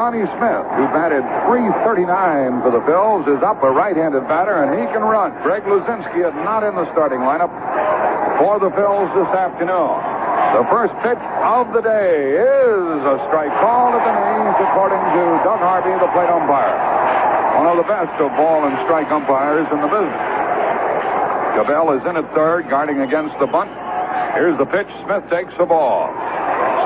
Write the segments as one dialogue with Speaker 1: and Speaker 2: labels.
Speaker 1: Lonnie Smith, who batted .339 for the Phillies, is up, a right-handed batter, and he can run. Greg Luzinski is not in the starting lineup for the Phillies this afternoon. The first pitch of the day is a strike called at the knees, according to Doug Harvey, the plate umpire. One of the best of ball and strike umpires in the business. Cabell is in at third, guarding against the bunt. Here's the pitch. Smith takes the ball.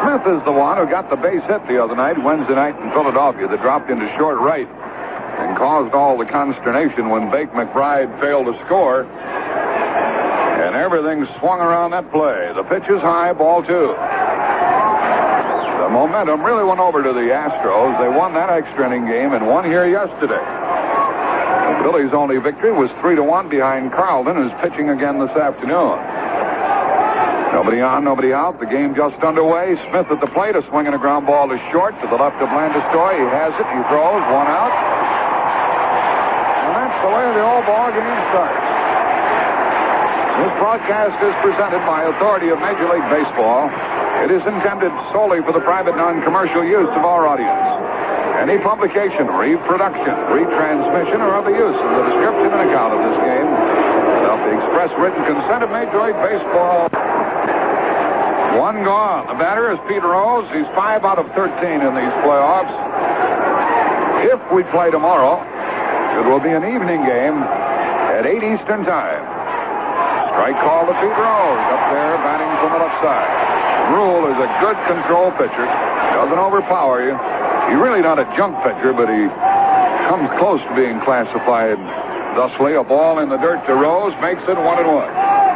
Speaker 1: Smith is the one who got the base hit the other night, Wednesday night in Philadelphia, that dropped into short right and caused all the consternation when Bake McBride failed to score. And everything swung around that play. The pitch is high, ball two. The momentum really went over to the Astros. They won that extra inning game and won here yesterday. The Phillies' only victory was 3-1 behind Carlton, who's pitching again this afternoon. Nobody on, nobody out. The game just underway. Smith at the plate, a swing and a ground ball to short to the left of Landestoy. He has it. He throws. One out. And that's the way the old ball game starts. This broadcast is presented by authority of Major League Baseball. It is intended solely for the private, non-commercial use of our audience. Any publication, reproduction, retransmission, or other use of the description and account of this game without the express written consent of Major League Baseball. One gone. The batter is Pete Rose. He's 5 out of 13 in these playoffs. If we play tomorrow, it will be an evening game at 8 Eastern Time. Strike call to Pete Rose up there, batting from the left side. Ruhle is a good control pitcher. Doesn't overpower you. He's really not a junk pitcher, but he comes close to being classified thusly. A ball in the dirt to Rose makes it 1-1.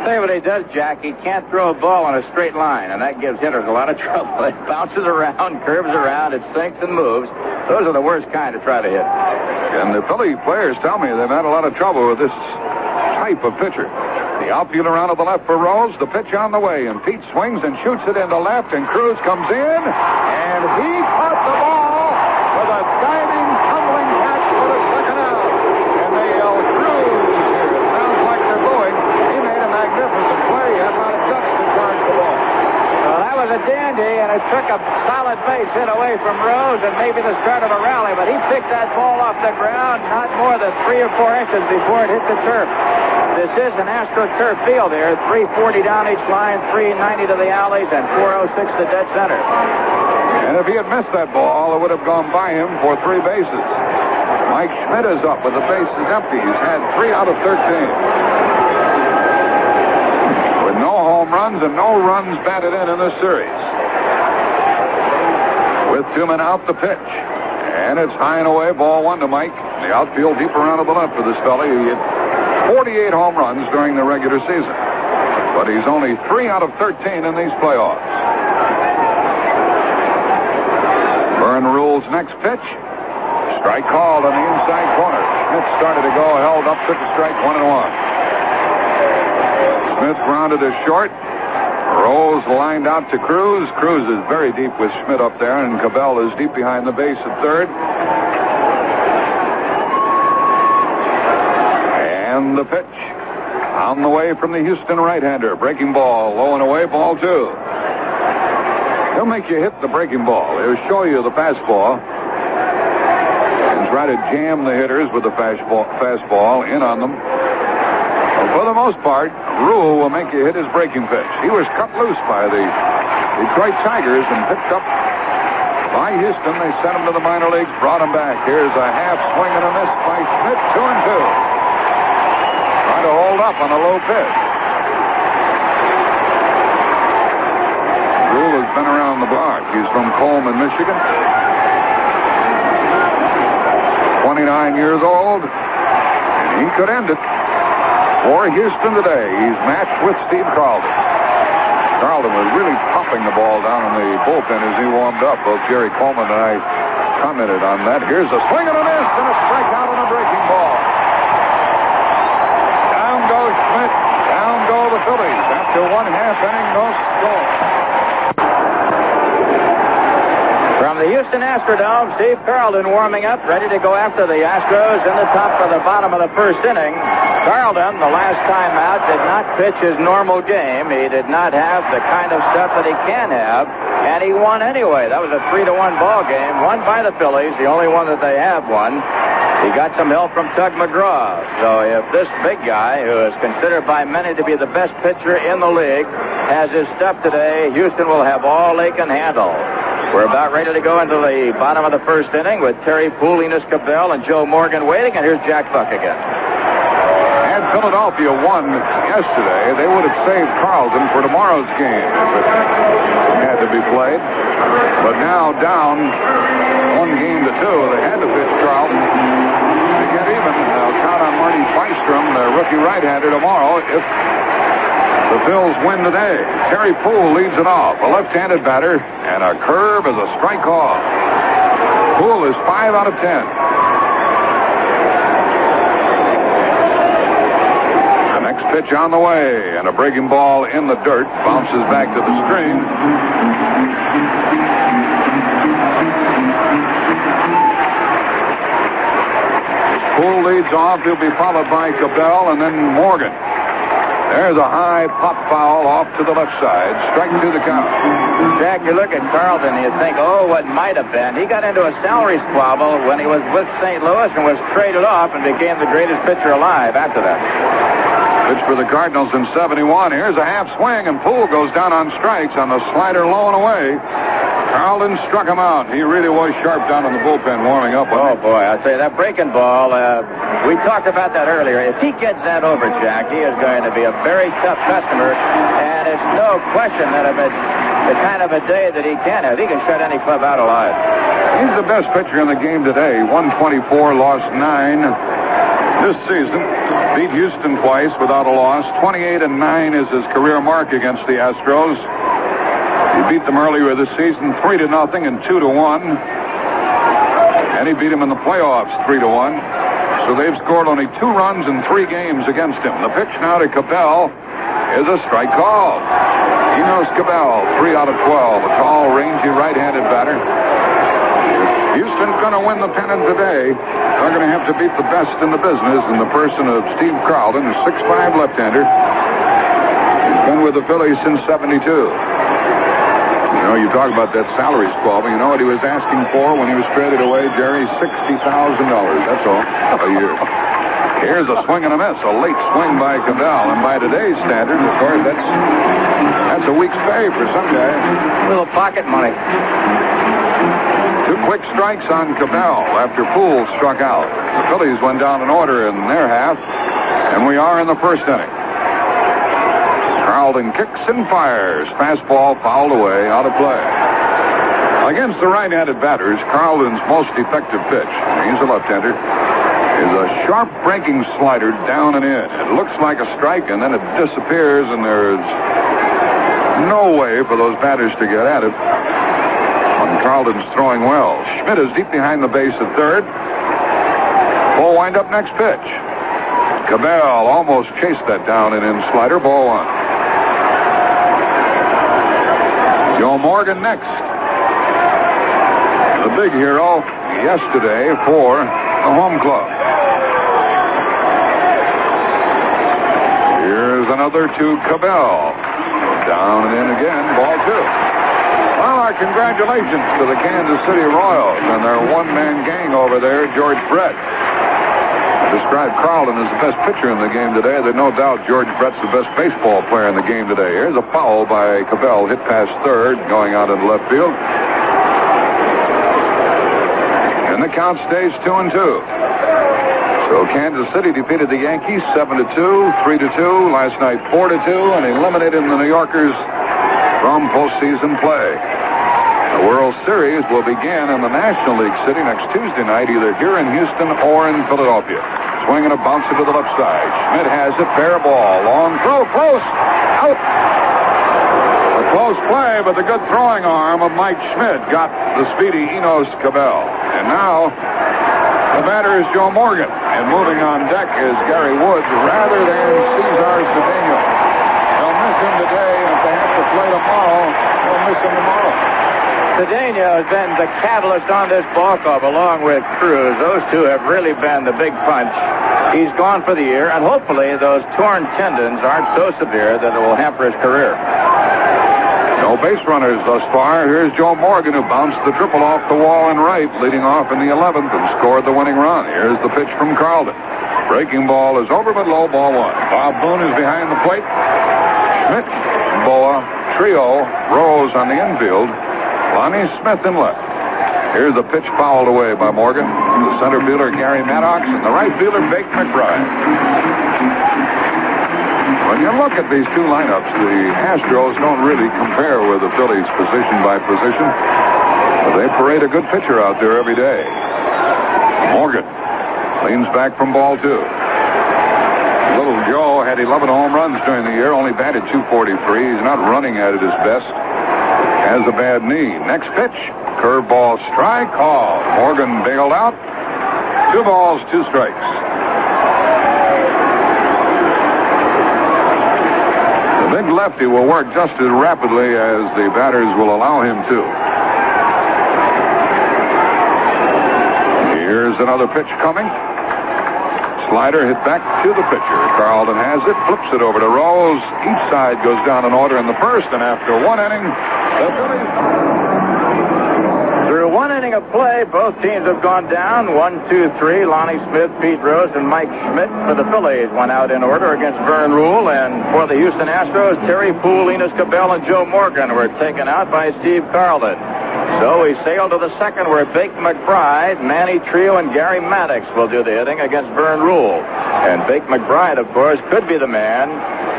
Speaker 2: Say what he does, Jack. He can't throw a ball on a straight line, and that gives hitters a lot of trouble. It bounces around, curves around, it sinks and moves. Those are the worst kind to try to hit.
Speaker 1: And the Philly players tell me they've had a lot of trouble with this type of pitcher. The outfielder around to the left for Rose. The pitch on the way, and Pete swings and shoots it into left, and Cruz comes in, and he caught the ball with a diving, tumbling catch for the second out. And they yell, Cruz here. It sounds like they're booing. He made a magnificent play. He had a lot of guts to charge the ball.
Speaker 2: Well, that was a dandy, and it took a solid base hit away from Rose and maybe the start of a rally, but he picked that ball off the ground not more than 3 or 4 inches before it hit the turf. This is an Astro turf field here. 340 down each line, 390 to the alleys, and 406 to dead center.
Speaker 1: And if he had missed that ball, it would have gone by him for 3 bases. Mike Schmidt is up with the bases empty. He's had 3 out of 13. With no home runs and no runs batted in this series. With 2 men out, the pitch. And it's high and away, ball 1 to Mike. The outfield deep around to the left for this fella. He hit 48 home runs during the regular season. But he's only 3 out of 13 in these playoffs. Vern Ruhle's next pitch. Strike called on the inside corner. Schmidt started to go, held up, took a strike, 1-1. Smith grounded to short. Rose lined out to Cruz. Cruz is very deep with Schmidt up there, and Cabell is deep behind the base at third. And the pitch on the way from the Houston right-hander. Breaking ball, low and away, ball 2. He'll make you hit the breaking ball. He'll show you the fastball and try to jam the hitters with the fastball in on them. But for the most part, Ruhle will make you hit his breaking pitch. He was cut loose by the Detroit Tigers and picked up by Houston. They sent him to the minor leagues, brought him back. Here's a half swing and a miss by Schmidt, 2-2. Trying to hold up on a low pitch. Ruhle has been around the block. He's from Coleman, Michigan. 29 years old. And he could end it for Houston today. He's matched with Steve Carlton. Carlton was really pumping the ball down in the bullpen as he warmed up. Both Jerry Coleman and I commented on that. Here's a swing and a miss and a strikeout on a breaking ball. Down goes Schmidt. Down go the Phillies. After 1/2 inning, no score.
Speaker 2: From the Houston Astrodome, Steve Carlton warming up, ready to go after the Astros in the top of the bottom of the first inning. Carlton, the last time out, did not pitch his normal game. He did not have the kind of stuff that he can have. And he won anyway. That was a 3-1 ball game, won by the Phillies, the only one that they have won. He got some help from Tug McGraw. So if this big guy, who is considered by many to be the best pitcher in the league, has his stuff today, Houston will have all they can handle. We're about ready to go into the bottom of the first inning with Terry Puhl, Enos Cabell, and Joe Morgan waiting. And here's Jack Buck again.
Speaker 1: Had Philadelphia won yesterday, they would have saved Carlton for tomorrow's game if it had to be played. But now down 1-2, they had to pitch Carlton to get even. They'll count on Marty Bystrom, the rookie right-hander, tomorrow if the Phils win today. Terry Puhl leads it off. A left-handed batter, and a curve is a strike off. Puhl is 5 out of 10. The next pitch on the way, and a breaking ball in the dirt. Bounces back to the screen. Puhl leads off. He'll be followed by Cabell and then Morgan. There's a high pop foul off to the left side. Strike 2 the count.
Speaker 2: Jack, you look at Carlton, you think, oh, what might have been. He got into a salary squabble when he was with St. Louis and was traded off and became the greatest pitcher alive after that.
Speaker 1: Pitch for the Cardinals in 71. Here's a half swing, and Puhl goes down on strikes on the slider low and away. Carlton struck him out. He really was sharp down in the bullpen warming up.
Speaker 2: Oh, boy, I tell you, that breaking ball, we talked about that earlier. If he gets that over, Jack, he is going to be a very tough customer, and it's no question that if it's the kind of a day that he can have, he can shut any club out alive.
Speaker 1: He's the best pitcher in the game today. 124, lost 9 this season. Beat Houston twice without a loss. 28-9 is his career mark against the Astros. He beat them earlier this season 3-0 and 2-1. And he beat them in the playoffs 3-1. So they've scored only 2 runs in 3 games against him. The pitch now to Cabell is a strike call. Enos Cabell, 3 out of 12. A tall, rangy right-handed batter. If Houston's going to win the pennant today, they're going to have to beat the best in the business in the person of Steve Carlton, a 6'5" left-hander. He's been with the Phillies since 72. You know, you talk about that salary squabble. You know what he was asking for when he was traded away, Jerry? $60,000. That's all. A year. Here's a swing and a miss. A late swing by Cabell. And by today's standards, of course, that's a week's pay for some guy.
Speaker 2: A little pocket money.
Speaker 1: 2 quick strikes on Cabell after Puhl struck out. The Phillies went down in order in their half, and we are in the first inning. Carlton kicks and fires. Fastball fouled away, out of play. Against the right-handed batters, Carlton's most effective pitch, he's a left-hander, is a sharp breaking slider down and in. It looks like a strike, and then it disappears, and there's no way for those batters to get at it. And Carlton's throwing well. Schmidt is deep behind the base at third. Ball wind up next pitch. Cabell almost chased that down and in slider. Ball 1. Joe Morgan next. The big hero yesterday for the home club. Here's another to Cabell. Down and in again. Ball 2. Well, our congratulations to the Kansas City Royals and their one-man gang over there, George Brett. Described Carlton as the best pitcher in the game today. There's no doubt George Brett's the best baseball player in the game today. Here's a foul by Cabell, hit past third, going out into left field. And the count stays 2-2. So Kansas City defeated the Yankees 7-2, 3-2, last night 4-2, and eliminated the New Yorkers from postseason play. The World Series will begin in the National League City next Tuesday night, either here in Houston or in Philadelphia. Swing and a bounce to the left side. Schmidt has it, fair ball, long throw, close, out. A close play, but the good throwing arm of Mike Schmidt got the speedy Enos Cabell. And now the batter is Joe Morgan, and moving on deck is Garry Woods rather than Cesar Cedeno. They'll miss him today, and if they have to play tomorrow, they'll miss him tomorrow.
Speaker 2: Cedeno has been the catalyst on this ball club along with Cruz. Those two have really been the big punch. He's gone for the year, and hopefully those torn tendons aren't so severe that it will hamper his career.
Speaker 1: No No base runners thus far. Here's Joe Morgan, who bounced the triple off the wall in right, leading off in the 11th and scored the winning run. Here's the pitch from Carlton. Breaking ball is over, but low, ball one. Bob Boone is behind the plate. Schmidt, Bowa, Trillo, Rose on the infield. Lonnie Smith in left. Here's the pitch fouled away by Morgan. The center fielder, Garry Maddox, and the right fielder, Bake McBride. When you look at these two lineups, the Astros don't really compare with the Phillies position by position. But they parade a good pitcher out there every day. Morgan leans back from ball two. Little Joe had 11 home runs during the year, only batted .243. He's not running at it his best. Has a bad knee. Next pitch, curveball strike call. Morgan bailed out. 2 balls, 2 strikes. The big lefty will work just as rapidly as the batters will allow him to. Here's another pitch coming. Slider hit back to the pitcher. Carlton has it, flips it over to Rose. Each side goes down in order in the first, and after 1 inning, the Phillies.
Speaker 2: Through 1 inning of play, both teams have gone down. 1, 2, 3. Lonnie Smith, Pete Rose, and Mike Schmidt for the Phillies went out in order against Vern Ruhle. And for the Houston Astros, Terry Puhl, Enos Cabell, and Joe Morgan were taken out by Steve Carlton. So we sail to the second, where Bake McBride, Manny Trillo, and Garry Maddox will do the hitting against Vern Ruhle. And Bake McBride, of course, could be the man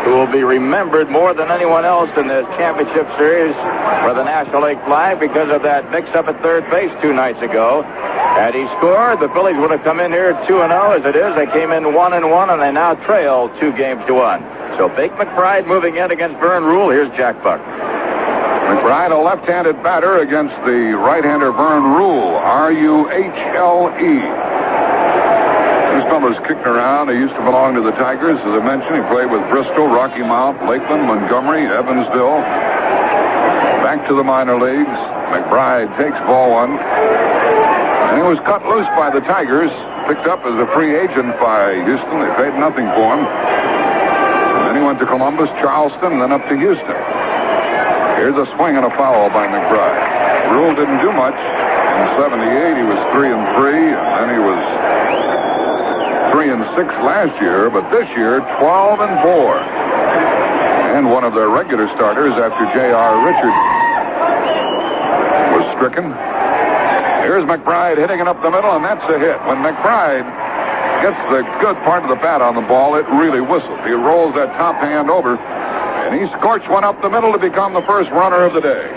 Speaker 2: who will be remembered more than anyone else in this championship series for the National League flag because of that mix-up at third base 2 nights ago. Had he scored, the Phillies would have come in here 2-0. As it is, they came in 1-1, and they now trail 2-1. So Bake McBride moving in against Vern Ruhle. Here's Jack Buck.
Speaker 1: McBride, a left-handed batter against the right-hander Vern Ruhle, R-U-H-L-E. This fellow's kicking around. He used to belong to the Tigers, as I mentioned. He played with Bristol, Rocky Mount, Lakeland, Montgomery, Evansville. Back to the minor leagues. McBride takes ball 1. And he was cut loose by the Tigers, picked up as a free agent by Houston. They paid nothing for him. And then he went to Columbus, Charleston, and then up to Houston. Here's a swing and a foul by McBride. Ruhle didn't do much. In 78, he was 3-3, and then he was 3-6 last year, but this year, 12-4. And one of their regular starters after J.R. Richards was stricken. Here's McBride hitting it up the middle, and that's a hit. When McBride gets the good part of the bat on the ball, it really whistles. He rolls that top hand over, and he scorched one up the middle to become the first runner of the day.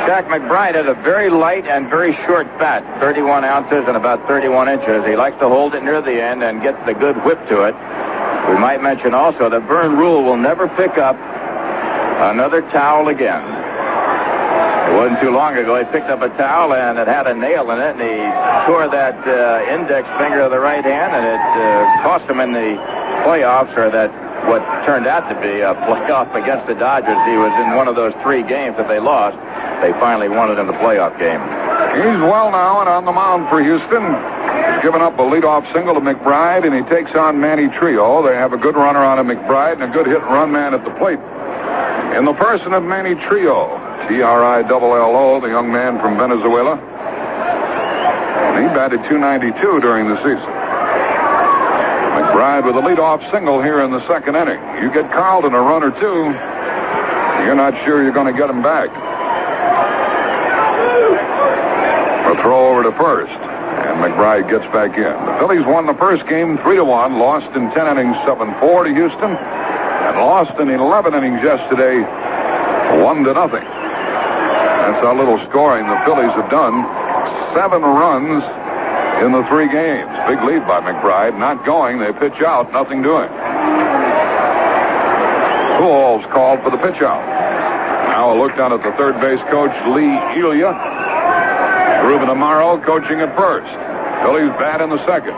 Speaker 2: Jack McBride has a very light and very short bat, 31 ounces and about 31 inches. He likes to hold it near the end and get the good whip to it. We might mention also that Vern Ruhle will never pick up another towel again. It wasn't too long ago he picked up a towel and it had a nail in it, and he tore that index finger of the right hand, and it cost him in the playoffs, or that what turned out to be a playoff against the Dodgers. He was in one of those 3 games that they lost. They finally won it in the playoff game.
Speaker 1: He's well now and on the mound for Houston. He's given up a leadoff single to McBride, and he takes on Manny Trillo. They have a good runner on a McBride and a good hit-and-run man at the plate. In the person of Manny Trillo, Trillo, the young man from Venezuela. And he batted .292 during the season. McBride with a leadoff single here in the second inning. You get Carlton a run or 2, you're not sure you're going to get him back. A throw over to first, and McBride gets back in. The Phillies won the first game 3-1, lost in 10 innings 7-4 to Houston, and lost in 11 innings yesterday 1-0. That's how little scoring the Phillies have done. 7 runs in the 3 games. Big lead by McBride. Not going. They pitch out. Nothing doing. Pujols called for the pitch out. Now a look down at the third base coach, Lee Elia. Ruben Amaro coaching at first. Phillies bat in the second.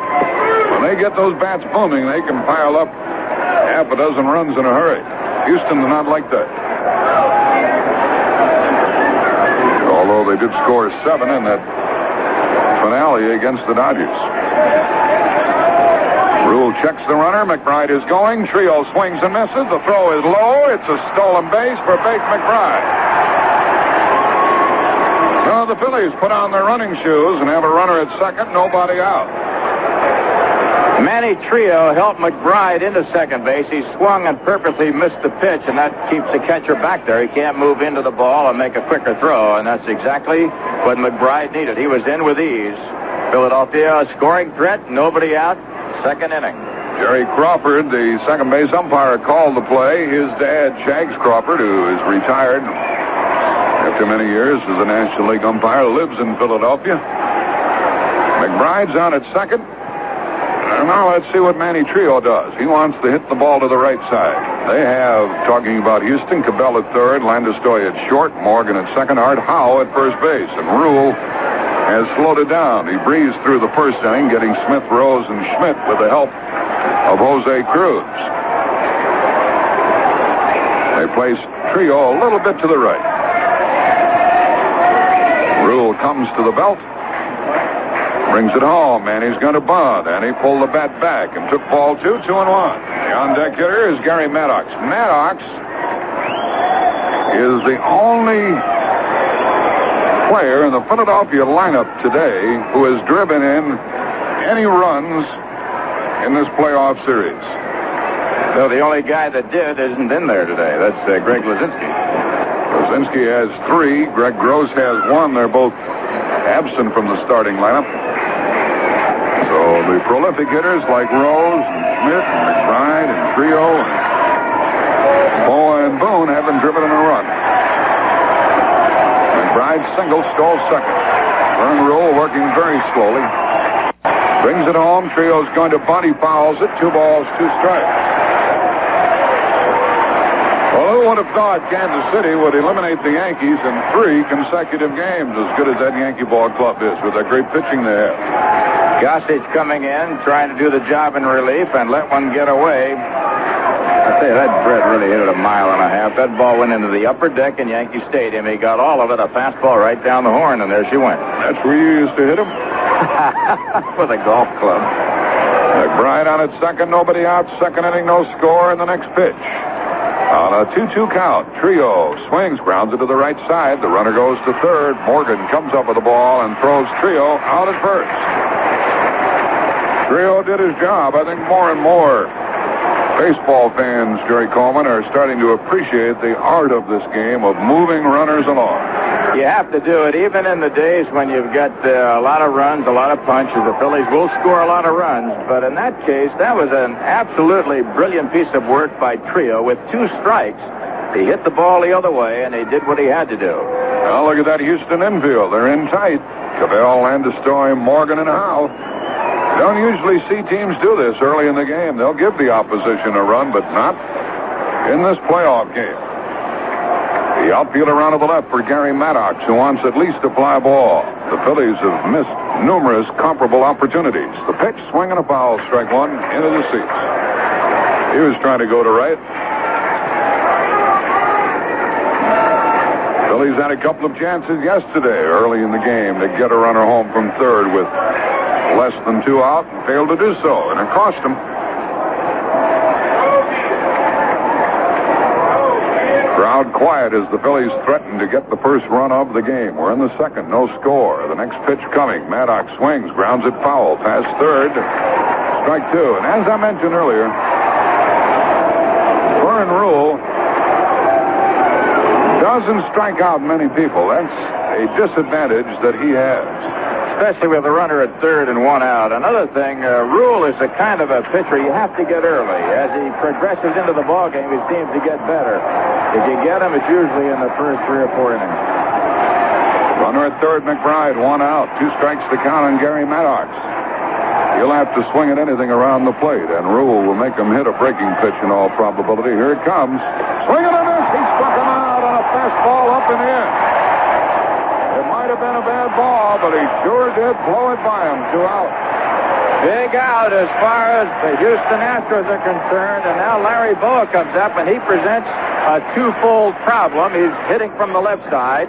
Speaker 1: When they get those bats booming, they can pile up half a dozen runs in a hurry. Houston did not like that. Although they did score 7 in that finale against the Dodgers. Ruhle checks the runner. McBride is going. Trillo swings and misses. The throw is low. It's a stolen base for Bake McBride. Well, the Phillies put on their running shoes and have a runner at second, nobody out.
Speaker 2: Manny Trillo helped McBride into second base. He swung and purposely missed the pitch, and that keeps the catcher back there. He can't move into the ball and make a quicker throw, and that's exactly what McBride needed. He was in with ease. Philadelphia, a scoring threat, nobody out, second inning.
Speaker 1: Jerry Crawford, the second base umpire, called the play. His dad, Shags Crawford, who is retired after many years as a National League umpire, lives in Philadelphia. McBride's on at second. And now let's see what Manny Trillo does. He wants to hit the ball to the right side. They have, talking about Houston, Cabell at third, Landestoy at short, Morgan at second, Art Howe at first base. And Ruhle has slowed it down. He breezed through the first inning, getting Smith, Rose, and Schmidt with the help of Jose Cruz. They place Trillo a little bit to the right. Ruhle comes to the belt. Brings it home, and he's going to bunt, and he pulled the bat back and took ball 2, 2-1. The on-deck hitter is Garry Maddox. Maddox is the only player in the Philadelphia lineup today who has driven in any runs in this playoff series.
Speaker 2: So the only guy that did isn't in there today. That's Greg Luzinski.
Speaker 1: Luzinski has 3. Greg Gross has 1. They're both absent from the starting lineup. So the prolific hitters like Rose and Schmidt and McBride and Trillo and Bowa and Boone haven't driven in a run. McBride single, stole second. Vern Ruhle working very slowly. Brings it home. Trillo's going to bunt. He fouls it. 2 balls, 2 strikes. Well, who would have thought Kansas City would eliminate the Yankees in 3 consecutive games, as good as that Yankee ball club is, with that great pitching they have.
Speaker 2: Gossage coming in, trying to do the job in relief, and let one get away. I tell you, that Brett really hit it a mile and a half. That ball went into the upper deck in Yankee Stadium. He got all of it, a fastball right down the horn, and there she went.
Speaker 1: That's where you used to hit him?
Speaker 2: With a golf club.
Speaker 1: McBride on at second, nobody out. Second inning, no score, and the next pitch. On a 2-2 count, Trillo swings, grounds it to the right side. The runner goes to third. Morgan comes up with the ball and throws Trillo out at first. Trillo did his job. I think more and more baseball fans, Jerry Coleman, are starting to appreciate the art of this game of moving runners along.
Speaker 2: You have to do it even in the days when you've got a lot of runs, a lot of punches. The Phillies will score a lot of runs, but in that case, that was an absolutely brilliant piece of work by Trillo. With 2 strikes, he hit the ball the other way, and he did what he had to do.
Speaker 1: Well, look at that Houston infield. They're in tight. Cabell, Landestoy, Morgan, and Howe. Don't usually see teams do this early in the game. They'll give the opposition a run, but not in this playoff game. The outfield around to the left for Garry Maddox, who wants at least a fly ball. The Phillies have missed numerous comparable opportunities. The pitch, swing and a foul, strike 1, into the seats. He was trying to go to right. Phillies had a couple of chances yesterday early in the game to get a runner home from third with less than 2 out, and failed to do so, and it cost him. Crowd quiet as the Phillies threaten to get the first run of the game. We're in the second, no score. The next pitch coming. Maddox swings, grounds it foul, past third, strike 2. And as I mentioned earlier, Vern Ruhle doesn't strike out many people. That's a disadvantage that he has.
Speaker 2: Especially with a runner at third and 1 out. Another thing, Ruhle is the kind of a pitcher you have to get early. As he progresses into the ballgame, he seems to get better. If you get him, it's usually in the first 3 or 4 innings.
Speaker 1: Runner at third, McBride, 1 out. 2 strikes to count on Garry Maddox. He'll have to swing at anything around the plate, and Ruhle will make him hit a breaking pitch in all probability. Here it comes. Swinging on this. He struck him out on a fastball up and in. It might have been a bad ball, but he sure did blow it by him. 2 out.
Speaker 2: Big out as far as the Houston Astros are concerned, and now Larry Bowa comes up, and he presents a 2-fold problem. He's hitting from the left side.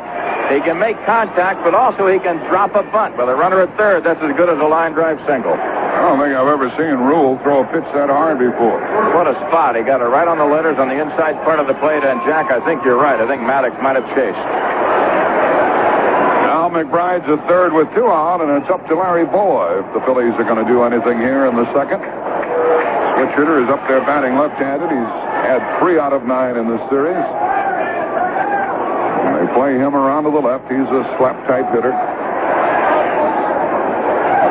Speaker 2: He can make contact, but also he can drop a bunt. With a runner at third, that's as good as a line drive single.
Speaker 1: I don't think I've ever seen Ruhle throw a pitch that hard before.
Speaker 2: What a spot. He got it right on the letters on the inside part of the plate, and Jack, I think you're right. I think Maddox might have chased.
Speaker 1: Now Now McBride's at third with 2 out, and it's up to Larry Bowa if the Phillies are going to do anything here in the second. Switch hitter is up there batting left-handed. He's had 3 out of 9 in this series. And they play him around to the left. He's a slap-type hitter.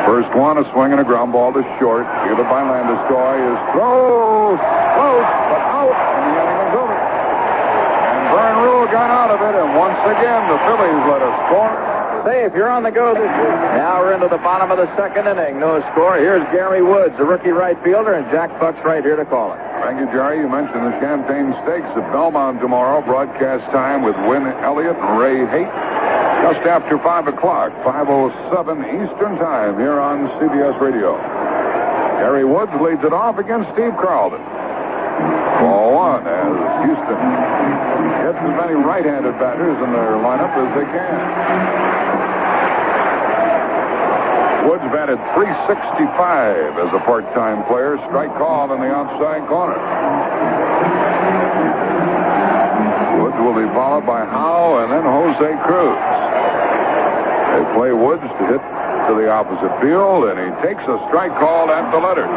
Speaker 1: First one, a swing and a ground ball to short. Fielded by Landestoy. His throw close, but out, and the inning is over. And Vern Ruhle got out of it, and once again the Phillies let us score.
Speaker 2: Say, if you're on the go this week. Now we're into the bottom of the second inning. No score. Here's Gary Woods, the rookie right fielder, and Jack Buck's right here to call it.
Speaker 1: Thank you, Jerry. You mentioned the Champagne Stakes at Belmont tomorrow. Broadcast time with Win Elliott and Ray Haight. Just after 5 o'clock, 5:07 Eastern Time here on CBS Radio. Gary Woods leads it off against Steve Carlton. Ball 1 as Houston gets as many right-handed batters in their lineup as they can. Woods batted .365 as a part-time player. Strike called in the outside corner. Woods will be followed by Howe and then Jose Cruz. They play Woods to hit to the opposite field, and he takes a strike called at the letters.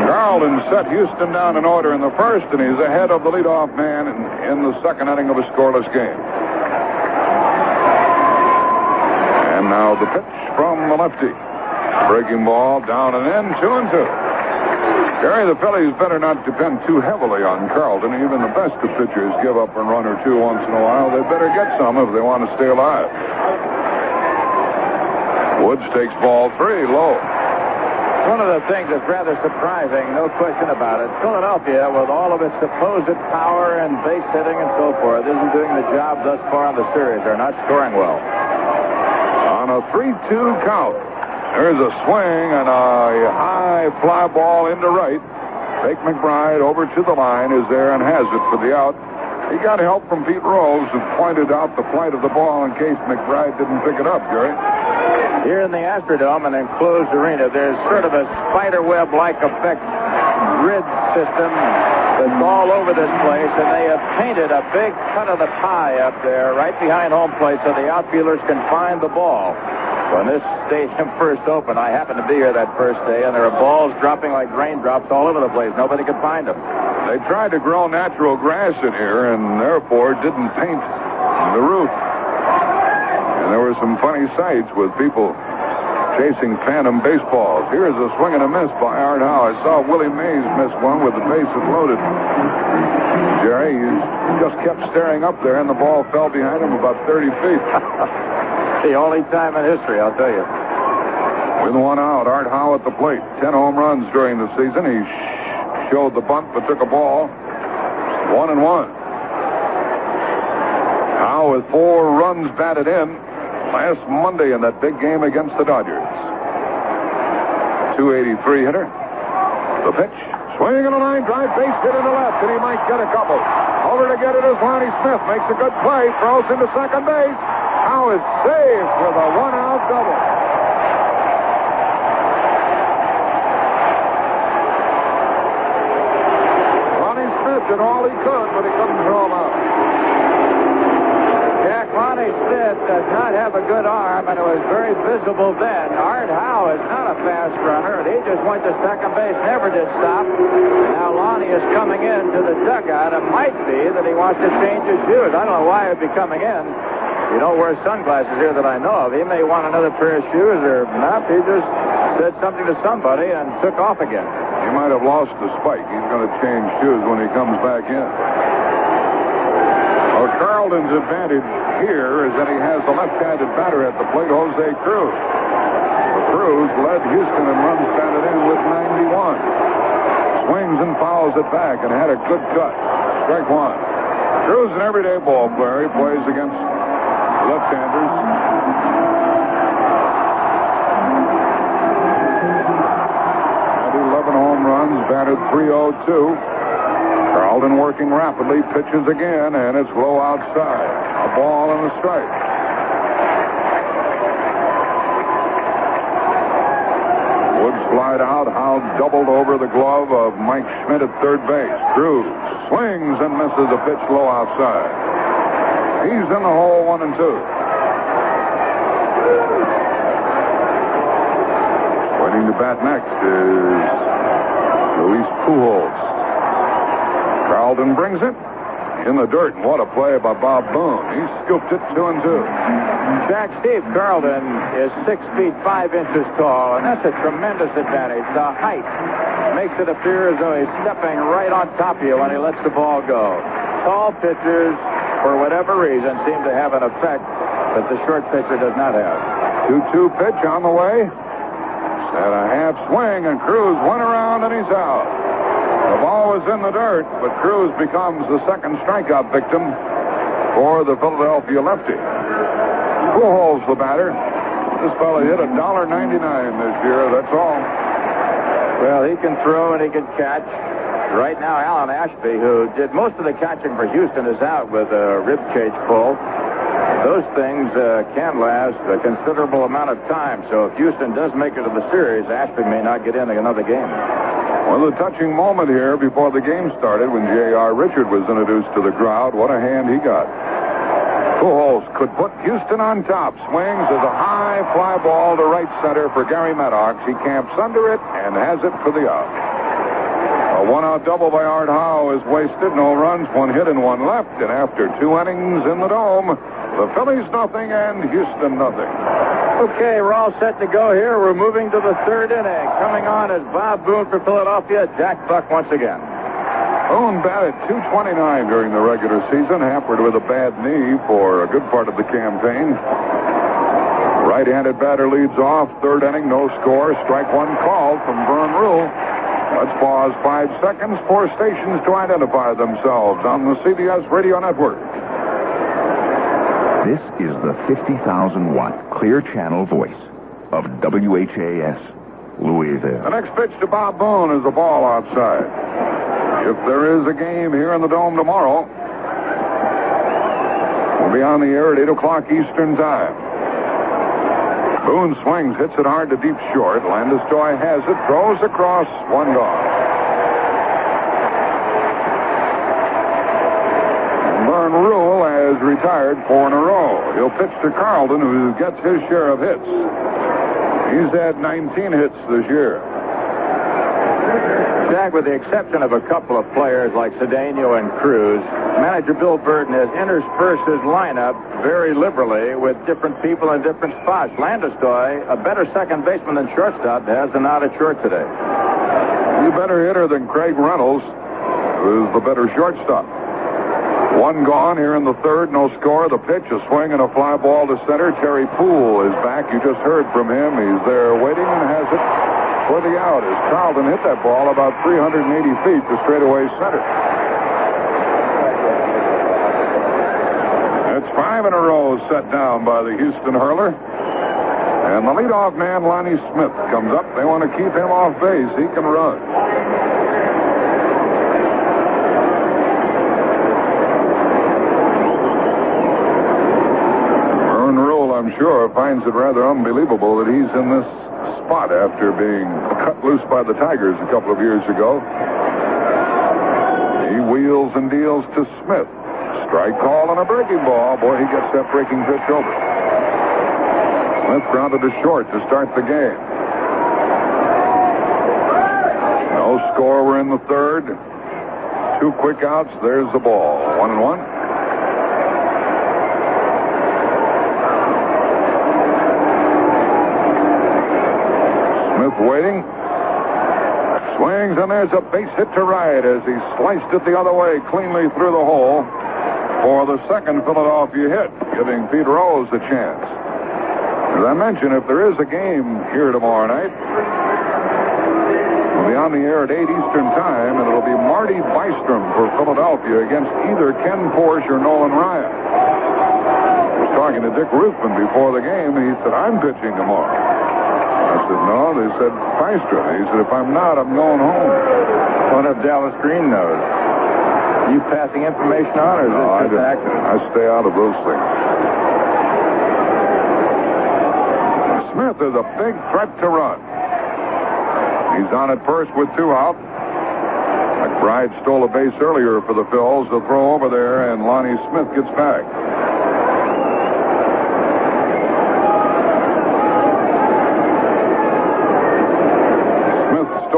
Speaker 1: Carlton set Houston down in order in the first, and he's ahead of the leadoff man in the second inning of a scoreless game. And now the pitch from the lefty. Breaking ball down and in, 2-2. Gary, the Phillies better not depend too heavily on Carlton. Even the best of pitchers give up a run or two once in a while. They better get some if they want to stay alive. Woods takes ball 3 low.
Speaker 2: One of the things that's rather surprising, no question about it, Philadelphia, with all of its supposed power and base hitting and so forth, isn't doing the job thus far in the series. They're not scoring well.
Speaker 1: On a 3-2 count, there's a swing and a high fly ball into right. Bake McBride over to the line is there and has it for the out. He got help from Pete Rose, who pointed out the flight of the ball in case McBride didn't pick it up, Gary.
Speaker 2: Here in the Astrodome, an enclosed arena, there's sort of a spider web-like effect grid system that's all over this place, and they have painted a big cut of the pie up there right behind home plate so the outfielders can find the ball. When this stadium first opened, I happened to be here that first day, and there were balls dropping like raindrops all over the place. Nobody could find them.
Speaker 1: They tried to grow natural grass in here and therefore didn't paint the roof. And there were some funny sights with people chasing phantom baseballs. Here's a swing and a miss by Art Howe. I saw Willie Mays miss one with the bases loaded. Jerry, he just kept staring up there, and the ball fell behind him about 30 feet.
Speaker 2: The only time in history, I'll tell you.
Speaker 1: With 1 out, Art Howe at the plate. 10 home runs during the season. He showed the bunt but took a ball. 1-1. Howe with 4 runs batted in last Monday in that big game against the Dodgers. 283 hitter. The pitch. Swinging on a line drive, base hit in the left, and he might get a couple. Over to get it is Lonnie Smith. Makes a good play. Throws into second base. Howe is saved with a 1-out double. Lonnie Smith did all he could, but he couldn't throw him out.
Speaker 2: Jack, Lonnie Smith does not have a good arm, and it was very visible then. Art Howe is not a fast runner, and he just went to second base, never did stop. Now Lonnie is coming in to the dugout. It might be that he wants to change his shoes. I don't know why he'd be coming in. You don't wear sunglasses here that I know of. He may want another pair of shoes or not. He just said something to somebody and took off again.
Speaker 1: He might have lost the spike. He's going to change shoes when he comes back in. Well, Carlton's advantage here is that he has the left-handed batter at the plate, Jose Cruz. Cruz led Houston in runs batted in with 91. Swings and fouls it back and had a good cut. Strike 1. Cruz, an everyday ball player. He plays against left-handers. Had 11 home runs, batted .302. Carlton working rapidly, pitches again, and it's low outside. A ball and a strike. Woods flied out. Howe doubled over the glove of Mike Schmidt at third base. Cruz swings and misses a pitch low outside. He's in the hole, 1-2. Looking to bat next is Luis Pujols. Carlton brings it in the dirt, and what a play by Bob Boone. He scooped it 2-2.
Speaker 2: Jack, Steve Carlton is 6 feet 5 inches tall, and that's a tremendous advantage. The height makes it appear as though he's stepping right on top of you when he lets the ball go. Tall pitchers, for whatever reason, seem to have an effect that the short pitcher does not have.
Speaker 1: 2-2 pitch on the way. Had a half swing, and Cruz went around, and he's out. The ball was in the dirt, but Cruz becomes the second strikeout victim for the Philadelphia lefty. Pujols, the batter. This fellow hit $1.99 this year, that's all.
Speaker 2: Well, he can throw and he can catch. Right now, Alan Ashby, who did most of the catching for Houston, is out with a rib cage pull. Those things can last a considerable amount of time. So if Houston does make it to the series, Ashby may not get in another game.
Speaker 1: Well, the touching moment here before the game started when J.R. Richard was introduced to the crowd. What a hand he got. Pujols could put Houston on top. Swings as a high fly ball to right center for Garry Maddox. He camps under it and has it for the out. A one-out double by Art Howe is wasted. No runs, 1 hit and 1 left. And after 2 innings in the Dome, the Phillies nothing and Houston nothing.
Speaker 2: Okay, we're all set to go here. We're moving to the 3rd inning. Coming on is Bob Boone for Philadelphia. Jack Buck once again.
Speaker 1: Boone batted .229 during the regular season, hampered with a bad knee for a good part of the campaign. Right-handed batter leads off. 3rd inning, no score. Strike 1 called from Vern Ruhle. Let's pause 5 seconds for stations to identify themselves on the CBS Radio Network.
Speaker 3: This is the 50,000-watt clear channel voice of WHAS, Louisville.
Speaker 1: The next pitch to Bob Boone is a ball outside. If there is a game here in the Dome tomorrow, we'll be on the air at 8 o'clock Eastern Time. Boone swings, hits it hard to deep short. Landestoy has it, throws across, 1 gone. Vern Ruhle has retired 4 in a row. He'll pitch to Carlton, who gets his share of hits. He's had 19 hits this year.
Speaker 2: Jack, with the exception of a couple of players like Cedeno and Cruz, manager Bill Burton has interspersed his lineup very liberally with different people in different spots. Landestoy, a better second baseman than shortstop, has an out at short today.
Speaker 1: He's a better hitter than Craig Reynolds, who's the better shortstop. 1 gone here in the 3rd, no score. The pitch, a swing and a fly ball to center. Terry Puhl is back. You just heard from him. He's there waiting and has it for the out as Carlton hit that ball about 380 feet to straightaway center. It's 5 in a row set down by the Houston hurler. And the leadoff man, Lonnie Smith, comes up. They want to keep him off base. He can run. Vern Ruhle, I'm sure, finds it rather unbelievable that he's in this spot after being cut loose by the Tigers a couple of years ago. He wheels and deals to Smith. Strike call and a breaking ball. Boy, he gets that breaking pitch over. Smith grounded to short to start the game. No score. We're in the 3rd. 2 quick outs. There's the ball. 1-1. Smith waiting. Swings, and there's a base hit to right as he sliced it the other way cleanly through the hole for the second Philadelphia hit, giving Pete Rose a chance. As I mentioned, if there is a game here tomorrow night, we'll be on the air at 8 Eastern Time, and it'll be Marty Bystrom for Philadelphia against either Ken Porsche or Nolan Ryan. I was talking to Dick Ruthman before the game, and he said, I'm pitching tomorrow. I said, no. They said, Bystrom. He said, if I'm not, I'm going home.
Speaker 2: What if Dallas Green knows? Are you passing information on, or is this just accident?
Speaker 1: I stay out of those things. Smith is a big threat to run. He's on at first with 2 out. McBride stole a base earlier for the Phils. They'll throw over there, and Lonnie Smith gets back.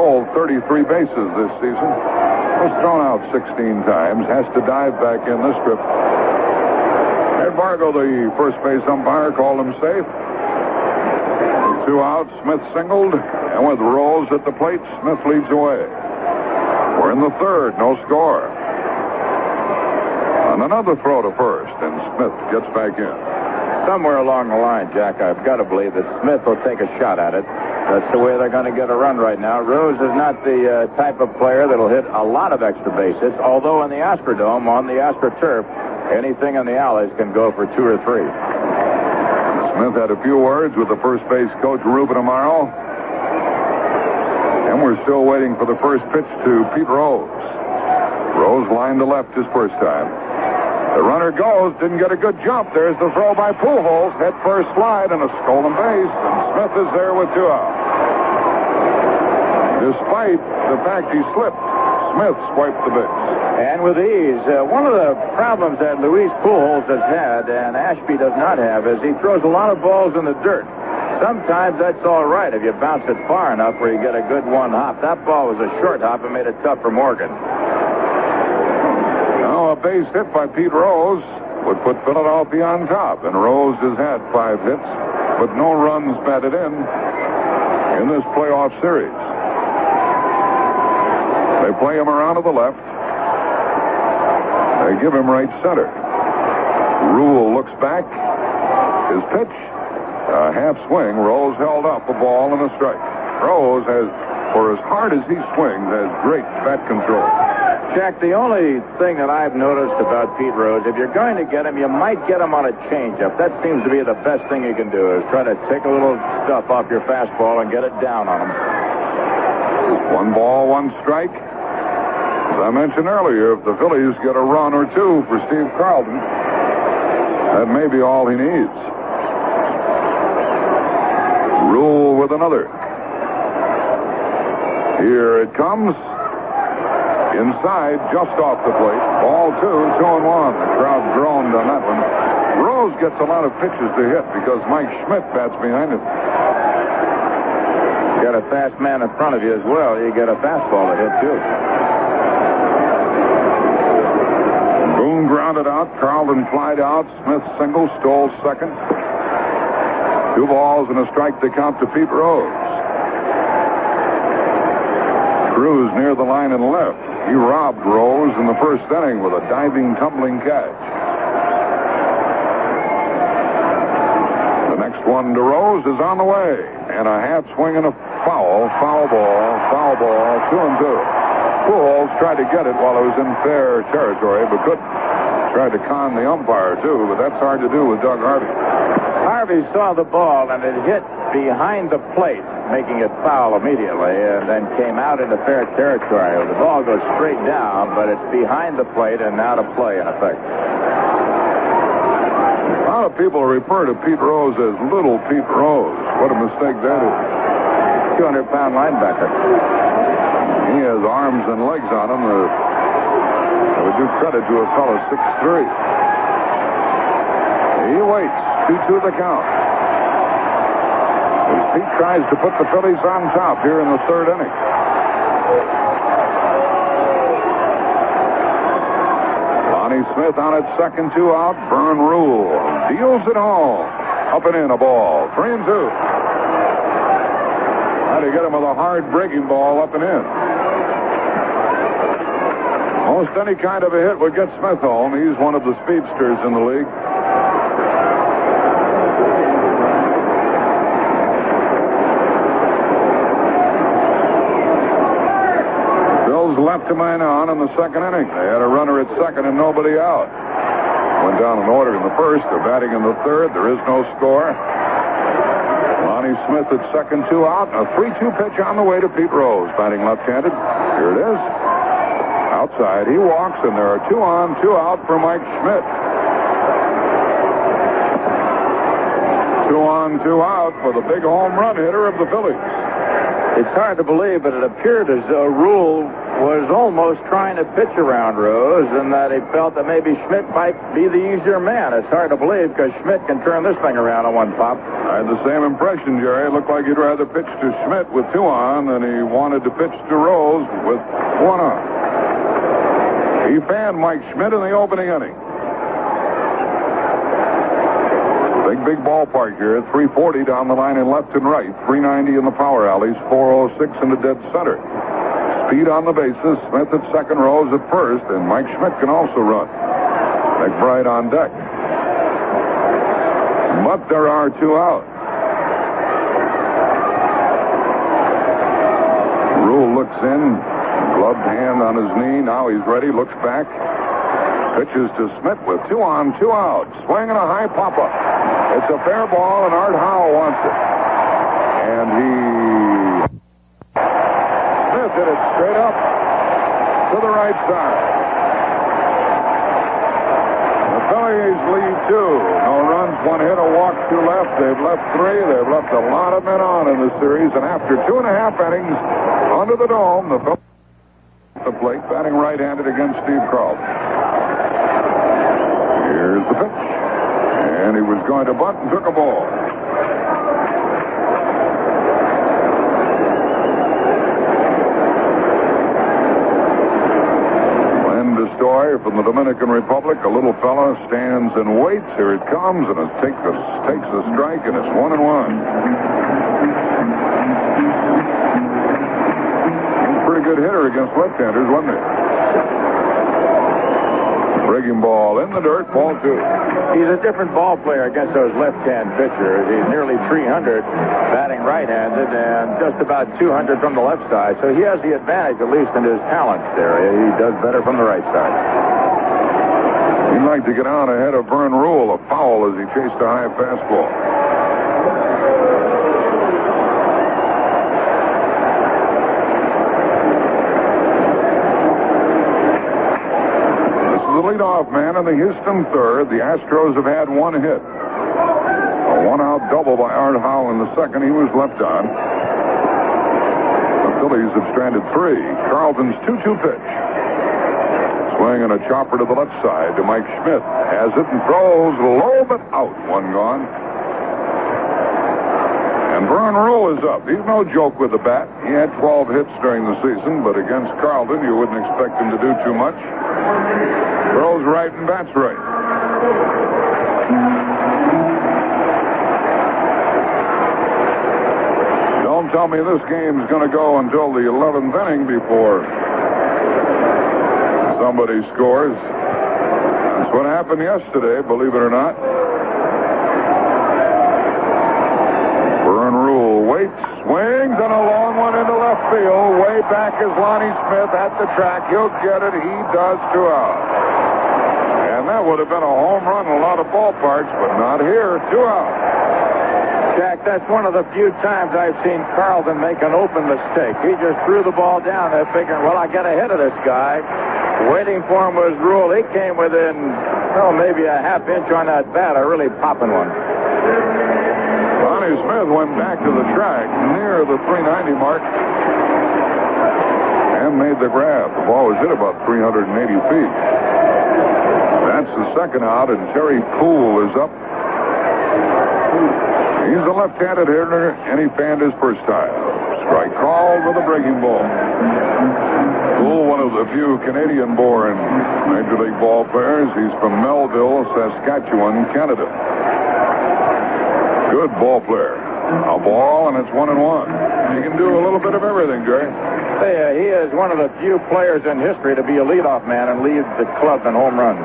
Speaker 1: stole 33 bases this season. Was thrown out 16 times. Has to dive back in this trip. Ed Vargo, the first base umpire, called him safe. With 2 outs, Smith singled, and with Rose at the plate, Smith leads away. We're in the third, no score. And another throw to first, and Smith gets back in.
Speaker 2: Somewhere along the line, Jack, I've got to believe that Smith will take a shot at it. That's the way they're going to get a run right now. Rose is not the type of player that'll hit a lot of extra base hits, although in the Astrodome, on the AstroTurf, anything in the alleys can go for 2 or 3.
Speaker 1: Smith had a few words with the first base coach, Ruben Amaro. And we're still waiting for the first pitch to Pete Rose. Rose lined to left his first time. The runner goes, didn't get a good jump. There's the throw by Pujols. Head first slide and a stolen base. And Smith is there with 2 outs. Despite the fact he slipped, Smith swiped the base.
Speaker 2: And with ease. One of the problems that Luis Pujols has had, and Ashby does not have, is he throws a lot of balls in the dirt. Sometimes that's all right if you bounce it far enough where you get a good one hop. That ball was a short hop and made it tough for Morgan.
Speaker 1: A base hit by Pete Rose would put Philadelphia on top, and Rose has had 5 hits, but no runs batted in this playoff series. They play him around to the left. They give him right center. Ruhle looks back. His pitch, a half swing. Rose held up a ball and a strike. Rose has, for as hard as he swings, has great bat control.
Speaker 2: Jack, the only thing that I've noticed about Pete Rose, if you're going to get him, you might get him on a changeup. That seems to be the best thing you can do, is try to take a little stuff off your fastball and get it down on him.
Speaker 1: 1 ball, 1 strike. As I mentioned earlier, if the Phillies get a run or 2 for Steve Carlton, that may be all he needs. Ruhle with another. Here it comes. Inside, just off the plate. Ball 2, 2-1. The crowd groaned on that one. Rose gets a lot of pitches to hit because Mike Schmidt bats behind him.
Speaker 2: You got a fast man in front of you as well. You get a fastball to hit, too.
Speaker 1: Boone grounded out. Carlton flied out. Smith single, stole second. 2 balls and a strike to count to Pete Rose. Cruz near the line and left. He robbed Rose in the first inning with a diving, tumbling catch. The next one to Rose is on the way. And a half swing and a foul ball, 2-2. Pujols tried to get it while it was in fair territory, but couldn't. Tried to con the umpire, too, but that's hard to do with Doug Harvey.
Speaker 2: Harvey saw the ball, and it hit behind the plate, making it foul immediately, and then came out into fair territory. The ball goes straight down, but it's behind the plate and out of play, in effect.
Speaker 1: A lot of people refer to Pete Rose as Little Pete Rose. What a mistake that is.
Speaker 2: 200-pound linebacker.
Speaker 1: He has arms and legs on him that would do credit to a fellow 6'3". He waits. 2-2 the count. As Pete tries to put the Phillies on top here in the 3rd inning. Lonnie Smith on at second, 2 out. Vern Ruhle deals it home. Up and in, a ball. 3-2. Had to get him with a hard breaking ball up and in. Most any kind of a hit would get Smith home. He's one of the speedsters in the league. Left to man on in the 2nd inning. They had a runner at second and nobody out. Went down in order in the 1st. They're batting in the 3rd. There is no score. Lonnie Smith at second, 2 out. A 3-2 pitch on the way to Pete Rose, batting left-handed. Here it is. Outside, he walks, and there are 2 on, 2 out for Mike Schmidt. 2 on, 2 out for the big home run hitter of the Phillies.
Speaker 2: It's hard to believe, but it appeared as though Ruhle was almost trying to pitch around Rose, and that he felt that maybe Schmidt might be the easier man. It's hard to believe because Schmidt can turn this thing around on one pop.
Speaker 1: I had the same impression, Jerry. It looked like he'd rather pitch to Schmidt with 2 on than he wanted to pitch to Rose with 1 on. He fanned Mike Schmidt in the opening inning. Big ballpark here. 340 down the line in left and right. 390 in the power alleys. 406 in the dead center. Speed on the bases. Smith at second, Rose at first, and Mike Schmidt can also run. McBride on deck. But there are 2 out. Ruhle looks in. Gloved hand on his knee. Now he's ready. Looks back. Pitches to Smith with 2 on, 2 out. Swing and a high pop-up. It's a fair ball, and Art Howe wants it. And Smith hit it straight up to the right side. The Phillies lead 2. No runs, 1 hit, a walk, 2 left. They've left 3. They've left a lot of men on in the series. And after 2.5 innings under the dome, the Phillies at the plate, batting right-handed against Steve Carlton. Here's the pitch. And he was going to bunt and took a ball. Landestoy from the Dominican Republic, a little fella, stands and waits. Here it comes, and it takes a strike, and it's 1-1. He's a pretty good hitter against left-handers, wasn't he? Breaking ball in the dirt, ball 2.
Speaker 2: He's a different ball player against those left-hand pitchers. He's nearly 300 batting right-handed and just about 200 from the left side. So he has the advantage, at least in his talent area. He does better from the right side.
Speaker 1: He'd like to get out ahead of Vern Ruhle, a foul as he chased a high fastball. Leadoff man in the Houston third. The Astros have had 1 hit. A 1-out double by Art Howe in the second. He was left on. The Phillies have stranded 3. Carlton's 2-2 pitch. Swing and a chopper to the left side to Mike Schmidt. Has it and throws low but out. 1 gone. And Vern Ruhle is up. He's no joke with the bat. He had 12 hits during the season, but against Carlton, you wouldn't expect him to do too much. Throws right and bats right. Don't tell me this game's going to go until the 11th inning before somebody scores. That's what happened yesterday, believe it or not. Vern Ruhle waits, swings, and a long one into left field. Way back is Lonnie Smith at the track. He'll get it. He does. 2 out. And that would have been a home run in a lot of ballparks, but not here. 2 out.
Speaker 2: Jack, that's one of the few times I've seen Carlton make an open mistake. He just threw the ball down there figuring, well, I got ahead of this guy. Waiting for him was Ruhle. He came within, maybe a half inch on that bat, a really popping one.
Speaker 1: Lonnie Smith went back to the track near the 390 mark and made the grab. The ball was hit about 380 feet. That's the second out, and Terry Puhl is up. He's a left-handed hitter, and he fanned his first time. Strike called with a breaking ball. Puhl, one of the few Canadian-born Major League ball players. He's from Melville, Saskatchewan, Canada. Good ball player. A ball, and it's 1-1. He can do a little bit of everything, Jerry.
Speaker 2: Yeah, he is one of the few players in history to be a leadoff man and lead the club in home runs.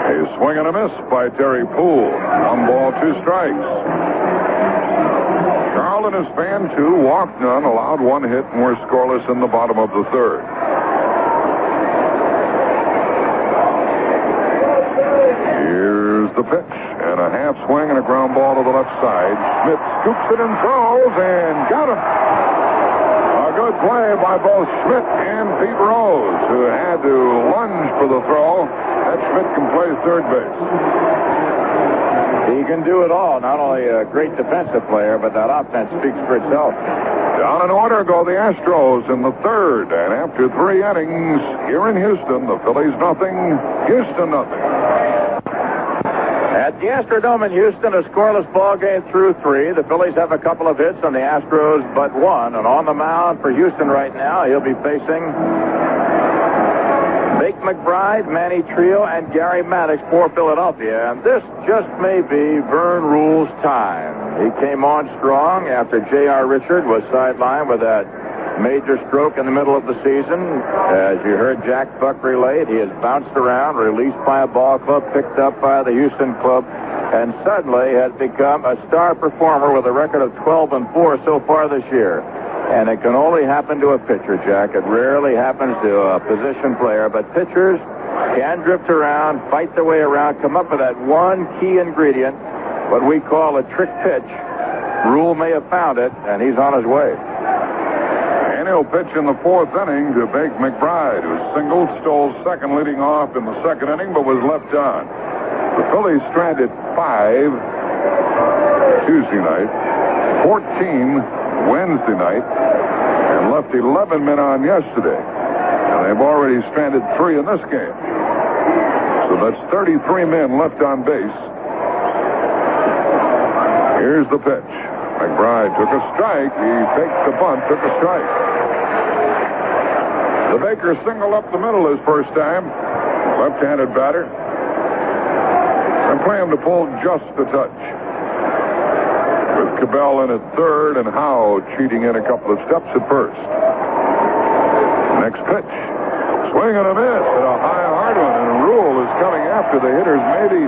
Speaker 1: A swing and a miss by Terry Puhl. 1 ball, 2 strikes. Carlton has fanned 2, walked none, allowed 1 hit, and we're scoreless in the bottom of the third. Here's the pitch, and a half swing and a ground ball to the left side. Schmidt scoops it and throws, and got him. A good play by both Schmidt and Pete Rose, who had to lunge for the throw. That Schmidt can play third base.
Speaker 2: He can do it all. Not only a great defensive player, but that offense speaks for itself.
Speaker 1: Down in order go the Astros in the third, and after 3 innings here in Houston, the Phillies nothing, Houston nothing.
Speaker 2: At the Astrodome in Houston, a scoreless ball game through 3. The Phillies have a couple of hits on the Astros, but 1. And on the mound for Houston right now, he'll be facing Bake McBride, Manny Trillo, and Garry Maddox for Philadelphia. And this just may be Vern Ruhle's time. He came on strong after J.R. Richard was sidelined with that major stroke in the middle of the season. As you heard Jack Buck relate, he has bounced around, released by a ball club, picked up by the Houston club, and suddenly has become a star performer with a record of 12-4 so far this year. And it can only happen to a pitcher, Jack. It rarely happens to a position player, but pitchers can drift around, fight their way around, come up with that one key ingredient, what we call a trick pitch. Ruhle may have found it, and he's on his way.
Speaker 1: And he'll pitch in the 4th inning to Bake McBride, who singled, stole second leading off in the 2nd inning, but was left on. The Phillies stranded 5 Tuesday night, 14 Wednesday night, and left 11 men on yesterday. And they've already stranded 3 in this game. So that's 33 men left on base. Here's the pitch. McBride took a strike. He faked the bunt, took a strike. The Baker singled up the middle his first time. Left-handed batter. And play him to pull just a touch. With Cabell in at third and Howe cheating in a couple of steps at first. Next pitch. Swing and a miss at a high hard one. And Ruhle is coming after the hitters. Maybe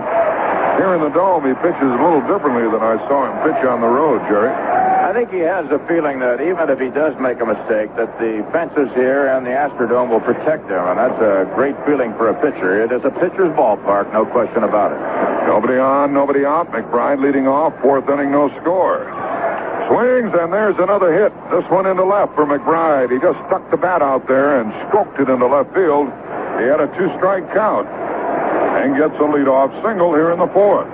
Speaker 1: here in the Dome he pitches a little differently than I saw him pitch on the road, Jerry.
Speaker 2: I think he has a feeling that even if he does make a mistake, that the fences here and the Astrodome will protect him, and that's a great feeling for a pitcher. It is a pitcher's ballpark, no question about it.
Speaker 1: Nobody on, nobody out. McBride leading off, 4th inning, no score. Swings, and there's another hit. This one into left for McBride. He just stuck the bat out there and stroked it into left field. He had a 2-strike count and gets a leadoff single here in the 4th.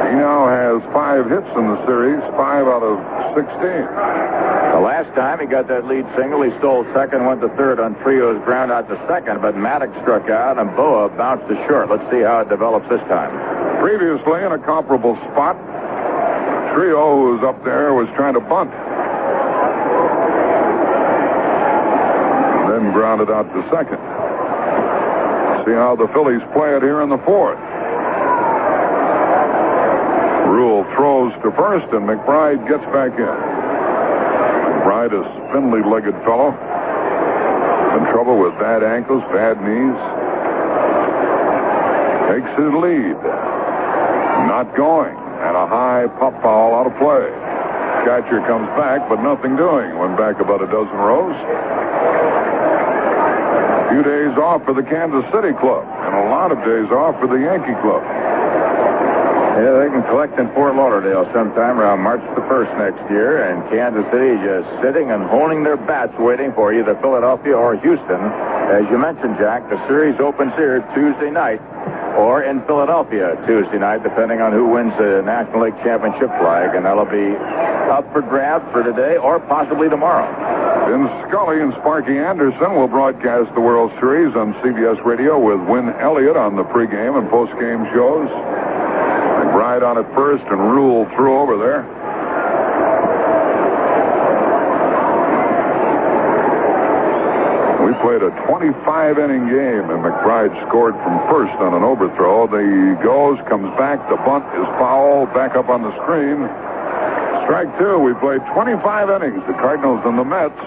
Speaker 1: He now has 5 hits in the series, 5 out of 16.
Speaker 2: The last time he got that lead single, he stole second, went to third on Trio's ground out to second, but Maddox struck out and Boa bounced to short. Let's see how it develops this time.
Speaker 1: Previously in a comparable spot, Trillo, who was up there, was trying to bunt. And then grounded out to second. See how the Phillies play it here in the 4th. Ruhle throws to first, and McBride gets back in. McBride, a spindly-legged fellow, in trouble with bad ankles, bad knees. Takes his lead. Not going. And a high pop foul out of play. Catcher comes back, but nothing doing. Went back about a dozen rows. A few days off for the Kansas City club, and a lot of days off for the Yankee club.
Speaker 2: Yeah, they can collect in Fort Lauderdale sometime around March the 1st next year, and Kansas City just sitting and holding their bats waiting for either Philadelphia or Houston. As you mentioned, Jack, the series opens here Tuesday night or in Philadelphia Tuesday night, depending on who wins the National League Championship flag, and that'll be up for grabs for today or possibly tomorrow.
Speaker 1: Vin Scully and Sparky Anderson will broadcast the World Series on CBS Radio with Win Elliott on the pregame and postgame shows. McBride on at first, and Ruhle threw over there. We played a 25-inning game, and McBride scored from first on an overthrow. He goes, comes back, the bunt is foul, back up on the screen. Strike 2. We played 25 innings, the Cardinals and the Mets.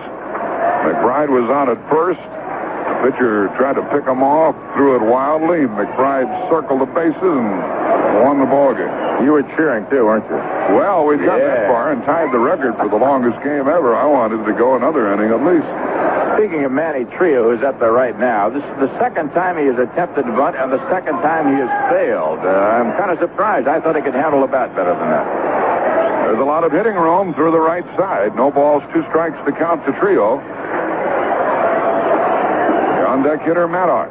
Speaker 1: McBride was on at first. The pitcher tried to pick him off, threw it wildly. McBride circled the bases and won the ballgame.
Speaker 2: You were cheering, too, weren't you?
Speaker 1: Well, we got that far and tied the record for the longest game ever. I wanted to go another inning at least.
Speaker 2: Speaking of Manny Trillo, who's up there right now, this is the second time he has attempted to bunt and the second time he has failed. I'm kind of surprised. I thought he could handle the bat better than that.
Speaker 1: There's a lot of hitting room through the right side. No balls, 2 strikes to count to Trillo. The on-deck hitter, Maddox.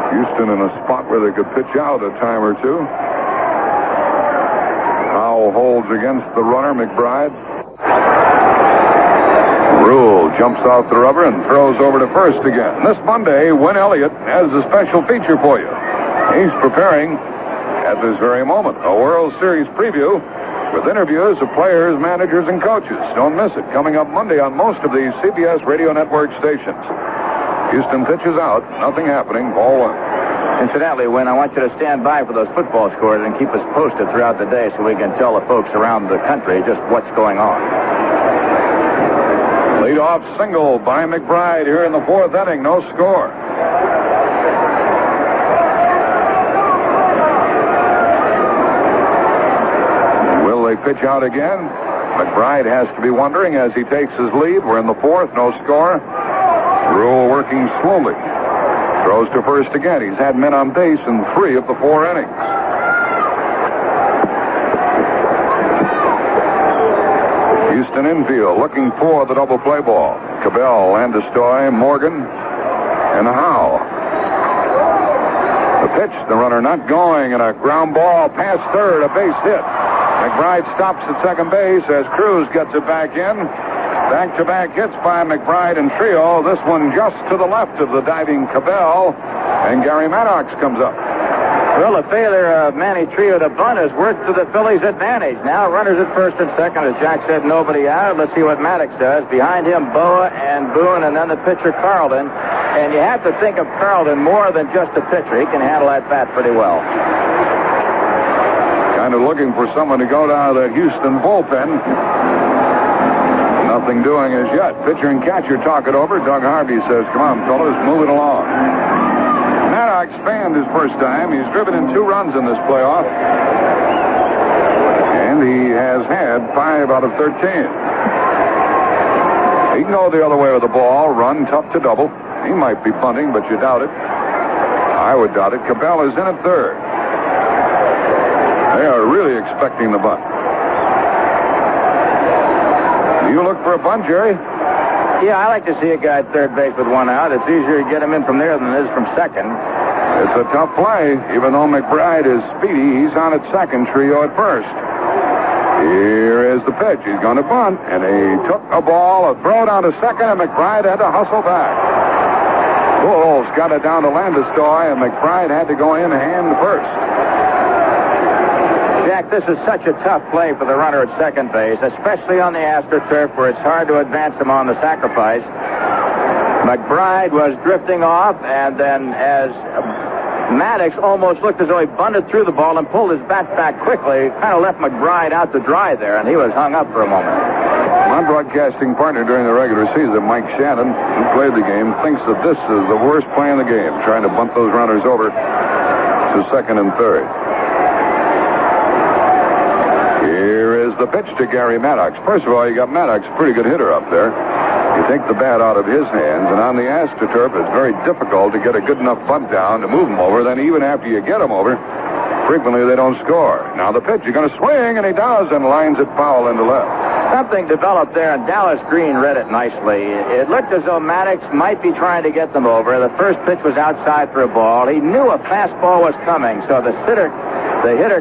Speaker 1: Houston in a spot where they could pitch out a time or two. Howe holds against the runner, McBride. Ruhle jumps off the rubber and throws over to first again. This Monday, Win Elliott has a special feature for you. He's preparing at this very moment a World Series preview with interviews of players, managers, and coaches. Don't miss it. Coming up Monday on most of these CBS Radio Network stations. Houston pitches out. Nothing happening. Ball 1.
Speaker 2: Incidentally, Win, I want you to stand by for those football scores and keep us posted throughout the day so we can tell the folks around the country just what's going on.
Speaker 1: Lead-off single by McBride here in the 4th inning. No score. Will they pitch out again? McBride has to be wondering as he takes his lead. We're in the 4th. No score. Ruhle working slowly. Throws to first again. He's had men on base in 3 of the 4 innings. Houston infield looking for the double play ball. Cabell, Landestoy, Morgan, and Howe. The pitch, the runner not going, and a ground ball past third, a base hit. McBride stops at second base as Cruz gets it back in. Back-to-back hits by McBride and Trillo. This one just to the left of the diving Cabell, and Garry Maddox comes up.
Speaker 2: Well, the failure of Manny Trillo to bunt has worked to the Phillies' advantage. Now runners at first and second. As Jack said, nobody out. Let's see what Maddox does. Behind him, Bowa and Boone, and then the pitcher, Carlton. And you have to think of Carlton more than just a pitcher. He can handle that bat pretty well.
Speaker 1: Kind of looking for someone to go down to the Houston bullpen. Nothing doing as yet. Pitcher and catcher talk it over. Doug Harvey says, come on, fellas, move it along. Maddox fanned his first time. He's driven in 2 runs in this playoff. And he has had 5 out of 13. He can go the other way with the ball. Run tough to double. He might be bunting, but you doubt it. I would doubt it. Cabell is in at third. They are really expecting the bunt. You look for a bunt, Jerry?
Speaker 2: Yeah, I like to see a guy at third base with 1 out. It's easier to get him in from there than it is from second.
Speaker 1: It's a tough play. Even though McBride is speedy, he's on at second, Trillo at first. Here is the pitch. He's going to bunt, and he took a ball, a throw down to second, and McBride had to hustle back. Pujols got it down to Landestoy, and McBride had to go in hand first.
Speaker 2: Jack, this is such a tough play for the runner at second base, especially on the AstroTurf where it's hard to advance him on the sacrifice. McBride was drifting off, and then as Maddox almost looked as though he bunted through the ball and pulled his bat back quickly, kind of left McBride out to dry there, and he was hung up for a moment.
Speaker 1: My broadcasting partner during the regular season, Mike Shannon, who played the game, thinks that this is the worst play in the game, trying to bunt those runners over to second and third. Here is the pitch to Garry Maddox. First of all, you got Maddox, a pretty good hitter up there. You take the bat out of his hands, and on the AstroTurf, it's very difficult to get a good enough bunt down to move him over. Then even after you get him over, frequently they don't score. Now the pitch, you're going to swing, and he does, and lines it foul into left.
Speaker 2: Something developed there, and Dallas Green read it nicely. It looked as though Maddox might be trying to get them over. The first pitch was outside for a ball. He knew a fastball was coming, so the hitter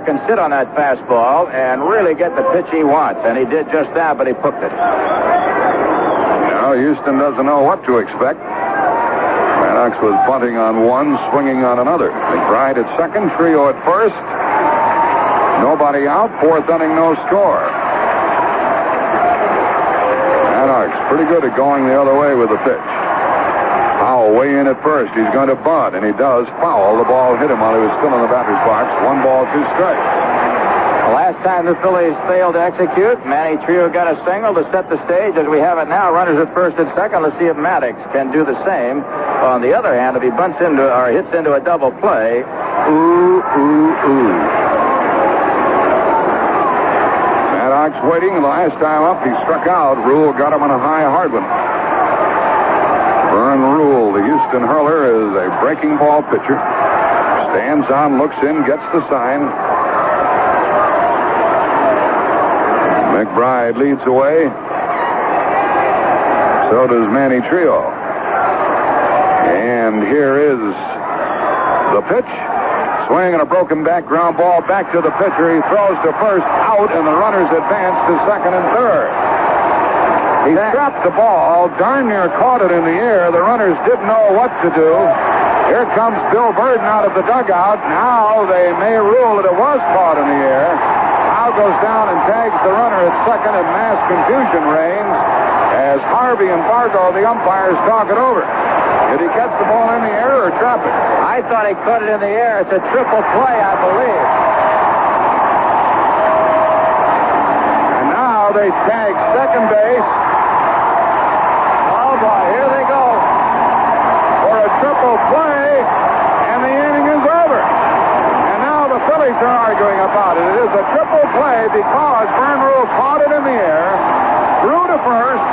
Speaker 2: can sit on that fastball and really get the pitch he wants, and he did just that, but he hooked it.
Speaker 1: Now Houston doesn't know what to expect. Maddox was bunting on one, swinging on another. McBride at second, Trillo at first. Nobody out, 4th inning, no score. Maddox pretty good at going the other way with the pitch. Howe way in at first. He's going to bunt, and he does foul. The ball hit him while he was still in the batter's box. 1 ball, 2 strikes.
Speaker 2: The last time the Phillies failed to execute, Manny Trillo got a single to set the stage. As we have it now, runners at first and second. Let's see if Maddox can do the same. On the other hand, if he bunts into or hits into a double play, ooh, ooh, ooh.
Speaker 1: Maddox waiting. The last time up, he struck out. Ruhle got him on a high, hard one. Vern Ruhle, the Houston hurler, is a breaking ball pitcher. Stands on, looks in, gets the sign. McBride leads away. So does Manny Trillo. And here is the pitch. Swing and a broken back ground ball back to the pitcher. He throws to first, out, and the runners advance to second and third. He trapped the ball, darn near caught it in the air. The runners didn't know what to do. Here comes Bill Burden out of the dugout. Now they may rule that it was caught in the air. Howe goes down and tags the runner at second, and mass confusion reigns as Harvey and Fargo, the umpires, talk it over. Did he catch the ball in the air or trap it?
Speaker 2: I thought he caught it in the air. It's a triple play, I believe.
Speaker 1: And now they tag second base. Oh, boy, here they go for a triple play, and the inning is over. And now the Phillies are arguing about it. It is a triple play because Vern Ruhle caught it in the air, threw to first,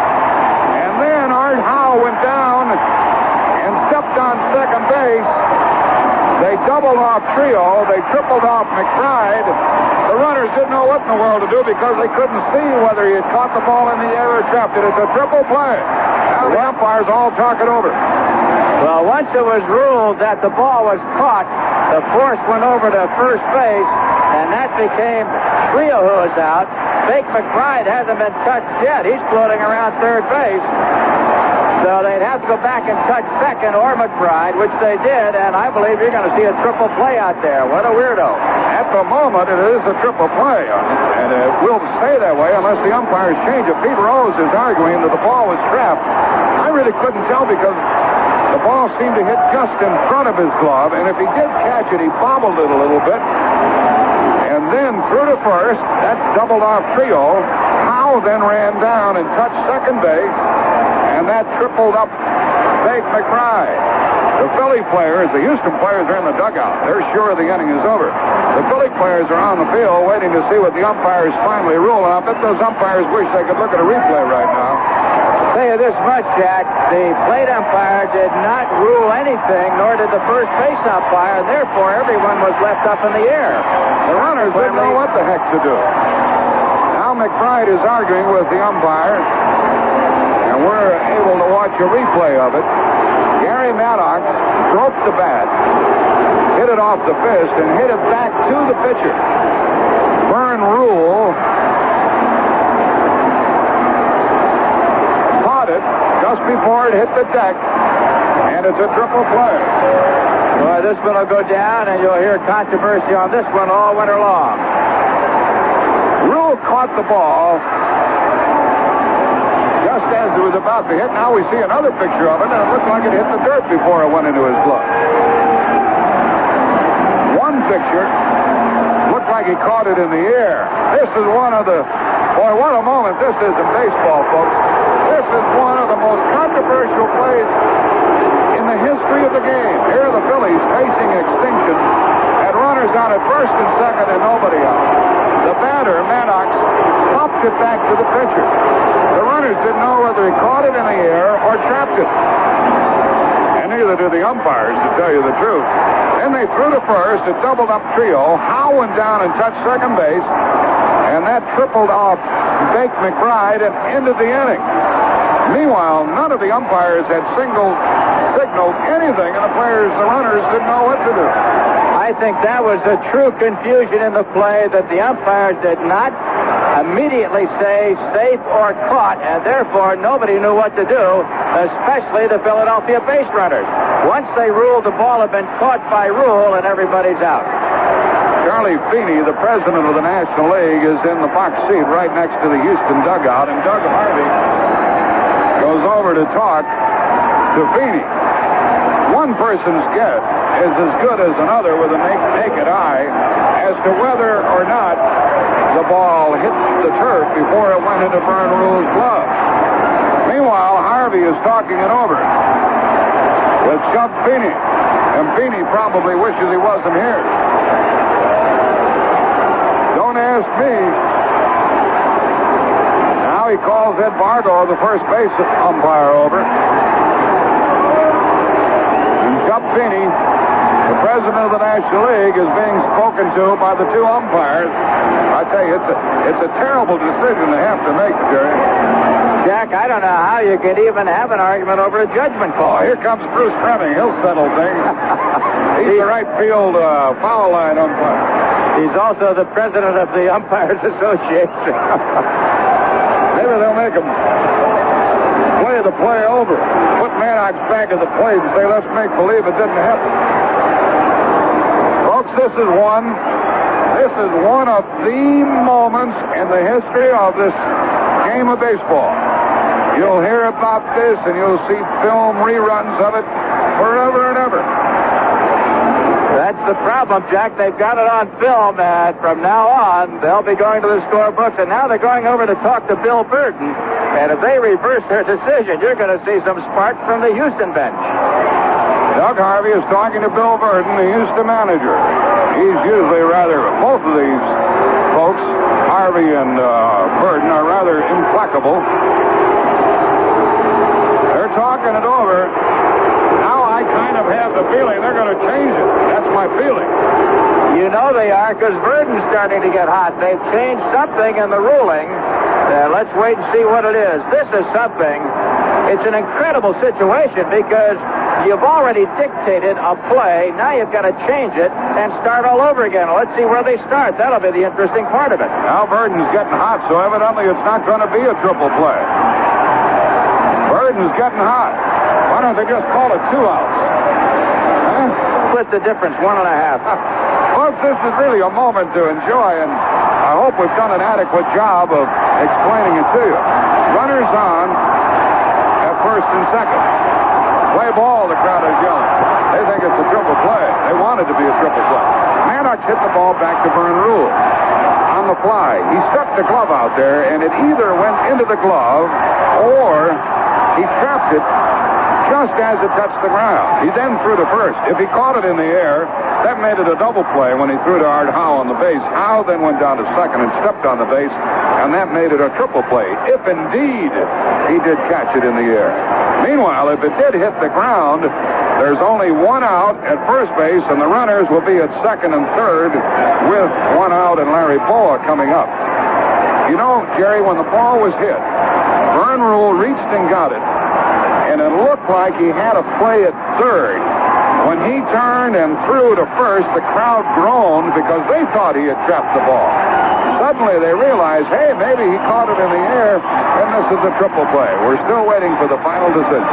Speaker 1: and then Art Howe went down and stepped on second base. They doubled off Trillo. They tripled off McBride. The runners didn't know what in the world to do because they couldn't see whether he had caught the ball in the air or trapped it. It's a triple play. Now the umpires all talk it over.
Speaker 2: Well, once it was ruled that the ball was caught, the force went over to first base, and that became Trillo who was out. Bake McBride hasn't been touched yet. He's floating around third base. So they'd have to go back and touch second or McBride, which they did, and I believe you're going to see a triple play out there. What a weirdo.
Speaker 1: At the moment, it is a triple play, and it will stay that way unless the umpires change it. Pete Rose is arguing that the ball was trapped. I really couldn't tell because the ball seemed to hit just in front of his glove, and if he did catch it, he bobbled it a little bit. And then threw to first. That doubled off Trillo. Howe then ran down and touched second base, and that tripled up Bake McBride. The Philly players, the Houston players, are in the dugout. They're sure the inning is over. The Philly players are on the field waiting to see what the umpires finally rule. And I bet those umpires wish they could look at a replay right now.
Speaker 2: I'll tell you this much, Jack. The plate umpire did not rule anything, nor did the first base umpire, and therefore everyone was left up in the air.
Speaker 1: The runners didn't know what the heck to do. Now McBride is arguing with the umpire, and we're able to watch a replay of it. Garry Maddox broke the bat, hit it off the fist, and hit it back to the pitcher. Vern Ruhle caught it just before it hit the deck, and it's a triple play.
Speaker 2: Well, this one will go down, and you'll hear controversy on this one all winter long.
Speaker 1: Ruhle caught the ball just as it was about to hit. Now we see another picture of it, and it looks like it hit the dirt before it went into his glove. One picture looked like he caught it in the air. This is one of the... Boy, what a moment this is in baseball, folks. This is one of the most controversial plays in the history of the game. Here are the Phillies facing extinction, had runners on at first and second and nobody out. The batter, Maddox, popped it back to the pitcher. The runners didn't know whether he caught it in the air or trapped it. And neither did the umpires, to tell you the truth. Then they threw to first. It doubled up Trillo. Howe went down and touched second base. And that tripled off Bake McBride and ended the inning. Meanwhile, none of the umpires had signaled anything, and the runners didn't know what to do.
Speaker 2: I think that was the true confusion in the play, that the umpires did not immediately say safe or caught, and therefore nobody knew what to do, especially the Philadelphia base runners. Once they ruled the ball had been caught by Ruhle, and everybody's out.
Speaker 1: Charlie Feeney, the president of the National League, is in the box seat right next to the Houston dugout, and Doug Harvey goes over to talk to Feeney. One person's guess is as good as another with a naked eye as to whether or not the ball hit the turf before it went into Vern Ruhle's glove. Meanwhile, Harvey is talking it over with Chuck Feeney, and Feeney probably wishes he wasn't here. Don't ask me. Now he calls Ed Fargo, the first base umpire, over. Chuck Feeney, the president of the National League, is being spoken to by the two umpires. I tell you, it's a terrible decision to have to make, Jerry.
Speaker 2: Jack, I don't know how you could even have an argument over a judgment call.
Speaker 1: Oh, here comes Bruce Fleming. He'll settle things. He's the right field foul line umpire.
Speaker 2: He's also the president of the Umpires Association.
Speaker 1: Maybe they'll make him play the play over. Put Maddox back at the plate and say, let's make believe it didn't happen. Folks, this is one of the moments in the history of this game of baseball. You'll hear about this and you'll see film reruns of it forever and ever.
Speaker 2: That's the problem, Jack. They've got it on film, and from now on, they'll be going to the scorebooks, and now they're going over to talk to Bill Burton. And if they reverse their decision, you're going to see some sparks from the Houston bench.
Speaker 1: Doug Harvey is talking to Bill Burton, the Houston manager. He's usually both of these folks, Harvey and Burton, are rather implacable. They're talking it over. Now I kind of have the feeling they're going to change it. That's my feeling.
Speaker 2: You know they are, because Burton's starting to get hot. They've changed something in the ruling. Let's wait and see what it is. This is something. It's an incredible situation because you've already dictated a play. Now you've got to change it and start all over again. Let's see where they start. That'll be the interesting part of it.
Speaker 1: Now Burton's getting hot, so evidently it's not going to be a triple play. Burton's getting hot. Why don't they just call it 2 outs? Huh?
Speaker 2: Split the difference, 1.5.
Speaker 1: Folks, this is really a moment to enjoy, and I hope we've done an adequate job of explaining it to you. Runners on at first and second. Play ball, the crowd is yelling. They think it's a triple play. They want it to be a triple play. Maddox hit the ball back to Vern Ruhle on the fly. He stuck the glove out there, and it either went into the glove or he trapped it just as it touched the ground. He then threw to first. If he caught it in the air, that made it a double play when he threw to Art Howe on the base. Howe then went down to second and stepped on the base, and that made it a triple play, if indeed he did catch it in the air. Meanwhile, if it did hit the ground, there's only 1 out at first base, and the runners will be at second and third with 1 out and Larry Bowa coming up. You know, Jerry, when the ball was hit, Vern Ruhle reached and got it, and it looked like he had a play at third. When he turned and threw to first, the crowd groaned because they thought he had trapped the ball. Suddenly they realized, hey, maybe he caught it in the air, and this is a triple play. We're still waiting for the final decision.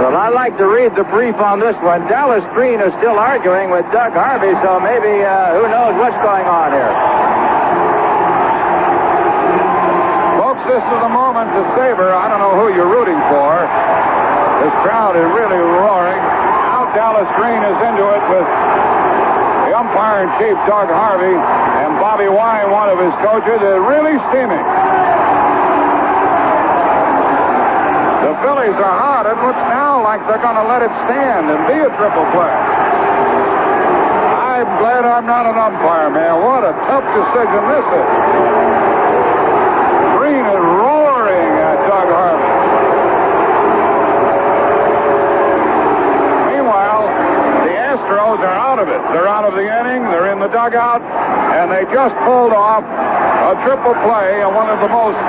Speaker 2: Well, I'd like to read the brief on this one. Dallas Green is still arguing with Doug Harvey, so maybe who knows what's going on here.
Speaker 1: This is a moment to savor. I don't know who you're rooting for. This crowd is really roaring. Now Dallas Green is into it with the umpire-in-chief, Doug Harvey, and Bobby Wine, one of his coaches, is really steaming. The Phillies are hot. It looks now like they're going to let it stand and be a triple play. I'm glad I'm not an umpire, man. What a tough decision this is. Green is roaring at Doug Harvey. Meanwhile, the Astros are out of it. They're out of the inning. They're in the dugout, and they just pulled off a triple play in one of the most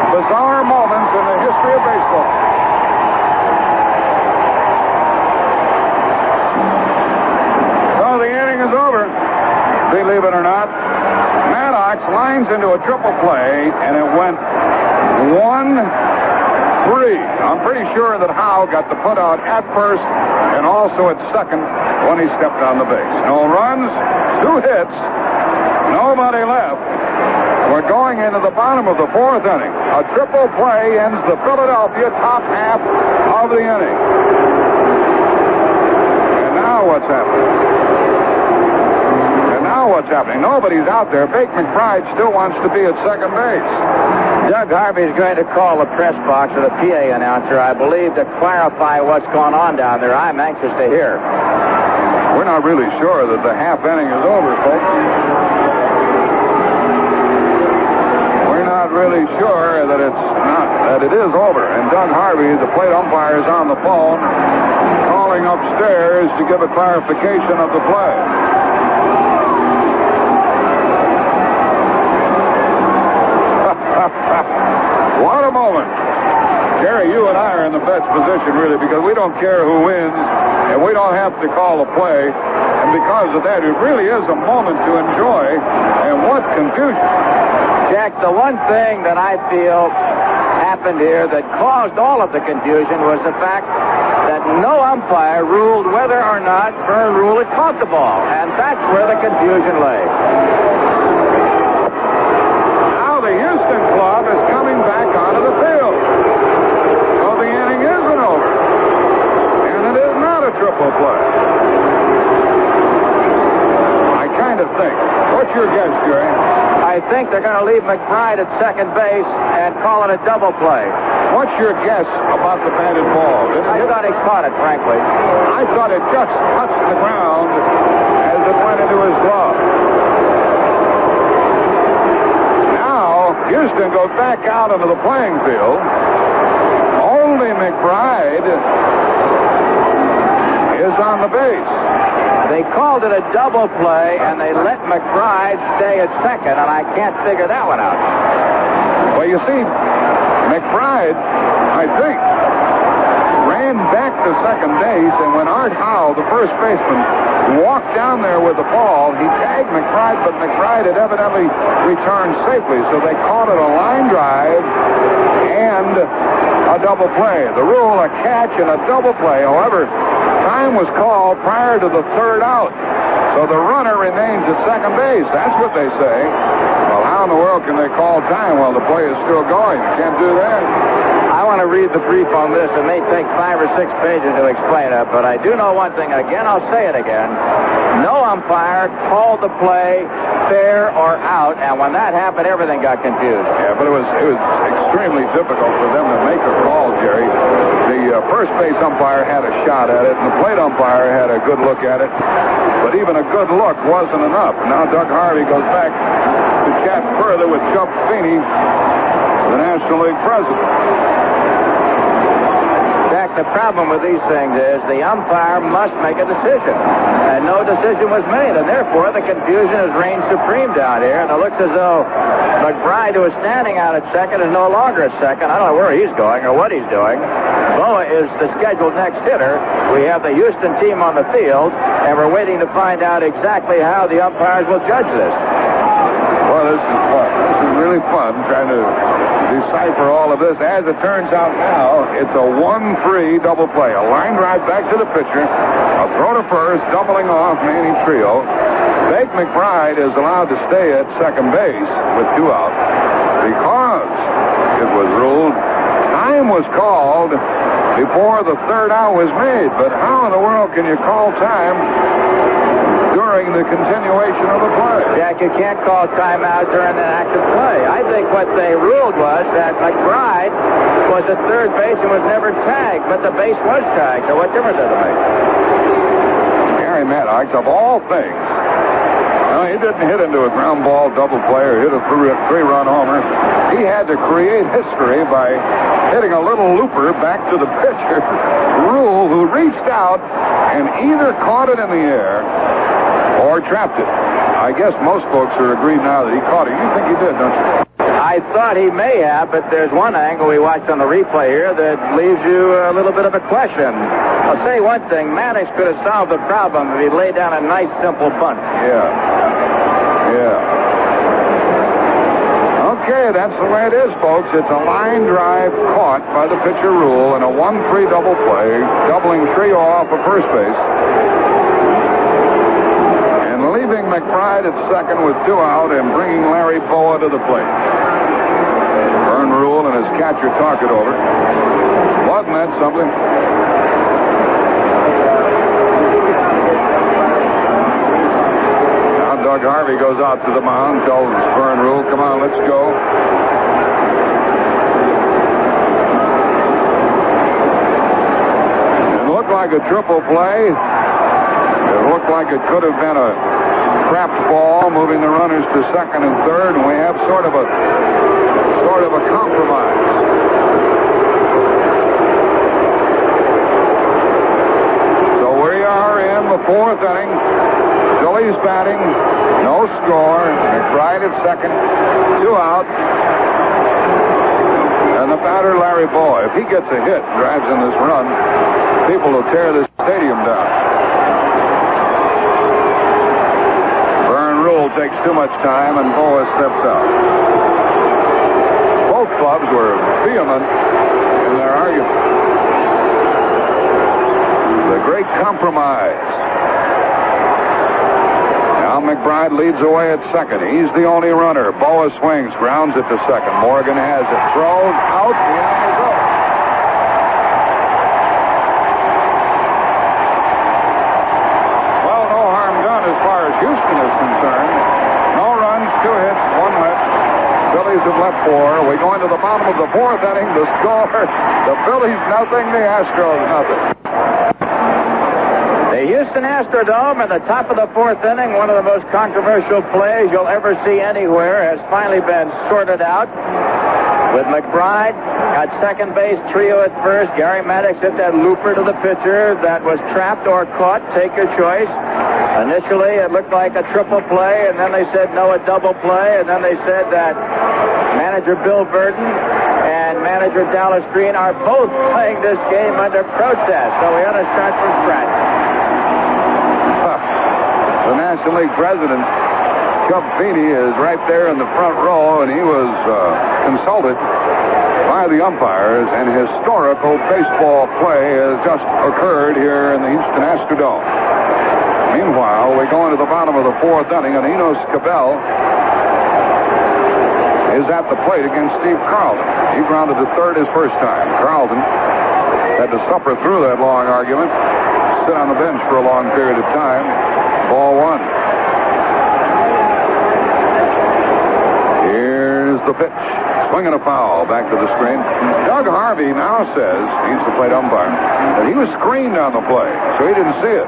Speaker 1: bizarre moments in the history of baseball. So the inning is over, believe it or not. Maddox lines into a triple play, and it went 1-3. I'm pretty sure that Howe got the put out at first and also at second when he stepped on the base. No runs, 2 hits, nobody left. We're going into the bottom of the 4th inning. A triple play ends the Philadelphia top half of the inning. And now what's happening? What's happening? Nobody's out there. Bake McBride still wants to be at second base.
Speaker 2: Doug Harvey is going to call the press box or the PA announcer, I believe, to clarify what's going on down there. I'm anxious to hear.
Speaker 1: We're not really sure that the half inning is over, folks. We're not really sure that it is over. And Doug Harvey, the plate umpire, is on the phone calling upstairs to give a clarification of the play. What a moment. Jerry, you and I are in the best position, really, because we don't care who wins. and we don't have to call a play. And because of that, it really is a moment to enjoy. And what confusion.
Speaker 2: Jack, the one thing that I feel happened here that caused all of the confusion was the fact that no umpire ruled whether or not Vern Ruhle had caught the ball. And that's where the confusion lay.
Speaker 1: Now the Houston club is coming back onto the field. So the inning isn't over. And it is not a triple play. I kind of think. What's your guess, Jerry?
Speaker 2: I think they're going to leave McBride at second base and call it a double play.
Speaker 1: What's your guess about the batted ball?
Speaker 2: I thought he caught it, frankly.
Speaker 1: I thought it just touched the ground as it went into his glove. Now, Houston goes back out into the playing field. Only McBride is on the base.
Speaker 2: They called it a double play, and they let McBride stay at second, and I can't figure that one out.
Speaker 1: Well, you see, McBride, I think, ran back to second base, and when Art Howe, the first baseman, walked down there with the ball, he tagged McBride, but McBride had evidently returned safely, so they called it a line drive and a double play. The rule, a catch and a double play. However, time was called prior to the third out. So the runner remains at second base. That's what they say. Well, how in the world can they call time while the play is still going? You can't do that.
Speaker 2: I want to read the brief on this. It may take 5 or 6 pages to explain it, but I do know one thing. Again, I'll say it again. No umpire called the play fair or out, and when that happened, everything got confused.
Speaker 1: Yeah, but it was extremely difficult for them to make a call, Jerry. The first base umpire had a shot at it, and the plate umpire had a good look at it. But even a good look wasn't enough. Now Doug Harvey goes back to chat further with Chuck Feeney, the National League president.
Speaker 2: Jack, the problem with these things is the umpire must make a decision. And no decision was made, and therefore the confusion has reigned supreme down here. And it looks as though McBride, who is standing out at second, is no longer at second. I don't know where he's going or what he's doing. Boa is the scheduled next hitter. We have the Houston team on the field, and we're waiting to find out exactly how the umpires will judge this.
Speaker 1: Well, this is fun. This is really fun trying to decipher all of this. As it turns out now, it's a 1-3 double play. A line drive back to the pitcher, a throw to first, doubling off Manny Trillo. Bake McBride is allowed to stay at second base with 2 outs because it was ruled time was called before the third out was made. But how in the world can you call time during the continuation of the play?
Speaker 2: Jack, you can't call timeout during an active play. I think what they ruled was that McBride was at third base and was never tagged, but the base was tagged. So what difference does it make?
Speaker 1: Garry Maddox, of all things, no, he didn't hit into a ground ball double play or hit a 3-run homer. He had to create history by hitting a little looper back to the pitcher, Ruhle, who reached out and either caught it in the air or trapped it. I guess most folks are agreed now that he caught it. You think he did, don't you?
Speaker 2: I thought he may have, but there's one angle we watched on the replay here that leaves you a little bit of a question. I'll say one thing. Maddox could have solved the problem if he laid down a nice, simple bunt.
Speaker 1: Yeah. Okay, that's the way it is, folks. It's a line drive caught by the pitcher Ruhle and a 1-3 double play, doubling Trillo off of first base. Leaving McBride at second with 2 out and bringing Larry Bowa to the plate. Vern Ruhle and his catcher talk it over. Wasn't that something? Now Doug Harvey goes out to the mound, tells Vern Ruhle, come on, let's go. It looked like a triple play. It looked like it could have been a trapped ball, moving the runners to second and third, and we have sort of a compromise. So we are in the 4th inning. Phillies batting, no score. McBride at second, 2 out. And the batter, Larry Bowa. If he gets a hit, drives in this run, people will tear this stadium down. Vern Ruhle takes too much time, and Bowa steps out. Both clubs were vehement in their argument. The great compromise. Now McBride leads away at second. He's the only runner. Bowa swings, grounds it to second. Morgan has it. Throws out. The inning is over. Well, no harm done as far as Houston is concerned. No runs, 2 hits, 1 left. Phillies have left 4. We go into the bottom of the 4th inning. The score, the Phillies nothing, the Astros nothing.
Speaker 2: The Houston Astrodome at the top of the 4th inning, one of the most controversial plays you'll ever see anywhere, has finally been sorted out. With McBride at second base, Trillo at first. Garry Maddox hit that looper to the pitcher that was trapped or caught. Take your choice. Initially, it looked like a triple play, and then they said no, a double play, and then they said that manager Bill Burton and manager Dallas Green are both playing this game under protest, so we ought to start from scratch.
Speaker 1: The National League president, Chubb Feeney, is right there in the front row, and he was consulted by the umpires, and historical baseball play has just occurred here in the Houston Astrodome. Meanwhile, we go into the bottom of the 4th inning, and Enos Cabell is at the plate against Steve Carlton. He grounded to third his first time. Carlton had to suffer through that long argument, sit on the bench for a long period of time. Ball 1. Here's the pitch. Swing and a foul. Back to the screen. Doug Harvey now says, he's the plate umpire, that he was screened on the play, so he didn't see it.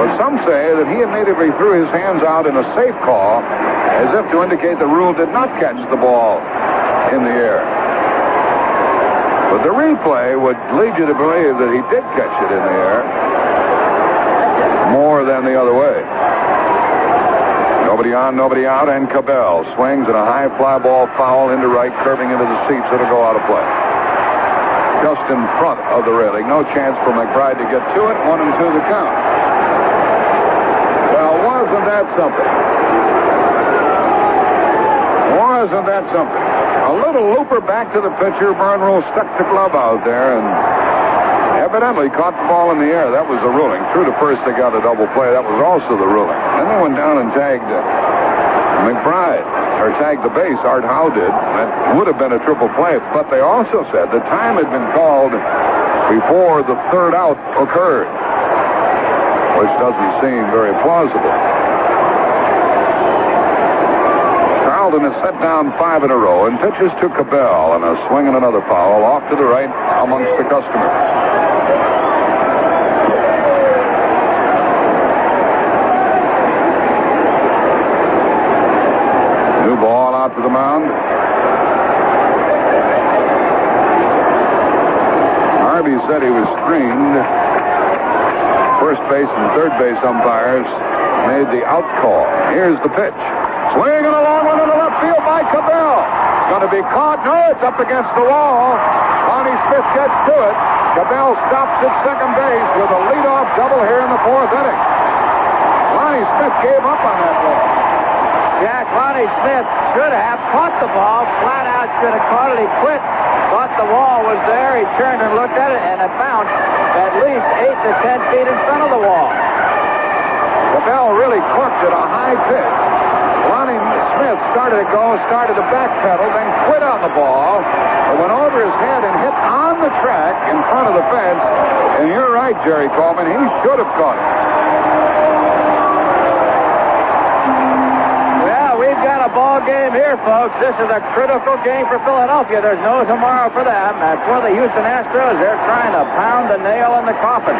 Speaker 1: But some say that he immediately threw his hands out in a safe call, as if to indicate the rule did not catch the ball in the air. But the replay would lead you to believe that he did catch it in the air more than the other way. Nobody on, nobody out, and Cabell swings at a high fly ball foul into right, curving into the seats. It'll go out of play. Just in front of the railing. No chance for McBride to get to it. 1-2 the count. Well, wasn't that something? Wasn't that something? A little looper back to the pitcher. Vern Ruhle stuck the glove out there and evidently caught the ball in the air. That was the ruling. Through to first, they got a double play. That was also the ruling. Then they went down and tagged McBride, or tagged the base. Art Howe did. That would have been a triple play. But they also said the time had been called before the third out occurred, which doesn't seem very plausible. Carlton has set down 5 in a row and pitches to Cabell, and a swing and another foul off to the right amongst the customers. New ball out to the mound. Harvey said he was screened. First base and third base umpires made the out call. Here's the pitch. Swing and a long one in the left field by Cabell. Going to be caught. No, it's up against the wall. Lonnie Smith gets to it. Cabell stops at second base with a leadoff double here in the 4th inning. Lonnie Smith gave up on that ball.
Speaker 2: Jack, Lonnie Smith should have caught the ball. Flat out should have caught it. He quit. Thought the wall was there. He turned and looked at it, and it bounced at least 8 to 10 feet in front of the wall.
Speaker 1: Cabell really clipped at a high pitch. Lonnie Smith started to backpedal, then quit on the ball. It went over his head and hit on the track in front of the fence. And you're right, Jerry Coleman, he should have caught it.
Speaker 2: Well, we've got a ball game here, folks. This is a critical game for Philadelphia. There's no tomorrow for them. And for the Houston Astros, they're trying to pound the nail in the coffin.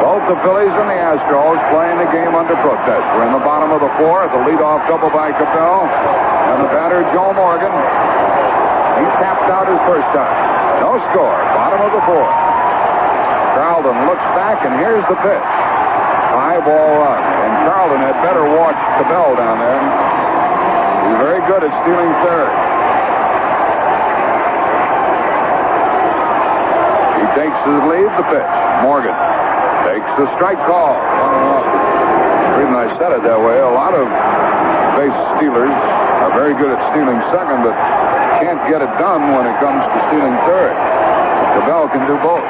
Speaker 1: Both the Phillies and the Astros playing the game under protest. We're in the bottom of the 4th. A leadoff double by Cabell. And the batter, Joe Morgan. He tapped out his first time. No score. Bottom of the 4th. Carlton looks back, and here's the pitch. High ball run. And Carlton had better watch Cabell down there. He's very good at stealing third. Aces lead the pitch. Morgan takes the strike call. The reason I said it that way, a lot of base stealers are very good at stealing second, but can't get it done when it comes to stealing third. Cabell can do both.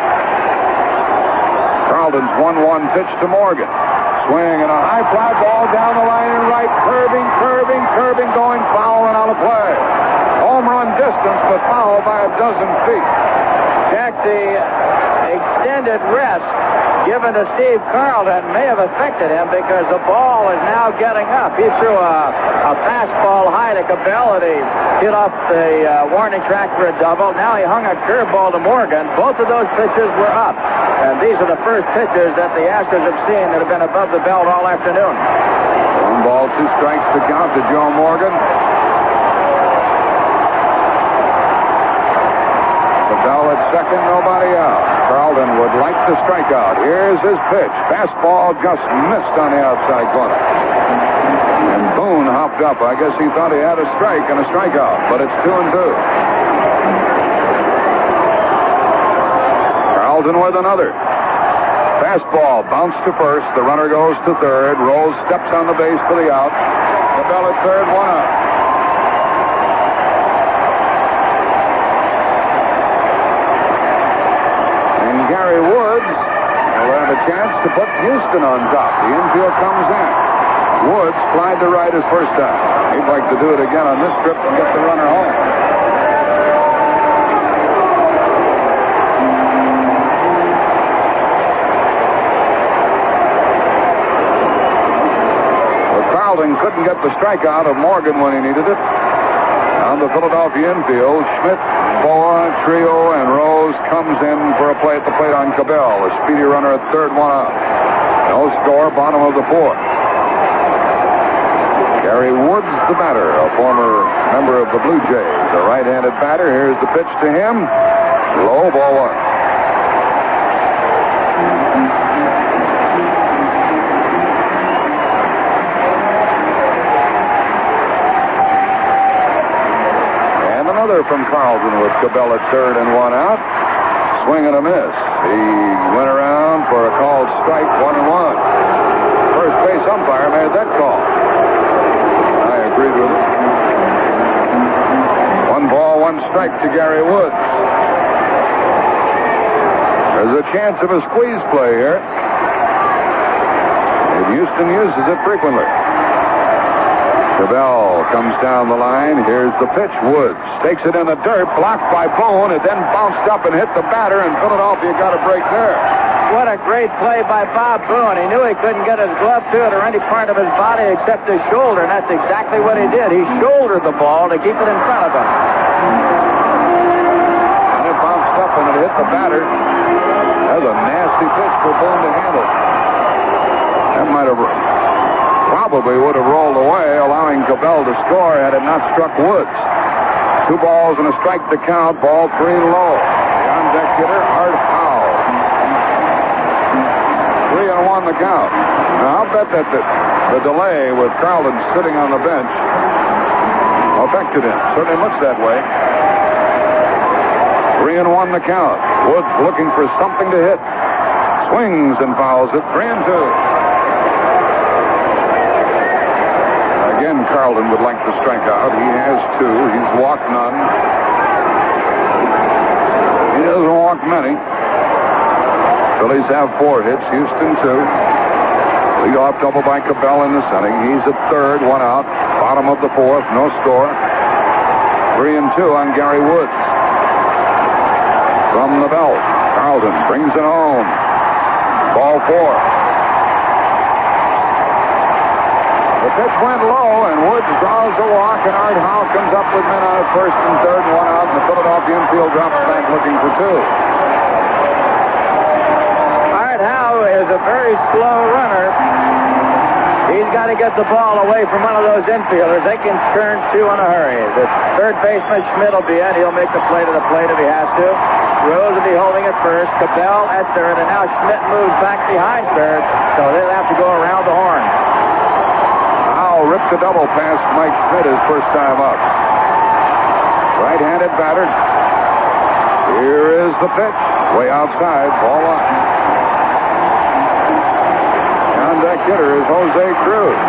Speaker 1: Carlton's 1-1 pitch to Morgan. Swing and a high fly ball down the line and right. Curving, going foul and out of play. Home run distance, but foul by a dozen feet.
Speaker 2: Jack, the extended rest given to Steve Carlton may have affected him because the ball is now getting up. He threw a fastball high to Cabell and he hit off the warning track for a double. Now he hung a curveball to Morgan. Both of those pitches were up. And these are the first pitches that the Astros have seen that have been above the belt all afternoon.
Speaker 1: 1 ball, 2 strikes to count to Joe Morgan. Cabell at second, nobody out. Carlton would like to strike out. Here's his pitch. Fastball just missed on the outside corner. And Boone hopped up. I guess he thought he had a strike and a strikeout, but it's 2-2. Carlton with another. Fastball bounced to first. The runner goes to third. Rose steps on the base for the out. Cabell at third, 1 out. And Garry Woods will have a chance to put Houston on top. The infield comes in. Woods flied to right his first time. He'd like to do it again on this trip and get the runner home. Carlton couldn't get the strikeout of Morgan when he needed it. On the Philadelphia infield, Schmidt, Bowa, Trillo, and Rose comes in for a play at the plate on Cabell. A speedy runner at third, 1 out. No score, bottom of the 4th. Garry Woods, the batter, a former member of the Blue Jays, a right-handed batter. Here's the pitch to him. Low, ball 1. From Carlton with Cabell at third and 1 out. Swing and a miss. He went around for a called strike, 1-1. First base umpire made that call. I agreed with it. 1 ball, 1 strike to Garry Woods. There's a chance of a squeeze play here. And Houston uses it frequently. Cabell comes down the line. Here's the pitch. Woods takes it in the dirt, blocked by Boone. It then bounced up and hit the batter, and Philadelphia got a break there.
Speaker 2: What a great play by Bob Boone. He knew he couldn't get his glove to it or any part of his body except his shoulder, and that's exactly what he did. He shouldered the ball to keep it in front of him.
Speaker 1: And it bounced up and it hit the batter. That was a nasty pitch for Boone to handle. That might have probably would have rolled away, allowing Cabell to score had it not struck Woods. 2 balls and a strike to count. Ball 3 low. The on-deck hitter, Art Howe. 3-1 the count. Now, I'll bet that the delay with Carlton sitting on the bench affected him. Certainly looks that way. 3-1 the count. Woods looking for something to hit. Swings and fouls it. 3-2. Again, Carlton would like to strike out. He has 2. He's walked none. He doesn't walk many. Phillies have 4 hits. Houston 2. Leadoff double by Cabell in this inning. He's at third, 1 out. Bottom of the 4th, no score. 3-2 on Garry Woods. From the belt, Carlton brings it home. Ball 4. The pitch went low, and Woods draws the walk, and Art Howe comes up with men on at first and third, and 1 out, and the Philadelphia infield drops back looking for 2.
Speaker 2: Art Howe is a very slow runner. He's got to get the ball away from one of those infielders. They can turn 2 in a hurry. The third baseman, Schmidt, will be in. He'll make the play to the plate if he has to. Rose will be holding at first. Cabell at third, and now Schmidt moves back behind third, so they'll have to go around the horn.
Speaker 1: Ripped the double past Mike Schmidt his first time up. Right-handed batter. Here is the pitch. Way outside. Ball one. On deck hitter is Jose Cruz.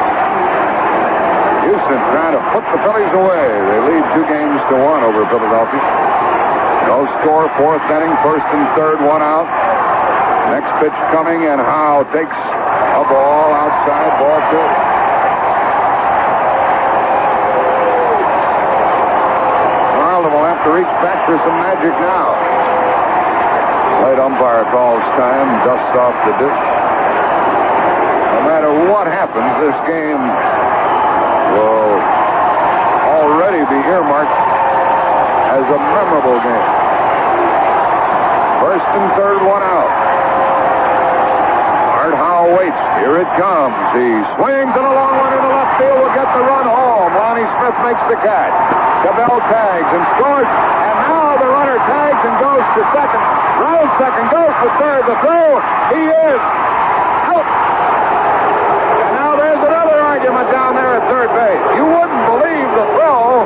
Speaker 1: Houston trying to put the Phillies away. They lead 2-1 over Philadelphia. No score, fourth inning, first and third, one out. Next pitch coming, and Howe takes a ball outside, ball two. Carlton will have to reach back for some magic now. Late umpire calls time, dusts off the dish. No matter what happens, this game will already be earmarked as a memorable game. First and third, one out. Art Howe waits. Here it comes. He swings and a long one into left field will get the run home. Lonnie Smith makes the catch. Cabell tags and scores. And now the runner tags and goes to second. Round second, goes to third. The throw, he is out. And now there's another argument down there at third base. You wouldn't believe the throw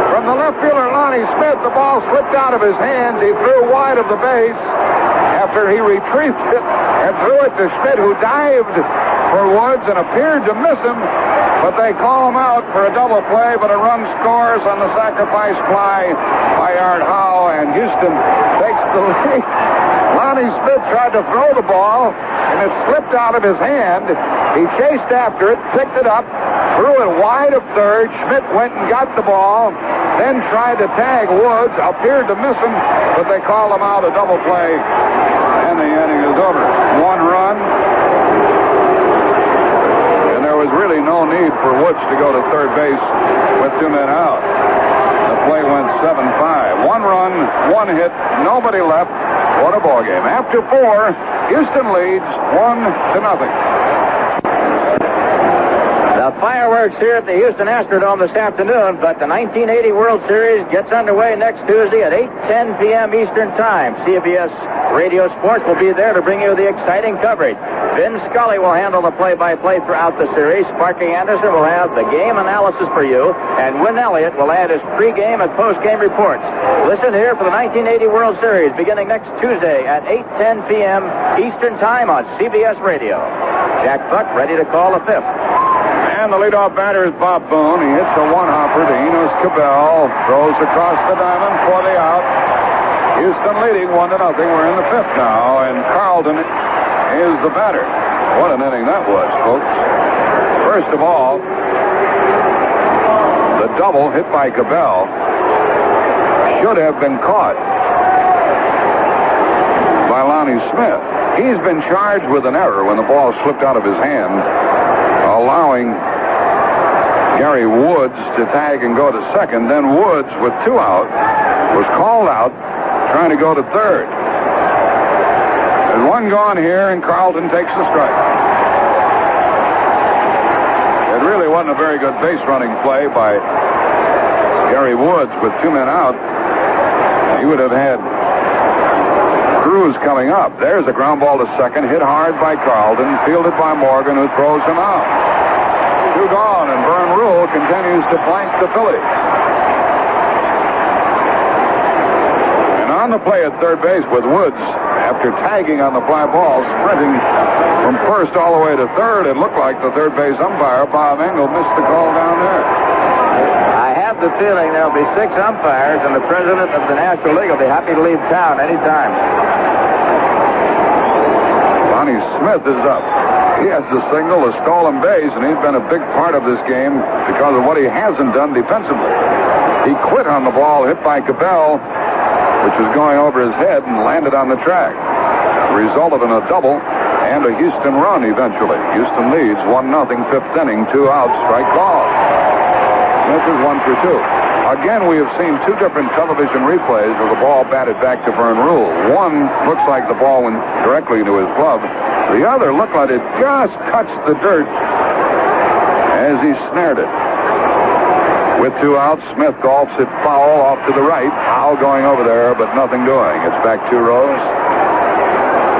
Speaker 1: from the left fielder Lonnie Smith. The ball slipped out of his hands. He threw wide of the base after he retrieved it and threw it to Schmidt, who dived for Woods and appeared to miss him, but they call him out for a double play, but a run scores on the sacrifice fly by Art Howe, and Houston takes the lead. Lonnie Smith tried to throw the ball, and it slipped out of his hand. He chased after it, picked it up, threw it wide of third. Schmidt went and got the ball, then tried to tag Woods, appeared to miss him, but they called him out, a double play, and the inning is over. One run, and there was really no need for Woods to go to third base with two men out. The play went 7-5. One run, one hit, nobody left. What a ball game. After four, Houston leads 1-0.
Speaker 2: The fireworks here at the Houston Astrodome this afternoon, but the 1980 World Series gets underway next Tuesday at 8:10 p.m. Eastern Time. CBS Radio Sports will be there to bring you the exciting coverage. Vin Scully will handle the play-by-play throughout the series. Sparky Anderson will have the game analysis for you, and Win Elliott will add his pre-game and post-game reports. Listen here for the 1980 World Series beginning next Tuesday at 8:10 p.m. Eastern Time on CBS Radio. Jack Buck ready to call the fifth.
Speaker 1: And the leadoff batter is Bob Boone. He hits a one-hopper to Enos Cabell. Throws across the diamond for the out. Houston leading 1-0. We're in the fifth now, and Carlton is the batter. What an inning that was, folks. First of all, the double hit by Cabell should have been caught by Lonnie Smith. He's been charged with an error when the ball slipped out of his hand, allowing Gary Woods to tag and go to second. Then Woods, with two out, was called out trying to go to third. There's one gone here, and Carlton takes the strike. It really wasn't a very good base running play by Gary Woods with two men out. He would have had Cruz coming up. There's a ground ball to second, hit hard by Carlton, fielded by Morgan, who throws him out. Two gone, and Vern Ruhle continues to flank the Phillies. And on the play at third base with Woods, after tagging on the fly ball, sprinting from first all the way to third, it looked like the third base umpire, Bob Engel, missed the call down there.
Speaker 2: I have the feeling there'll be 6 umpires, and the president of the National League will be happy to leave town anytime.
Speaker 1: Lonnie Smith is up. He has a single, a stolen base, and he's been a big part of this game because of what he hasn't done defensively. He quit on the ball hit by Cabell, which was going over his head, and landed on the track. Resulted in a double and a Houston run eventually. Houston leads 1-0, fifth inning, 2 outs, strike ball. Smith is 1 for 2. Again, we have seen 2 different television replays of the ball batted back to Vern Ruhle. One looks like the ball went directly into his glove. The other looked like it just touched the dirt as he snared it. With 2 outs, Smith golfs it foul off to the right. Howe going over there, but nothing doing. It's back 2 rows.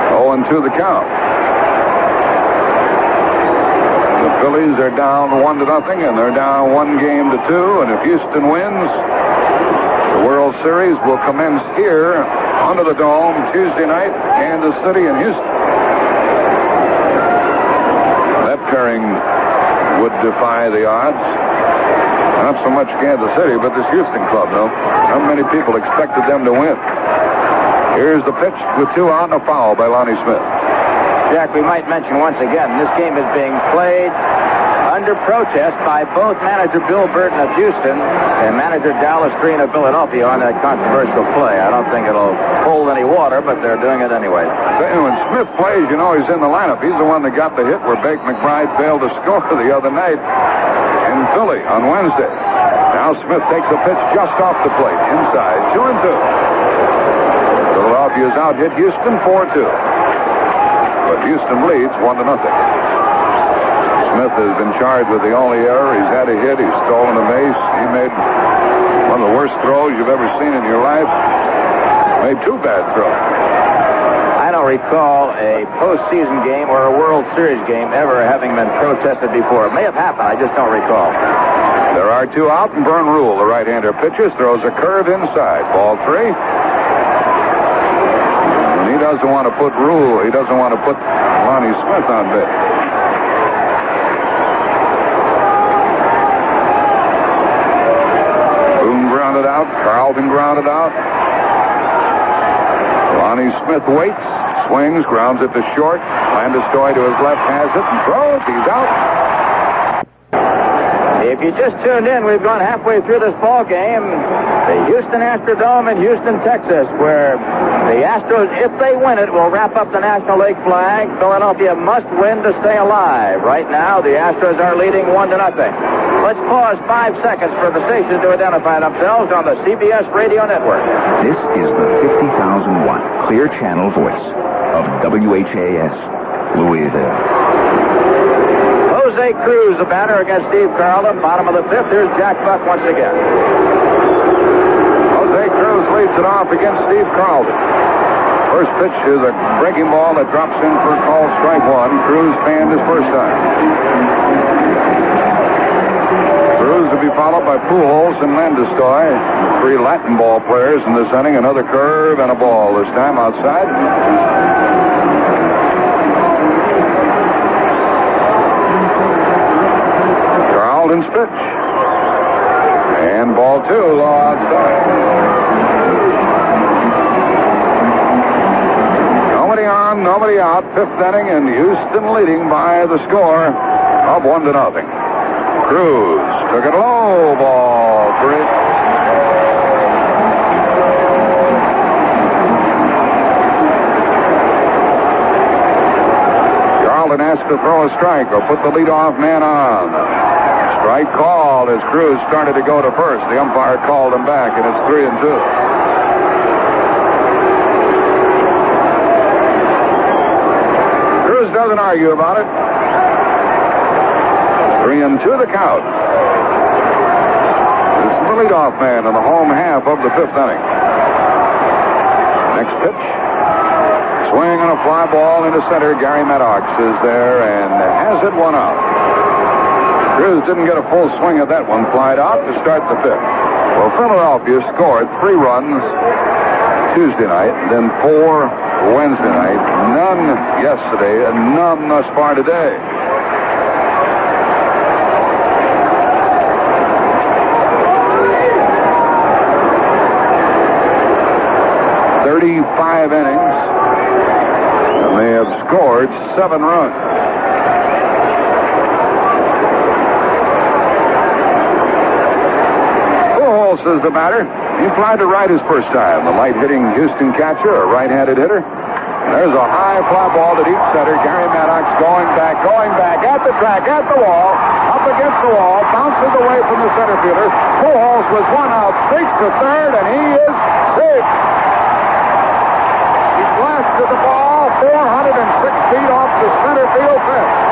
Speaker 1: 0-2 the count. The Phillies are down 1-0, and they're down 1-2. And if Houston wins, the World Series will commence here under the dome Tuesday night, Kansas City and Houston. That pairing would defy the odds. Not so much Kansas City, but this Houston club, though. Not many people expected them to win. Here's the pitch with 2 out and a foul by Lonnie Smith.
Speaker 2: Jack, we might mention once again, this game is being played under protest by both manager Bill Burton of Houston and manager Dallas Green of Philadelphia on that controversial play. I don't think it'll hold any water, but they're doing it anyway.
Speaker 1: When Smith plays, you know he's in the lineup. He's the one that got the hit where Bake McBride failed to score the other night in Philly on Wednesday. Now Smith takes a pitch just off the plate, inside, 2-2. Philadelphia's out hit Houston 4-2. But Houston leads 1-0. Smith has been charged with the only error. He's had a hit. He's stolen a base. He made one of the worst throws you've ever seen in your life. Made 2 bad throws.
Speaker 2: I don't recall a postseason game or a World Series game ever having been protested before. It may have happened. I just don't recall.
Speaker 1: There are 2 out, and Vern Ruhle, the right-hander, pitches, throws a curve inside. Ball 3. He doesn't want to put Ruhle. He doesn't want to put Lonnie Smith on base. Boone grounded out. Carlton grounded out. Lonnie Smith waits, swings, grounds it to short. Landestoy to his left has it and throws. He's out.
Speaker 2: If you just tuned in, we've gone halfway through this ball game. The Houston Astrodome in Houston, Texas, where the Astros, if they win it, will wrap up the National League flag. Philadelphia must win to stay alive. Right now, the Astros are leading 1-0. Let's pause 5 seconds for the station to identify themselves on the CBS radio network.
Speaker 3: This is the 50,000-watt clear channel voice of WHAS, Louisville.
Speaker 2: Jose Cruz, the batter against Steve Carlton. Bottom of the 5th. Here's Jack Buck once again.
Speaker 1: Jose Cruz leads it off against Steve Carlton. First pitch is a breaking ball that drops in for a call, strike 1. Cruz fanned his first time. Cruz to be followed by Pujols and Landestoy. 3 Latin ball players in this inning. Another curve and a ball this time outside. Carlton's pitch. And ball 2, low outside. Nobody on, nobody out. 5th inning, and Houston leading by the score of 1-0. Cruz took it low, ball 3. Carlton asked to throw a strike or put the leadoff man on. Strike called as Cruz started to go to first. The umpire called him back, and it's 3-2. Cruz doesn't argue about it. 3-2 the count. This is the leadoff man in the home half of the 5th inning. Next pitch. Swing on a fly ball into center. Garry Maddox is there and has it 1 out. Cruz didn't get a full swing at that one. Flied out to start the 5th. Well, Philadelphia scored 3 runs Tuesday night, then 4 Wednesday night, none yesterday, and none thus far today. "35 innings, and they have scored 7 runs. Pujols is the batter. He flied to right his first time. The light-hitting Houston catcher, a right-handed hitter. There's a high fly ball to deep center. Garry Maddox going back at the track, at the wall, up against the wall, bounces away from the center fielder. Pujols with 1 out, streaks to third, and he is safe. He blasted the ball 406 feet off the center field fence.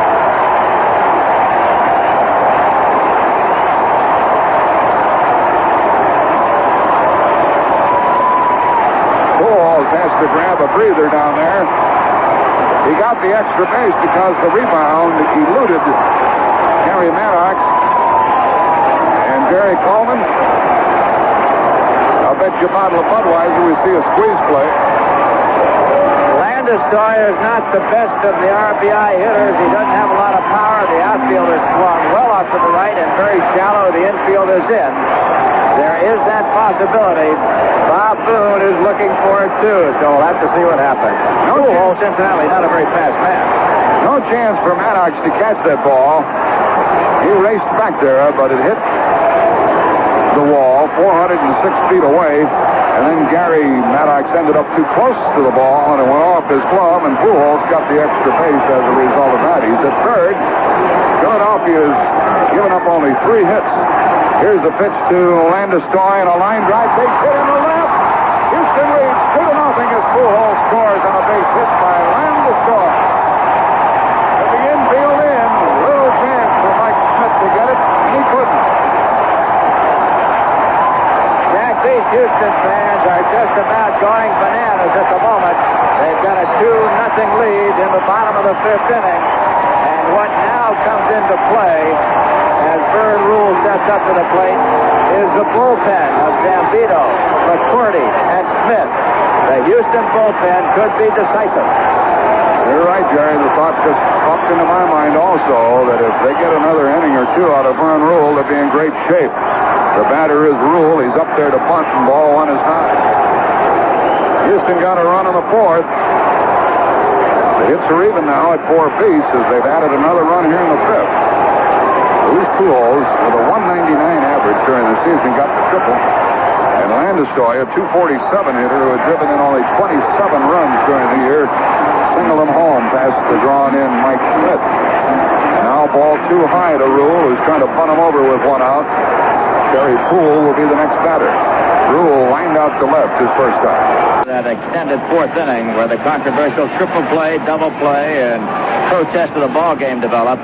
Speaker 1: Pujols has to grab a breather down there. He got the extra base because the rebound eluded Garry Maddox and Jerry Coleman. A get you a bottle of Budweiser. We see a squeeze play.
Speaker 2: Landestoy is not the best of the RBI hitters. He doesn't have a lot of power. The outfield is swung well off to the right and very shallow. The infield is in. There is that possibility. Bob Boone is looking for it, too, so we'll have to see what happens. Pujols, incidentally, not a very fast man.
Speaker 1: No chance for Maddox to catch that ball. He raced back there, but it hit the wall 406 feet away. And then Garry Maddox ended up too close to the ball, and it went off his glove, and Pujols got the extra base as a result of that. He's at third. Philadelphia's given up only 3 hits. Here's the pitch to Landestoy, and a line drive base hit in the left. Houston leads 2-0 as Pujols scores on a base hit by Landestoy. At the infield in, little chance for Mike Schmidt to get it, and he couldn't.
Speaker 2: These Houston fans are just about going bananas at the moment. They've got a 2-0 lead in the bottom of the 5th inning. And what now comes into play as Vern Ruhle steps up to the plate is the bullpen of Zambito, McCourty, and Smith. The Houston bullpen could be decisive.
Speaker 1: You're right, Jerry. The thought just popped into my mind also that if they get another inning or two out of Vern Ruhle, they'll be in great shape. The batter is Ruhle. He's up there to bunt, and ball 1 is high. Houston got a run in the 4th. The hits are even now at 4 apiece as they've added another run here in the 5th. Luis Pujols, with a 199 average during the season, got the triple. And Landestoy, a 247 hitter who had driven in only 27 runs during the year, singled him home past the drawn-in Mike Schmidt. Now ball too high to Ruhle, who's trying to bunt him over with 1 out. Terry Puhl will be the next batter. Ruhle lined out to left his first time.
Speaker 2: That extended 4th inning where the controversial triple play, double play, and protest of the ball game developed.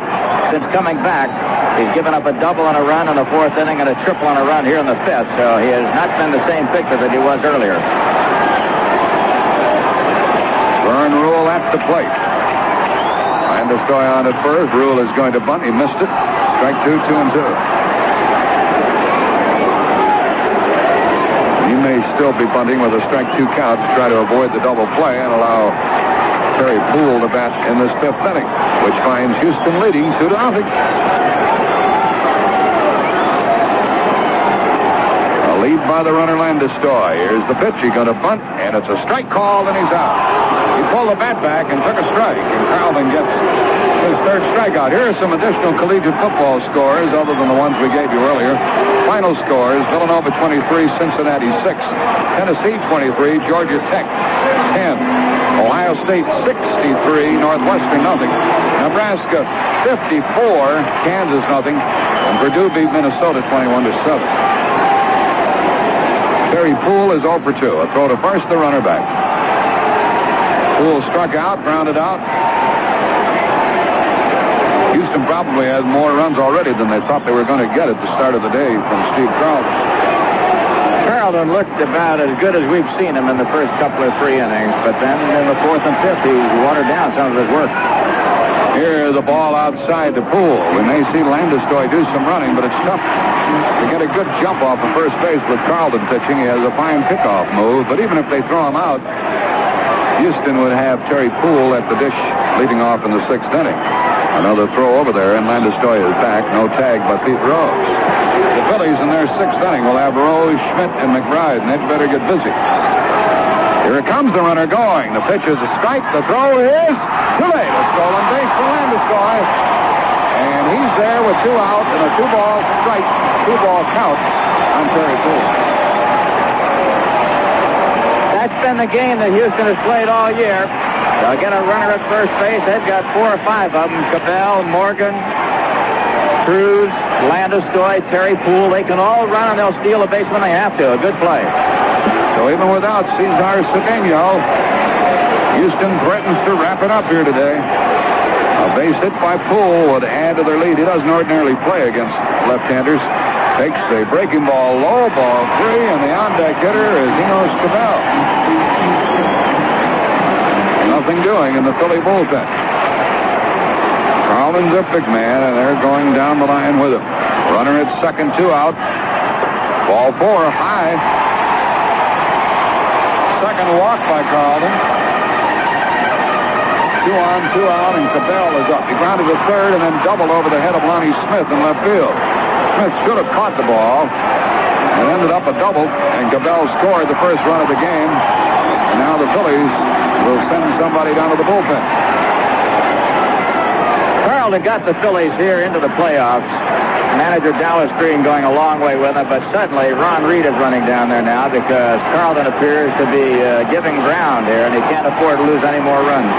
Speaker 2: Since coming back, he's given up a double and a run in the 4th inning and a triple and a run here in the 5th, so he has not been the same pitcher that he was earlier.
Speaker 1: Vern Ruhle at the plate. Landestoy on at first. Ruhle is going to bunt. He missed it. Strike 2, 2-2. He may still be bunting with a strike 2 count to try to avoid the double play and allow Terry Puhl to bat in this 5th inning, which finds Houston leading 2-0. A lead by the runner Landestoy. Here's the pitch. He's going to bunt, and it's a strike call, and he's out. He pulled the bat back and took a strike, and Carlton gets his 3rd strikeout. Here are some additional collegiate football scores other than the ones we gave you earlier. Final scores: Villanova 23, Cincinnati 6, Tennessee 23, Georgia Tech 10, Ohio State 63, Northwestern nothing, Nebraska 54, Kansas nothing, and Purdue beat Minnesota 21-7. Terry Puhl is 0 for 2. A throw to first, the runner back. Puhl struck out, grounded out. Houston probably has more runs already than they thought they were going to get at the start of the day from Steve Carlton.
Speaker 2: Carlton looked about as good as we've seen him in the first couple of 3 innings, but then in the 4th and 5th, he watered down some of his work.
Speaker 1: Here, the ball outside to Puhl. We may see Landestoy do some running, but it's tough to get a good jump off of first base with Carlton pitching. He has a fine pickoff move, but even if they throw him out, Houston would have Terry Puhl at the dish leading off in the 6th inning. Another throw over there, and Landestoy is back. No tag by Pete Rose. The Phillies in their 6th inning will have Rose, Schmidt, and McBride, and they'd better get busy. Here comes the runner going. The pitch is a strike. The throw is too late. A stolen base for Landestoy. And he's there with 2 out and a 2-ball strike, 2-ball count on Terry Puhl.
Speaker 2: That's been the game that Houston has played all year. They'll get a runner at first base. They've got 4 or 5 of them. Cabell, Morgan, Cruz, Landestoy, Terry Puhl. They can all run and they'll steal a base when they have to. A good play.
Speaker 1: So even without Cesar Cedeno, Houston threatens to wrap it up here today. A base hit by Puhl would add to their lead. He doesn't ordinarily play against left-handers. Takes a breaking ball low, ball 3, and the on-deck hitter is Enos Cabell. Nothing doing in the Philly bullpen. Carlton's a big man, and they're going down the line with him. Runner at second, 2 out. Ball 4, high. second walk by Carlton. 2 on, 2 out, and Cabell is up. He grounded to third and then doubled over the head of Lonnie Smith in left field. Smith should have caught the ball. It ended up a double, and Cabell scored the first run of the game. And now the Phillies will send somebody down to the bullpen.
Speaker 2: Carlton got the Phillies here into the playoffs. Manager Dallas Green going a long way with him, but suddenly Ron Reed is running down there now because Carlton appears to be giving ground here, and he can't afford to lose any more runs.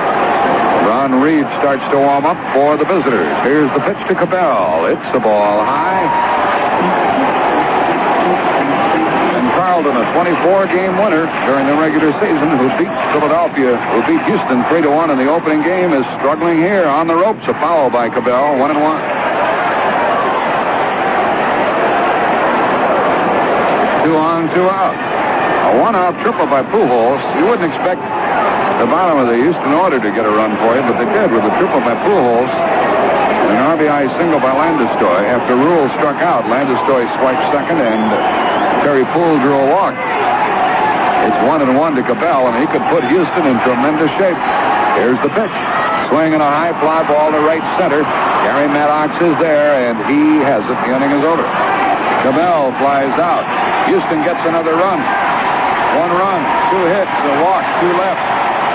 Speaker 1: Ron Reed starts to warm up for the visitors. Here's the pitch to Cabell. It's the ball high. And Carlton, a 24-game winner during the regular season, who beat Philadelphia, who beat Houston 3-1 in the opening game, is struggling here on the ropes. A foul by Cabell, 1-1. 2 on, 2 out. A 1-out triple by Pujols. You wouldn't expect the bottom of the Houston order to get a run for you, but they did with a triple by Pujols and an RBI single by Landestoy. After Ruhle struck out, Landestoy swiped second, and Terry Puhl drew a walk. It's 1-1 to Cabell, and he could put Houston in tremendous shape. Here's the pitch. Swing and a high fly ball to right center. Garry Maddox is there, and he has it. The inning is over. Cabell flies out. Houston gets another run. 1 run, 2 hits, a walk, 2 left.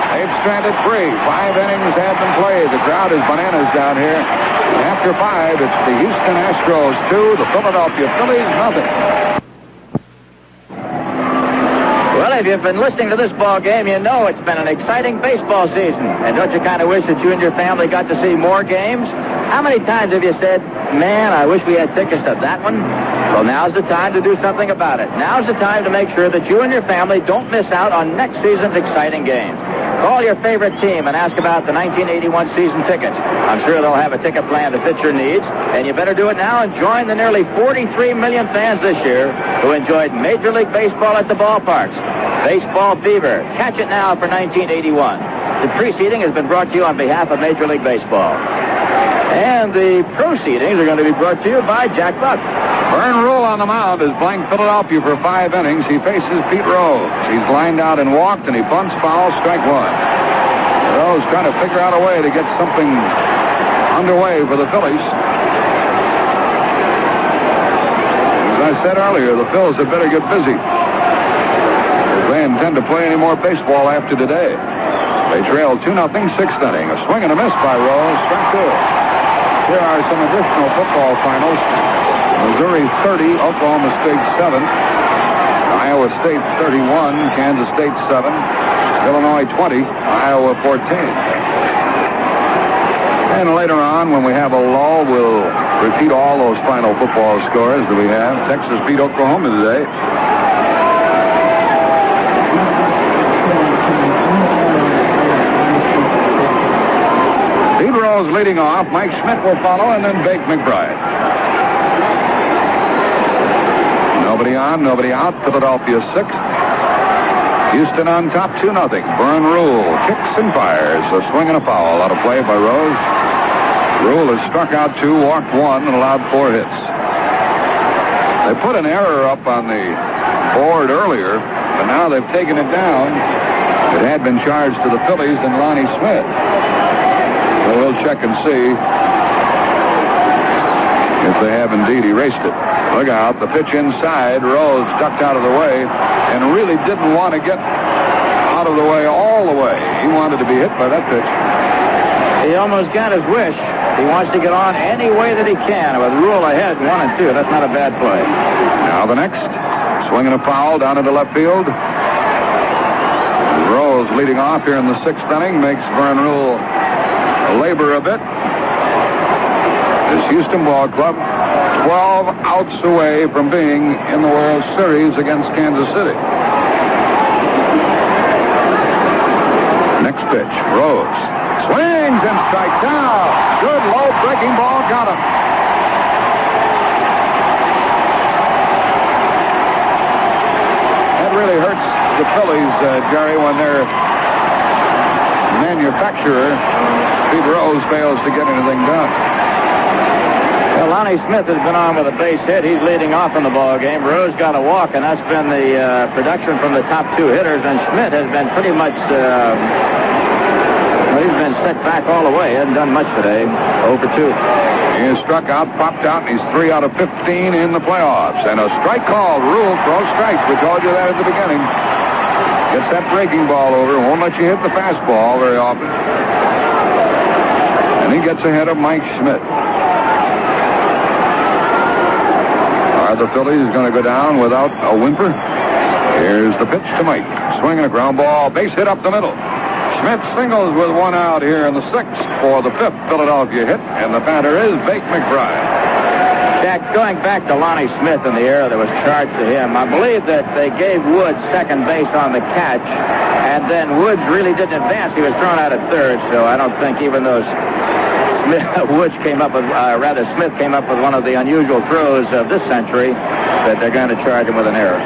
Speaker 1: They've stranded 3. 5 innings have been played. The crowd is bananas down here. And after 5, it's the Houston Astros 2, the Philadelphia Phillies nothing.
Speaker 2: Well, if you've been listening to this ball game, you know it's been an exciting baseball season. And don't you kind of wish that you and your family got to see more games? How many times have you said, man, I wish we had tickets to that one? Well, now's the time to do something about it. Now's the time to make sure that you and your family don't miss out on next season's exciting games. Call your favorite team and ask about the 1981 season tickets. I'm sure they'll have a ticket plan to fit your needs, and you better do it now and join the nearly 43 million fans this year who enjoyed Major League Baseball at the ballparks. Baseball fever. Catch it now for 1981. The preceding has been brought to you on behalf of Major League Baseball. And the proceedings are going to be brought to you by Jack Buck.
Speaker 1: Vern Ruhle on the mound has blanked Philadelphia for 5 innings. He faces Pete Rose. He's lined out and walked, and he bunts foul, strike 1. Rose trying to figure out a way to get something underway for the Phillies. As I said earlier, the Phils had better get busy. They intend to play any more baseball after today. They trail 2-0, 6th inning. A swing and a miss by Rose. Strike 2. Here are some additional football finals. Missouri 30, Oklahoma State 7. Iowa State 31, Kansas State 7. Illinois 20, Iowa 14. And later on, when we have a lull, we'll repeat all those final football scores that we have. Texas beat Oklahoma today. Pete Rose leading off. Mike Schmidt will follow, and then Bake McBride. Nobody on, nobody out. Philadelphia 6th. Houston on top 2-0. Vern Ruhle kicks and fires. A swing and a foul. Out of play by Rose. Ruhle has struck out 2, walked 1, and allowed 4 hits. They put an error up on the board earlier, but now they've taken it down. It had been charged to the Phillies and Lonnie Smith. So we'll check and see if they have indeed erased it. Look out, the pitch inside. Rose ducked out of the way and really didn't want to get out of the way all the way. He wanted to be hit by that pitch.
Speaker 2: He almost got his wish. He wants to get on any way that he can. With Ruhle ahead, 1 and 2. That's not a bad play.
Speaker 1: Now the next. Swinging a foul down into left field. Rose leading off here in the 6th inning makes Vern Ruhle labor a bit. This Houston ball club 12 outs away from being in the World Series against Kansas City. Next pitch, Rose swings and strikes out. Good low breaking ball, got him. That really hurts the Phillies, Jerry, when their manufacturer, Steve Rose, fails to get anything done. Well,
Speaker 2: Lonnie Smith has been on with a base hit. He's leading off in the ball game. Rose got a walk, and that's been the production from the top two hitters. And Schmidt has been pretty much, he's been set back all the way. He hasn't done much today. 0 for 2.
Speaker 1: He is struck out, popped out, and he's 3 out of 15 in the playoffs. And a strike call. Ruhle throws strikes. We told you that at the beginning. Gets that breaking ball over. Won't let you hit the fastball very often. And he gets ahead of Mike Schmidt. Are the Phillies going to go down without a whimper? Here's the pitch to Mike. Swinging a ground ball. Base hit up the middle. Schmidt singles with 1 out here in the 6th for the 5th Philadelphia hit. And the batter is Bake McBride.
Speaker 2: Jack, going back to Lonnie Smith in the error that was charged to him, I believe that they gave Woods second base on the catch, and then Woods really didn't advance. He was thrown out at third, so I don't think even though Smith came up with one of the unusual throws of this century, that they're going to charge him with an error.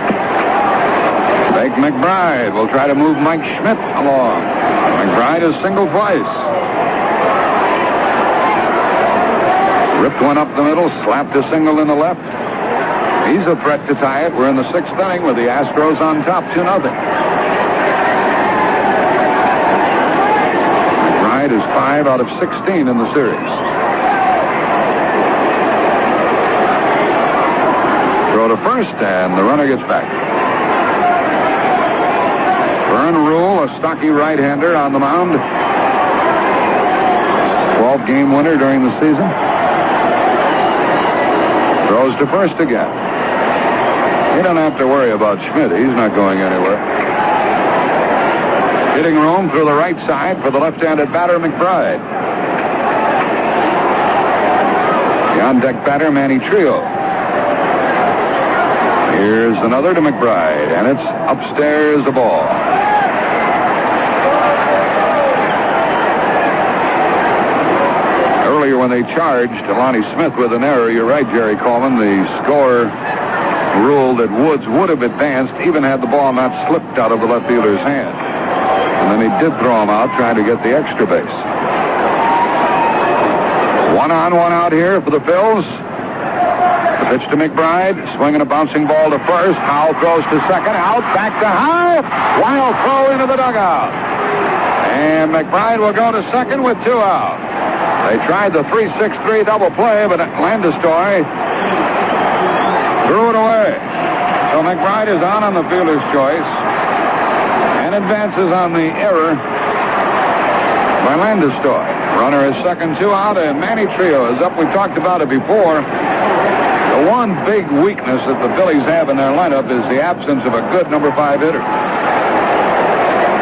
Speaker 1: Bake McBride will try to move Mike Schmidt along. McBride has singled twice. Ripped one up the middle, slapped a single in the left. He's a threat to tie it. We're in the 6th inning with the Astros on top 2-0. McBride is 5 out of 16 in the series. Throw to first, and the runner gets back. Vern Ruhle, a stocky right-hander on the mound. 12-game winner during the season. Throws to first again. You don't have to worry about Schmidt. He's not going anywhere. Hitting room through the right side for the left-handed batter, McBride. The on-deck batter, Manny Trillo. Here's another to McBride, and it's upstairs, a ball. Earlier when they charged Lonnie Smith with an error, you're right, Jerry Coleman, the score ruled that Woods would have advanced even had the ball not slipped out of the left fielder's hand. And then he did throw him out, trying to get the extra base. 1 on, 1 out here for the Phils. The pitch to McBride, swinging a bouncing ball to first. Howe throws to second, out, back to Howe. Wild throw into the dugout. And McBride will go to second with 2 out. They tried the 3-6-3 double play, but Landestoy threw it away. So McBride is on the fielder's choice and advances on the error by Landestoy. Runner is second, 2 out, and Manny Trillo is up. We talked about it before. The one big weakness that the Phillies have in their lineup is the absence of a good number 5 hitter.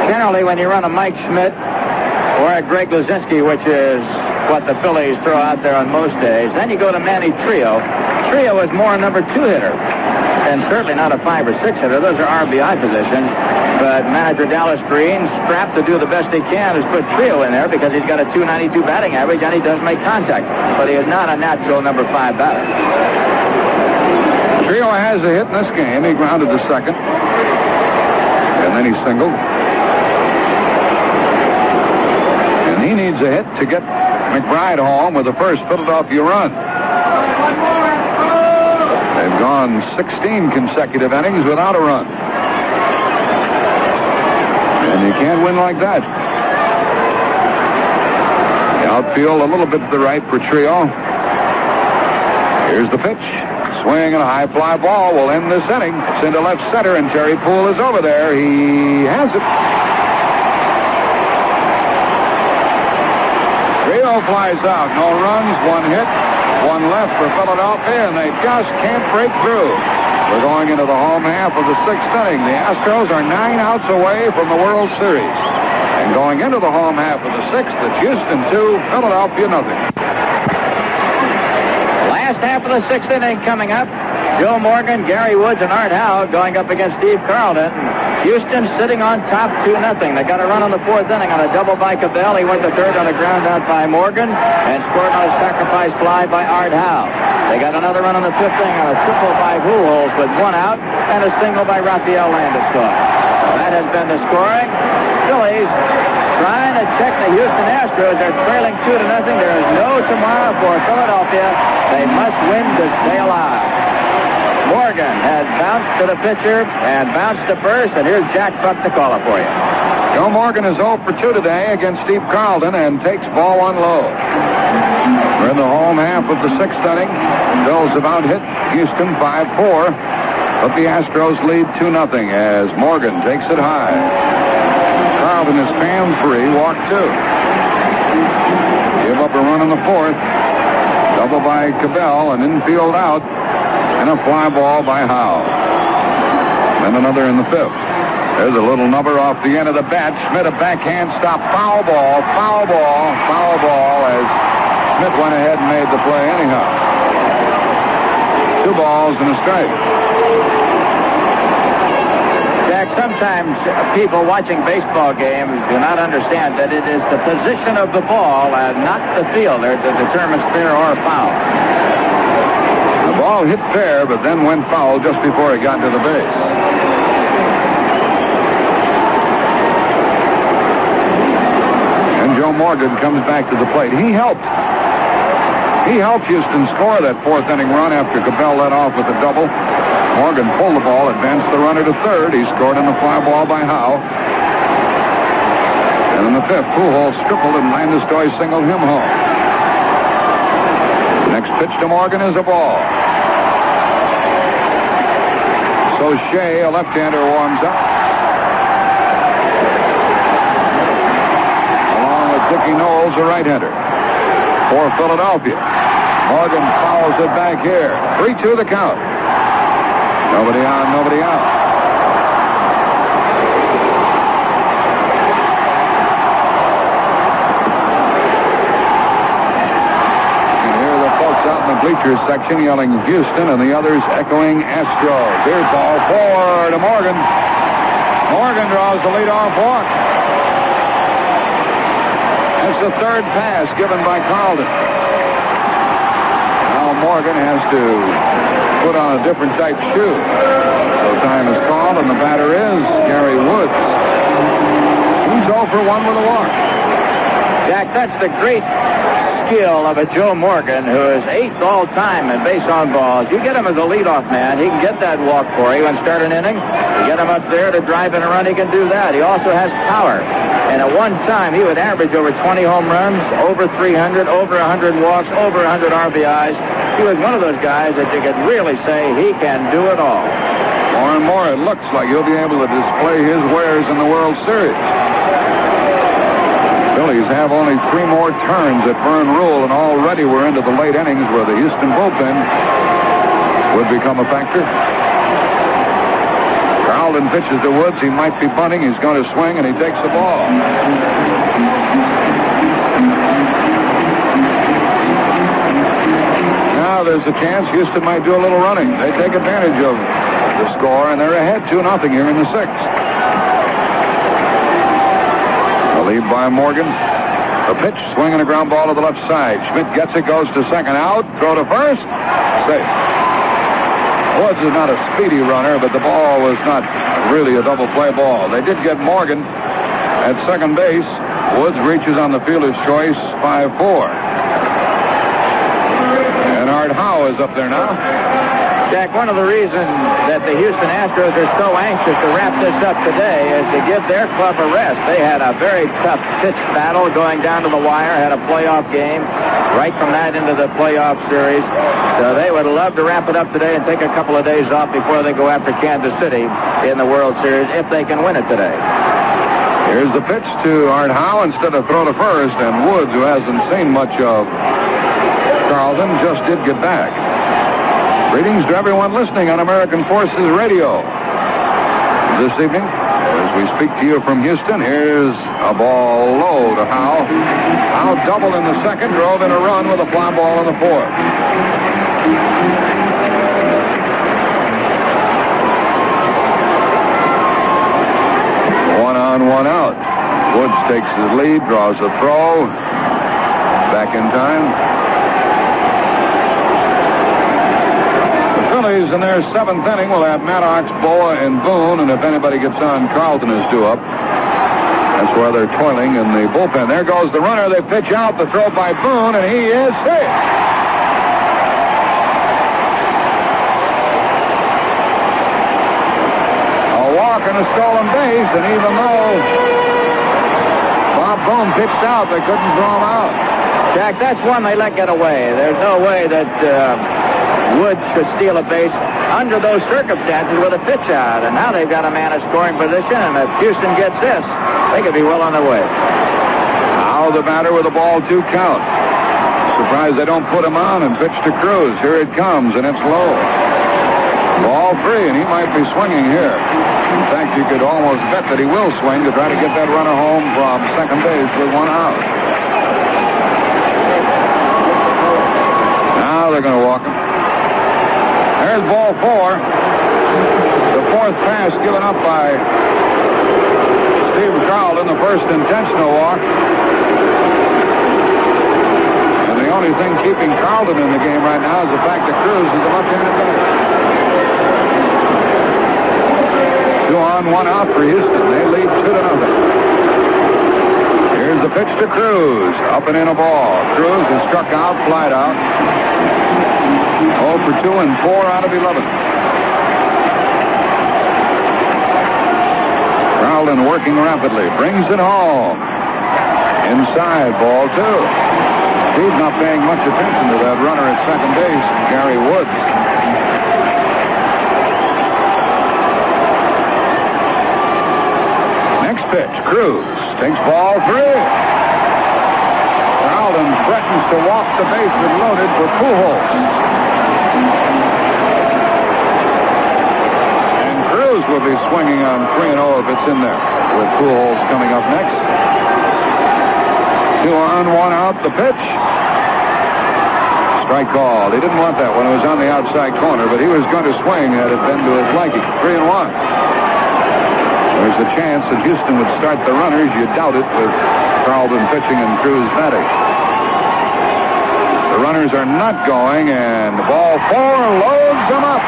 Speaker 2: Generally, when you run a Mike Schmidt or a Greg Luzinski, which is what the Phillies throw out there on most days, then you go to Manny Trillo. Trillo is more a number 2 hitter, and certainly not a 5 or 6 hitter. Those are RBI positions. But manager Dallas Green, strapped to do the best he can, has put Trillo in there because he's got a .292 batting average and he does make contact. But he is not a natural number 5 batter.
Speaker 1: Trillo has a hit in this game. He grounded to second, and then he singled. And he needs a hit to get McBride home with the first Philadelphia run. They've gone 16 consecutive innings without a run. And you can't win like that. The outfield a little bit to the right for Trillo. Here's the pitch. Swing and a high fly ball will end this inning. It's into left center, and Terry Puhl is over there. He has it. Trillo flies out. No runs, 1 hit, 1 left for Philadelphia, and they just can't break through. We're going into the home half of the 6th inning. The Astros are 9 outs away from the World Series. And going into the home half of the 6th, it's Houston 2, Philadelphia nothing.
Speaker 2: Last half of the 6th inning coming up. Joe Morgan, Gary Woods, and Art Howe going up against Steve Carlton. Houston sitting on top 2-0. They got a run on the 4th inning on a double by Cabell. He went to third on a ground out by Morgan and scored on a sacrifice fly by Art Howe. They got another run on the 5th inning on a triple by Pujols with 1 out and a single by Rafael Landestoy. That has been the scoring. Phillies trying to check the Houston Astros. They're trailing 2-0. There is no tomorrow for Philadelphia. They must win to stay alive. Morgan has bounced to the pitcher and bounced to first, and here's Jack Buck to call it for you.
Speaker 1: Joe Morgan is 0 for 2 today against Steve Carlton and takes ball 1 low. We're in the home half of the 6th inning. Bills have out-hit Houston 5-4, but the Astros lead 2-0 as Morgan takes it high. Carlton is fan 3, walk 2. Give up a run in the 4th. Double by Cabell, an infield out, and a fly ball by Howe. Then another in the 5th. There's a little number off the end of the bat. Schmidt, a backhand stop. Foul ball as Schmidt went ahead and made the play anyhow. 2 balls and a strike.
Speaker 2: Jack, sometimes people watching baseball games do not understand that it is the position of the ball and not the fielder that determines fair or foul.
Speaker 1: The ball hit fair, but then went foul just before it got to the base. Joe Morgan comes back to the plate. He helped Houston score that 4th inning run after Cabell led off with a double. Morgan pulled the ball, advanced the runner to 3rd. He scored on the fly ball by Howe. And in the 5th, Pujols tripled and Landestoy singled him home. Next pitch to Morgan is a ball. So Shea, a left-hander, warms up. Dickie Knowles, a right-hander for Philadelphia. Morgan fouls it back here. 3-2 the count. Nobody on, nobody out. You hear the folks out in the bleachers section yelling Houston and the others echoing Astros. Here's ball 4 to Morgan. Morgan draws the leadoff walk. It's the 3rd pass given by Carlton. Now Morgan has to put on a different type shoe. So time is called, and the batter is Garry Woods. He's 0 for 1 with a walk.
Speaker 2: Jack, that's the great skill of a Joe Morgan, who is 8th all-time in base on balls. You get him as a leadoff man, he can get that walk for you and start an inning. You get him up there to drive in a run, he can do that. He also has power. And at one time, he would average over 20 home runs, over 300, over 100 walks, over 100 RBIs. He was one of those guys that you could really say he can do it all.
Speaker 1: More and more, it looks like he'll be able to display his wares in the World Series. Phillies have only 3 more turns at Vern Ruhle, and already we're into the late innings where the Houston bullpen would become a factor. Carlton pitches to Woods. He might be bunting. He's going to swing, and he takes the ball. Now there's a chance Houston might do a little running. They take advantage of the score, and they're ahead 2-0 here in the 6th. The lead by Morgan. The pitch, swinging a ground ball to the left side. Schmidt gets it, goes to second, out, throw to first, safe. Woods is not a speedy runner, but the ball was not really a double play ball. They did get Morgan at second base. Woods reaches on the fielder's choice, 5-4. And Art Howe is up there now.
Speaker 2: Jack, one of the reasons that the Houston Astros are so anxious to wrap this up today is to give their club a rest. They had a very tough pitch battle going down to the wire, had a playoff game, right from that into the playoff series. So they would love to wrap it up today and take a couple of days off before they go after Kansas City in the World Series, if they can win it today.
Speaker 1: Here's the pitch to Art Howe instead of throw to first, and Woods, who hasn't seen much of Carlton, just did get back. Greetings to everyone listening on American Forces Radio. This evening, as we speak to you from Houston, here's a ball low to Howe. Howe doubled in the 2nd, drove in a run with a fly ball in the 4th. One on, one out. Woods takes his lead, draws a throw. Back in time. Phillies in their 7th inning will have Maddox, Bowa, and Boone, and if anybody gets on, Carlton is due up. That's where they're toiling in the bullpen. There goes the runner. They pitch out. The throw by Boone, and he is safe. A walk and a stolen base, and even though Bob Boone pitched out, they couldn't throw him out.
Speaker 2: Jack, that's one they let get away. There's no way that Woods could steal a base under those circumstances with a pitch out. And now they've got a man in scoring position, and if Houston gets this, they could be well on their way.
Speaker 1: Now the batter with a ball 2 count. Surprised they don't put him on and pitch to Cruz. Here it comes, and it's low. Ball 3, and he might be swinging here. In fact, you could almost bet that he will swing to try to get that runner home from second base with 1 out. Now they're going to walk him. There's ball 4. The 4th pass given up by Steve Carlton, the first intentional walk. And the only thing keeping Carlton in the game right now is the fact that Cruz is a left-handed batter. 2 on, 1 out for Houston. They lead 2-0. Here's the pitch to Cruz. Up and in a ball. Cruz is struck out, flied out. 0 for 2 and 4 out of 11. Carlton working rapidly. Brings it home. Inside, ball 2. Steve's not paying much attention to that runner at second base, Gary Woods. Next pitch, Cruz takes ball 3. Carlton threatens to walk the bases loaded for Pujols. And Cruz will be swinging on 3-0 if it's in there, with Pujols coming up next. 2 on, 1 out, the pitch. Strike called. He didn't want that when it was on the outside corner, but he was going to swing had it been to his liking. 3-1. There's a chance that Houston would start the runners. You doubt it with Carlton pitching and Cruz batting. The runners are not going, and the ball 4 loads them up.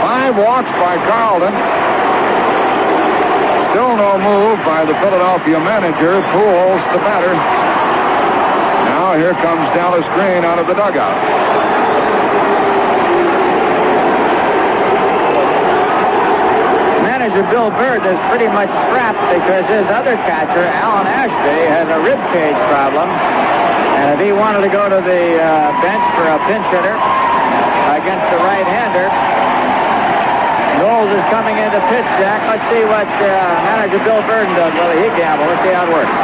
Speaker 1: 5 walks by Carlton. Still no move by the Philadelphia manager. Pujols, the batter. Now here comes Dallas Green out of the dugout.
Speaker 2: Manager Bill Bird is pretty much strapped because his other catcher, Alan Ashby, has a rib cage problem. And if he wanted to go to the bench for a pinch hitter against the right-hander, Knowles is coming in to pitch, Jack. Let's see what manager Bill Burden does. Whether he gambles. Let's see how it works.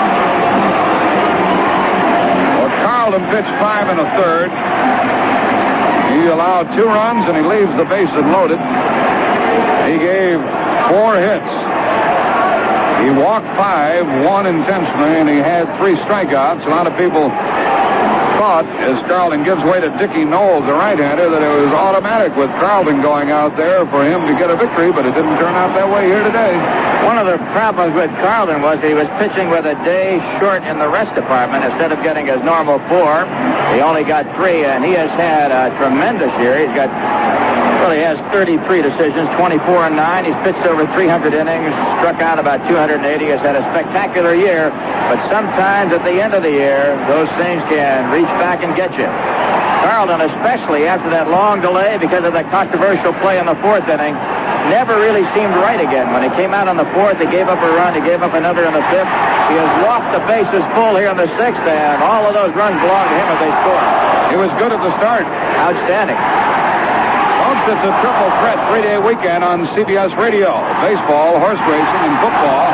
Speaker 1: Well, Carlton pitched 5 1/3. He allowed 2 runs, and he leaves the bases loaded. He gave 4 hits. He walked 5, 1 intentionally, and he had 3 strikeouts. A lot of people thought, as Carlton gives way to Dickie Knowles, the right-hander, that it was automatic with Carlton going out there for him to get a victory, but it didn't turn out that way here today.
Speaker 2: One of the problems with Carlton was he was pitching with a day short in the rest department. Instead of getting his normal 4, he only got 3, and he has had a tremendous year. He has 33 decisions, 24 and 9. He's pitched over 300 innings, struck out about 280. Has had a spectacular year, but sometimes at the end of the year, those things can reach back and get you. Carlton, especially after that long delay because of that controversial play in the 4th inning, never really seemed right again. When he came out on the 4th, he gave up a run. He gave up another in the 5th. He has walked the bases full here in the 6th, and all of those runs belong to him as they score.
Speaker 1: He was good at the start.
Speaker 2: Outstanding.
Speaker 1: Folks, it's a triple threat 3-day weekend on CBS Radio. Baseball, horse racing, and football.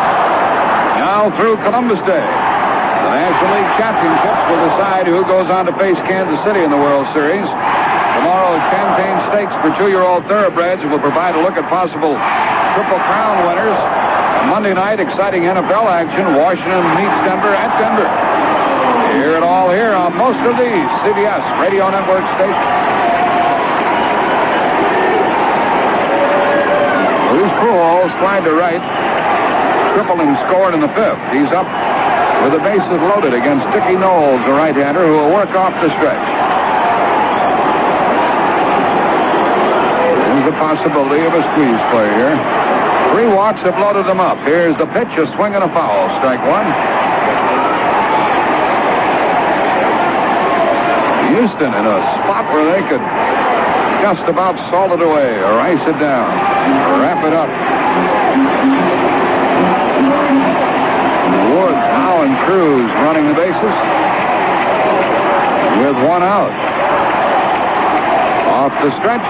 Speaker 1: Now through Columbus Day. The National League Championships will decide who goes on to face Kansas City in the World Series. Tomorrow, Champagne Stakes for 2-year-old thoroughbreds will provide a look at possible Triple Crown winners. Monday night, exciting NFL action. Washington meets Denver at Denver. Hear it all here on most of these CBS Radio Network stations. Luis Pujols flied to right. Tripled and scored in the 5th. He's up with the bases loaded against Dickie Knowles, the right-hander, who will work off the stretch. There's the the possibility of a squeeze play here. 3 walks have loaded them up. Here's the pitch, a swing and a foul. Strike 1. Houston in a spot where they could just about salt it away or ice it down, wrap it up. Woods, Howe, and Cruz running the bases with 1 out. Off the stretch,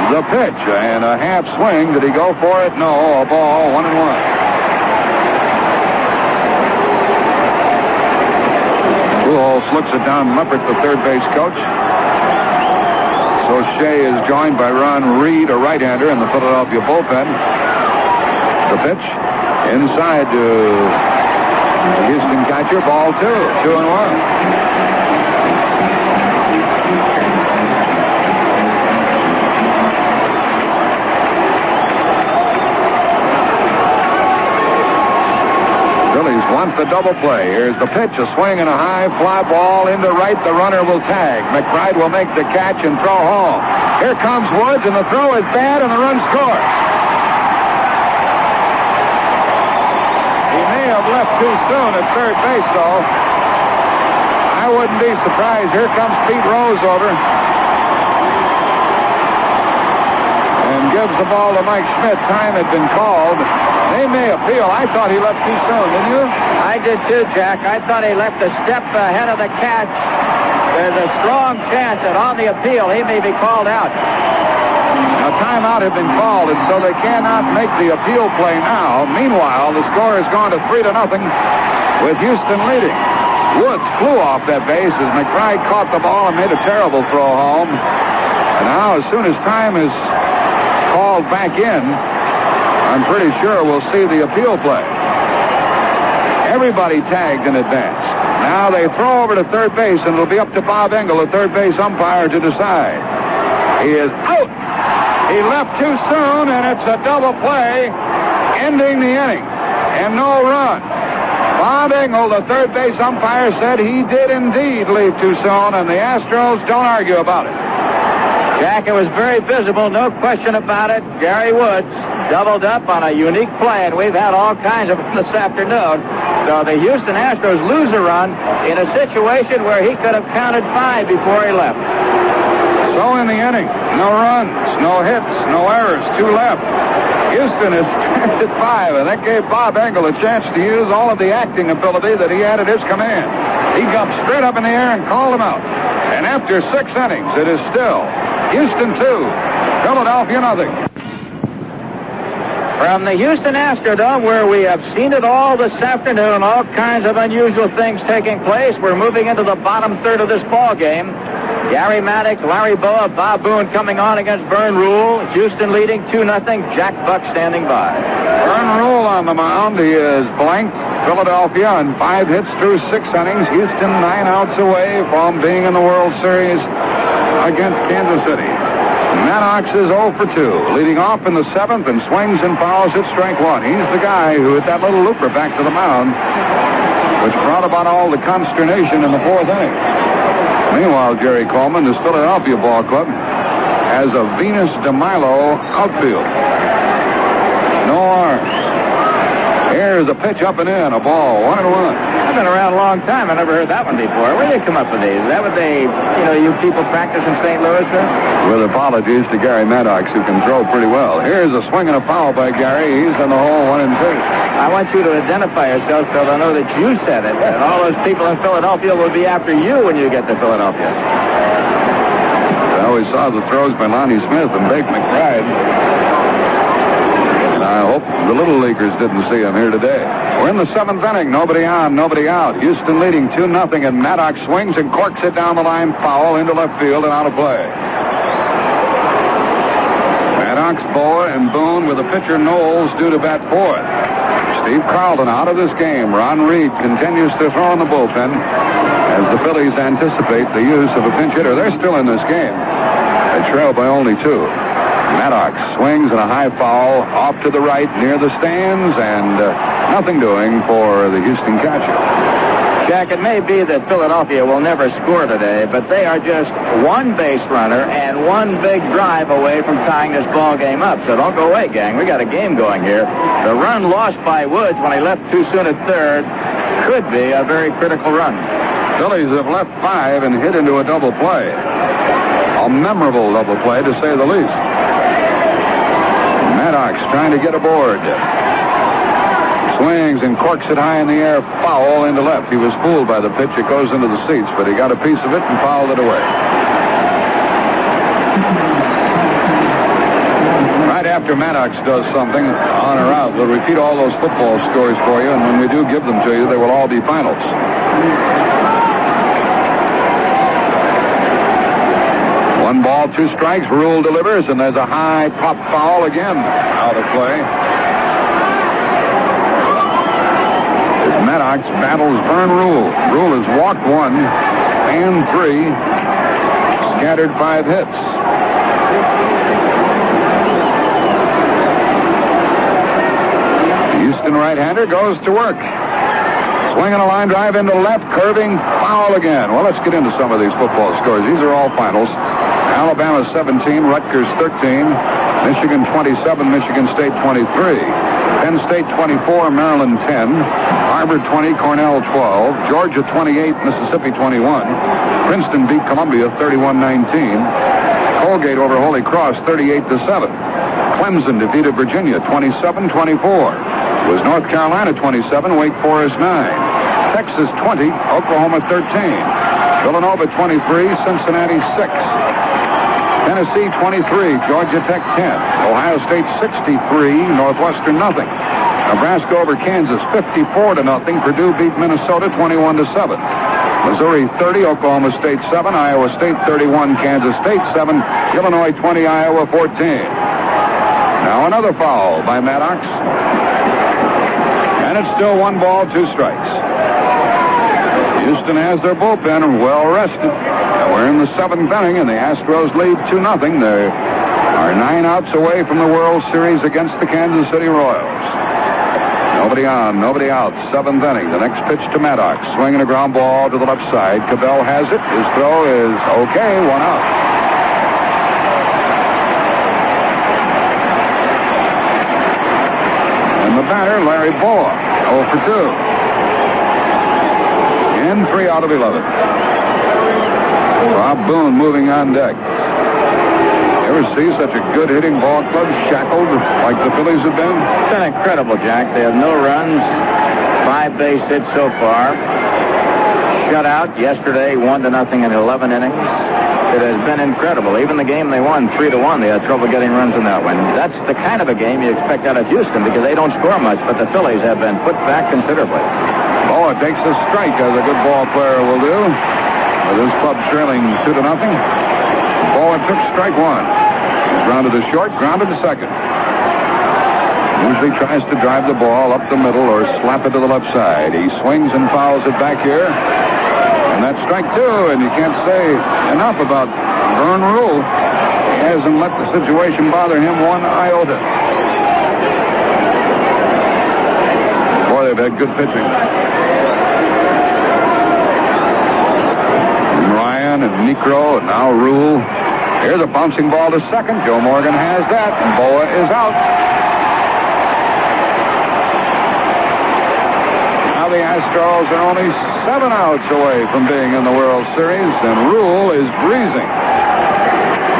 Speaker 1: the pitch, and a half swing. Did he go for it? No, a ball, 1-1. Pujols looks it down Leppert, the third base coach. So Shea is joined by Ron Reed, a right-hander in the Philadelphia bullpen. The pitch inside to the Houston catcher, ball 2, 2-1. Want the double play. Here's the pitch, a swing and a high fly ball into right. The runner will tag. McBride will make the catch and throw home. Here comes Woods, and the throw is bad, and the run scores. He may have left too soon at third base, though. I wouldn't be surprised. Here comes Pete Rose over and gives the ball to Mike Schmidt. Time had been called. They may appeal. I thought he left too soon, didn't you?
Speaker 2: I did too, Jack. I thought he left a step ahead of the catch. There's a strong chance that on the appeal he may be called out.
Speaker 1: A timeout had been called, and so they cannot make the appeal play now. Meanwhile, the score has gone to 3-0 with Houston leading. Woods flew off that base as McBride caught the ball and made a terrible throw home. And now, as soon as time is called back in, I'm pretty sure we'll see the appeal play. Everybody tagged in advance. Now they throw over to third base, and it'll be up to Bob Engel, the third base umpire, to decide. He is out. He left too soon, and it's a double play, ending the inning, and no run. Bob Engel, the third base umpire, said he did indeed leave too soon, and the Astros don't argue about it.
Speaker 2: Jack, it was very visible, no question about it. Garry Woods doubled up on a unique play, and we've had all kinds of them this afternoon. So the Houston Astros lose a run in a situation where he could have counted 5 before he left.
Speaker 1: So in the inning, no runs, no hits, no errors, 2 left. Houston is at 5, and that gave Bob Engel a chance to use all of the acting ability that he had at his command. He jumped straight up in the air and called him out. And after 6 innings, it is still Houston 2, Philadelphia nothing.
Speaker 2: From the Houston Astrodome, where we have seen it all this afternoon, all kinds of unusual things taking place, we're moving into the bottom third of this ball game. Garry Maddox, Larry Bowa, Bob Boone coming on against Vern Ruhle. Houston leading 2-0. Jack Buck standing by.
Speaker 1: Vern Ruhle on the mound. He is blanked Philadelphia on 5 hits through 6 innings. Houston 9 outs away from being in the World Series against Kansas City. Maddox is 0 for 2, leading off in the 7th and swings and fouls at strike 1. He's the guy who hit that little looper back to the mound, which brought about all the consternation in the 4th inning. Meanwhile, Jerry Coleman, the Philadelphia ball club, has a Venus de Milo outfield. No arms. Here's a pitch up and in, a ball, 1-1.
Speaker 2: I've been around a long time. I never heard that one before. Where did they come up with these? Is that what they, you people practice in St. Louis, sir?
Speaker 1: With apologies to Garry Maddox, who can throw pretty well. Here's a swing and a foul by Garry. He's in the hole, 1-2.
Speaker 2: I want you to identify yourself so they'll know that you said it. And all those people in Philadelphia will be after you when you get to Philadelphia.
Speaker 1: I always saw the throws by Lonnie Smith and Bake McBride. I hope the Little Leaguers didn't see him here today. We're in the 7th inning. Nobody on, nobody out. Houston leading 2-0, and Maddox swings and corks it down the line, foul into left field and out of play. Maddox, Bowa, and Boone with the pitcher Knowles due to bat 4th. Steve Carlton out of this game. Ron Reed continues to throw in the bullpen as the Phillies anticipate the use of a pinch hitter. They're still in this game. They trail by only 2. Maddox swings and a high foul off to the right near the stands, and nothing doing for the Houston catcher.
Speaker 2: Jack, it may be that Philadelphia will never score today, but they are just one base runner and one big drive away from tying this ball game up. So don't go away, gang. We got a game going here. The run lost by Woods when he left too soon at third could be a very critical run.
Speaker 1: Phillies have left 5 and hit into a double play. A memorable double play, to say the least. Maddox trying to get aboard. Swings and corks it high in the air, foul into left. He was fooled by the pitch. It goes into the seats, but he got a piece of it and fouled it away. Right after Maddox does something, on or out, we'll repeat all those football scores for you, and when we do give them to you, they will all be finals. 1 ball, 2 strikes. Ruhle delivers, and there's a high pop foul again out of play. Maddox battles Vern Ruhle. Ruhle has walked 1 and 3, scattered 5 hits. The Houston right-hander goes to work. Swinging a line drive into left, curving, foul again. Well, let's get into some of these football scores. These are all finals. Alabama 17, Rutgers 13, Michigan 27, Michigan State 23. Penn State 24, Maryland 10, Harvard 20, Cornell 12, Georgia 28, Mississippi 21, Princeton beat Columbia 31-19, Colgate over Holy Cross 38-7, Clemson defeated Virginia 27-24, it was North Carolina 27, Wake Forest 9, Texas 20, Oklahoma 13, Villanova 23, Cincinnati 6, Tennessee 23, Georgia Tech 10, Ohio State 63, Northwestern nothing. Nebraska over Kansas 54-0. Purdue beat Minnesota 21-7. Missouri 30, Oklahoma State 7, Iowa State 31, Kansas State 7, Illinois 20, Iowa 14. Now another foul by Maddox. And it's still 1 ball, 2 strikes. Houston has their bullpen well rested. We're in the 7th inning, and the Astros lead 2-0. They are 9 outs away from the World Series against the Kansas City Royals. Nobody on, nobody out. 7th inning. The next pitch to Maddox. Swinging a ground ball to the left side. Cabell has it. His throw is okay. 1 out. And the batter, Larry Bowa, 0 for 2. In 3 out of 11. Bob Boone moving on deck. You ever see such a good hitting ball club shackled like the Phillies have been?
Speaker 2: It's been incredible, Jack. They have no runs, 5 base hits so far. Shutout yesterday, 1-0 in 11 innings. It has been incredible. Even the game they won 3-1, they had trouble getting runs in that one. That's the kind of a game you expect out of Houston because they don't score much, but the Phillies have been put back considerably.
Speaker 1: Bowa takes a strike, as a good ball player will do. With his club trailing 2-0. Bowa took strike 1. Grounded to short, grounded to second. Usually tries to drive the ball up the middle or slap it to the left side. He swings and fouls it back here. And that's strike 2, and you can't say enough about Vern Ruhle. He hasn't let the situation bother him 1 iota. Boy, they've had good pitching. And Necro, and now Ruhle. Here's a bouncing ball to second. Joe Morgan has that, and Bowa is out. Now the Astros are only 7 outs away from being in the World Series, and Ruhle is breezing.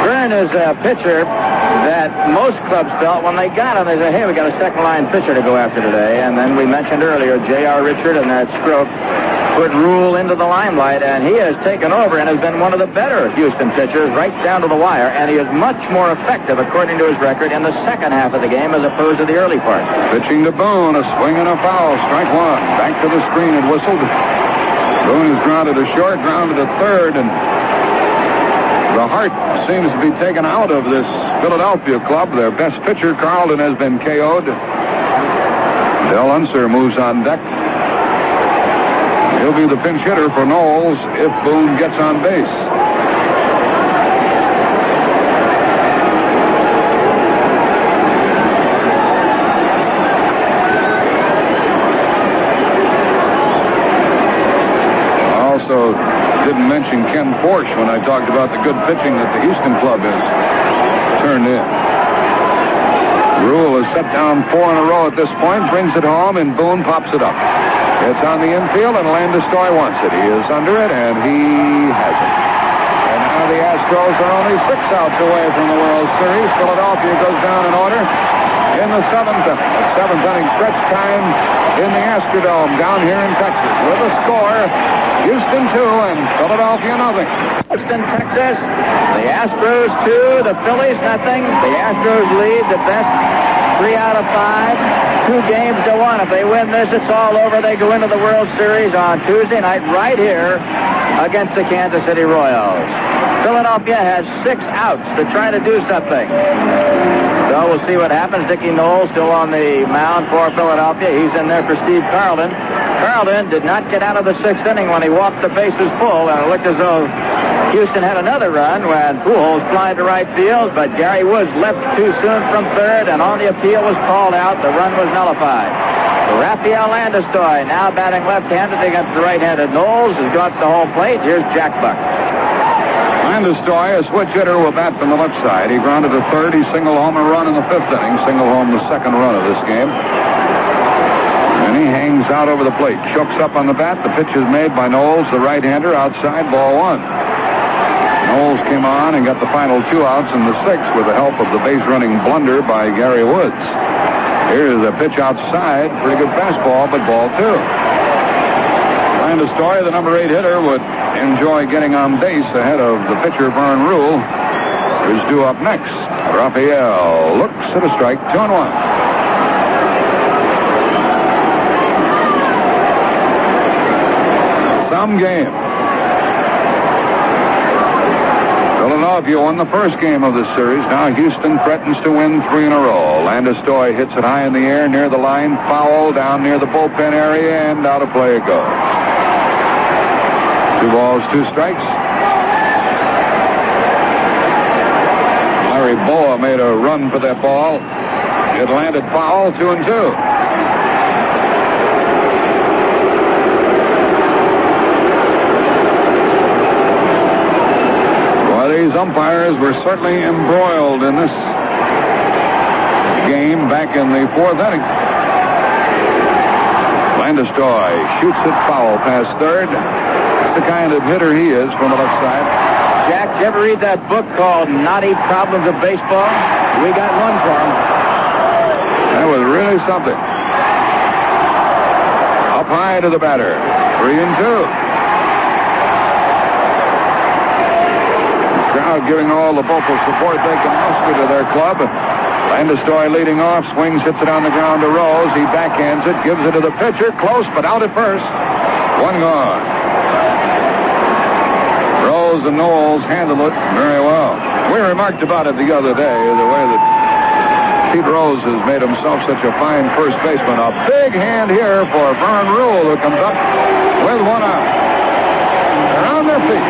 Speaker 2: Vern is a pitcher that most clubs felt when they got him. They said, hey, we got a second-line pitcher to go after today. And then we mentioned earlier, J.R. Richard and that stroke put Ruhle into the limelight, and he has taken over and has been one of the better Houston pitchers right down to the wire, and he is much more effective, according to his record, in the second half of the game as opposed to the early part.
Speaker 1: Pitching to Boone, a swing and a foul, strike 1. Back to the screen and whistled. Boone is grounded to short, grounded to third, and the heart seems to be taken out of this Philadelphia club. Their best pitcher, Carlton, has been KO'd. Del Unser moves on deck. He'll be the pinch hitter for Knowles if Boone gets on base. mention Ken Forsch when I talked about the good pitching that the Houston club has turned in. Ruhle has set down 4 in a row at this point, brings it home, and Boone pops it up. It's on the infield, and Landestoy wants it. He is under it, and he has it. And now the Astros are only 6 outs away from the World Series. Philadelphia goes down in order in the 7th inning. It's 7th inning stretch time in the Astrodome down here in Texas. With a score, Houston 2 and Philadelphia nothing.
Speaker 2: Houston, Texas. The Astros 2, the Phillies nothing. The Astros lead the best 3 out of 5. 2 games to 1. If they win this, it's all over. They go into the World Series on Tuesday night right here against the Kansas City Royals. Philadelphia has 6 outs to try to do something. So we'll see what happens. Dickie Knowles still on the mound for Philadelphia. He's in there for Steve Carlton. Carlton did not get out of the 6th inning when he walked the bases full, and it looked as though Houston had another run when Pujols flied to right field, but Gary Woods left too soon from third, and on the appeal was called out. The run was nullified. Rafael Landestoy now batting left-handed against the right-handed Knowles has got the home plate. Here's Jack Buck.
Speaker 1: Landestoy, a switch hitter, will bat from the left side. He grounded to third. He single home a run in the 5th inning. Single home the 2nd run of this game. And he hangs out over the plate. Chokes up on the bat. The pitch is made by Knowles, the right-hander, outside, ball 1. Knowles came on and got the final 2 outs in the 6th with the help of the base-running blunder by Gary Woods. Here's a pitch outside. Pretty good fastball, but ball 2. Landestoy, the number 8 hitter, would enjoy getting on base ahead of the pitcher, Vern Ruhle, who's due up next. Rafael looks at a strike, 2-1. Some game. Philadelphia won the first game of this series. Now Houston threatens to win 3 in a row. Landestoy hits it high in the air near the line, foul down near the bullpen area, and out of play it goes. 2 balls, 2 strikes. Larry Bowa made a run for that ball. It landed foul, 2-2. These umpires were certainly embroiled in this game back in the 4th inning. Landestoy shoots it foul past third. That's the kind of hitter he is from the left side.
Speaker 2: Jack, did you ever read that book called Knotty Problems of Baseball? We got one for him.
Speaker 1: That was really something. Up high to the batter. 3-2. Crowd giving all the vocal support they can muster to their club. Landestoy leading off, swings, hits it on the ground to Rose. He backhands it, gives it to the pitcher, close but out at first. 1 gone. Rose and Knowles handled it very well. We remarked about it the other day, the way that Pete Rose has made himself such a fine first baseman. A big hand here for Vern Ruhle, who comes up with 1 out. They're on their feet.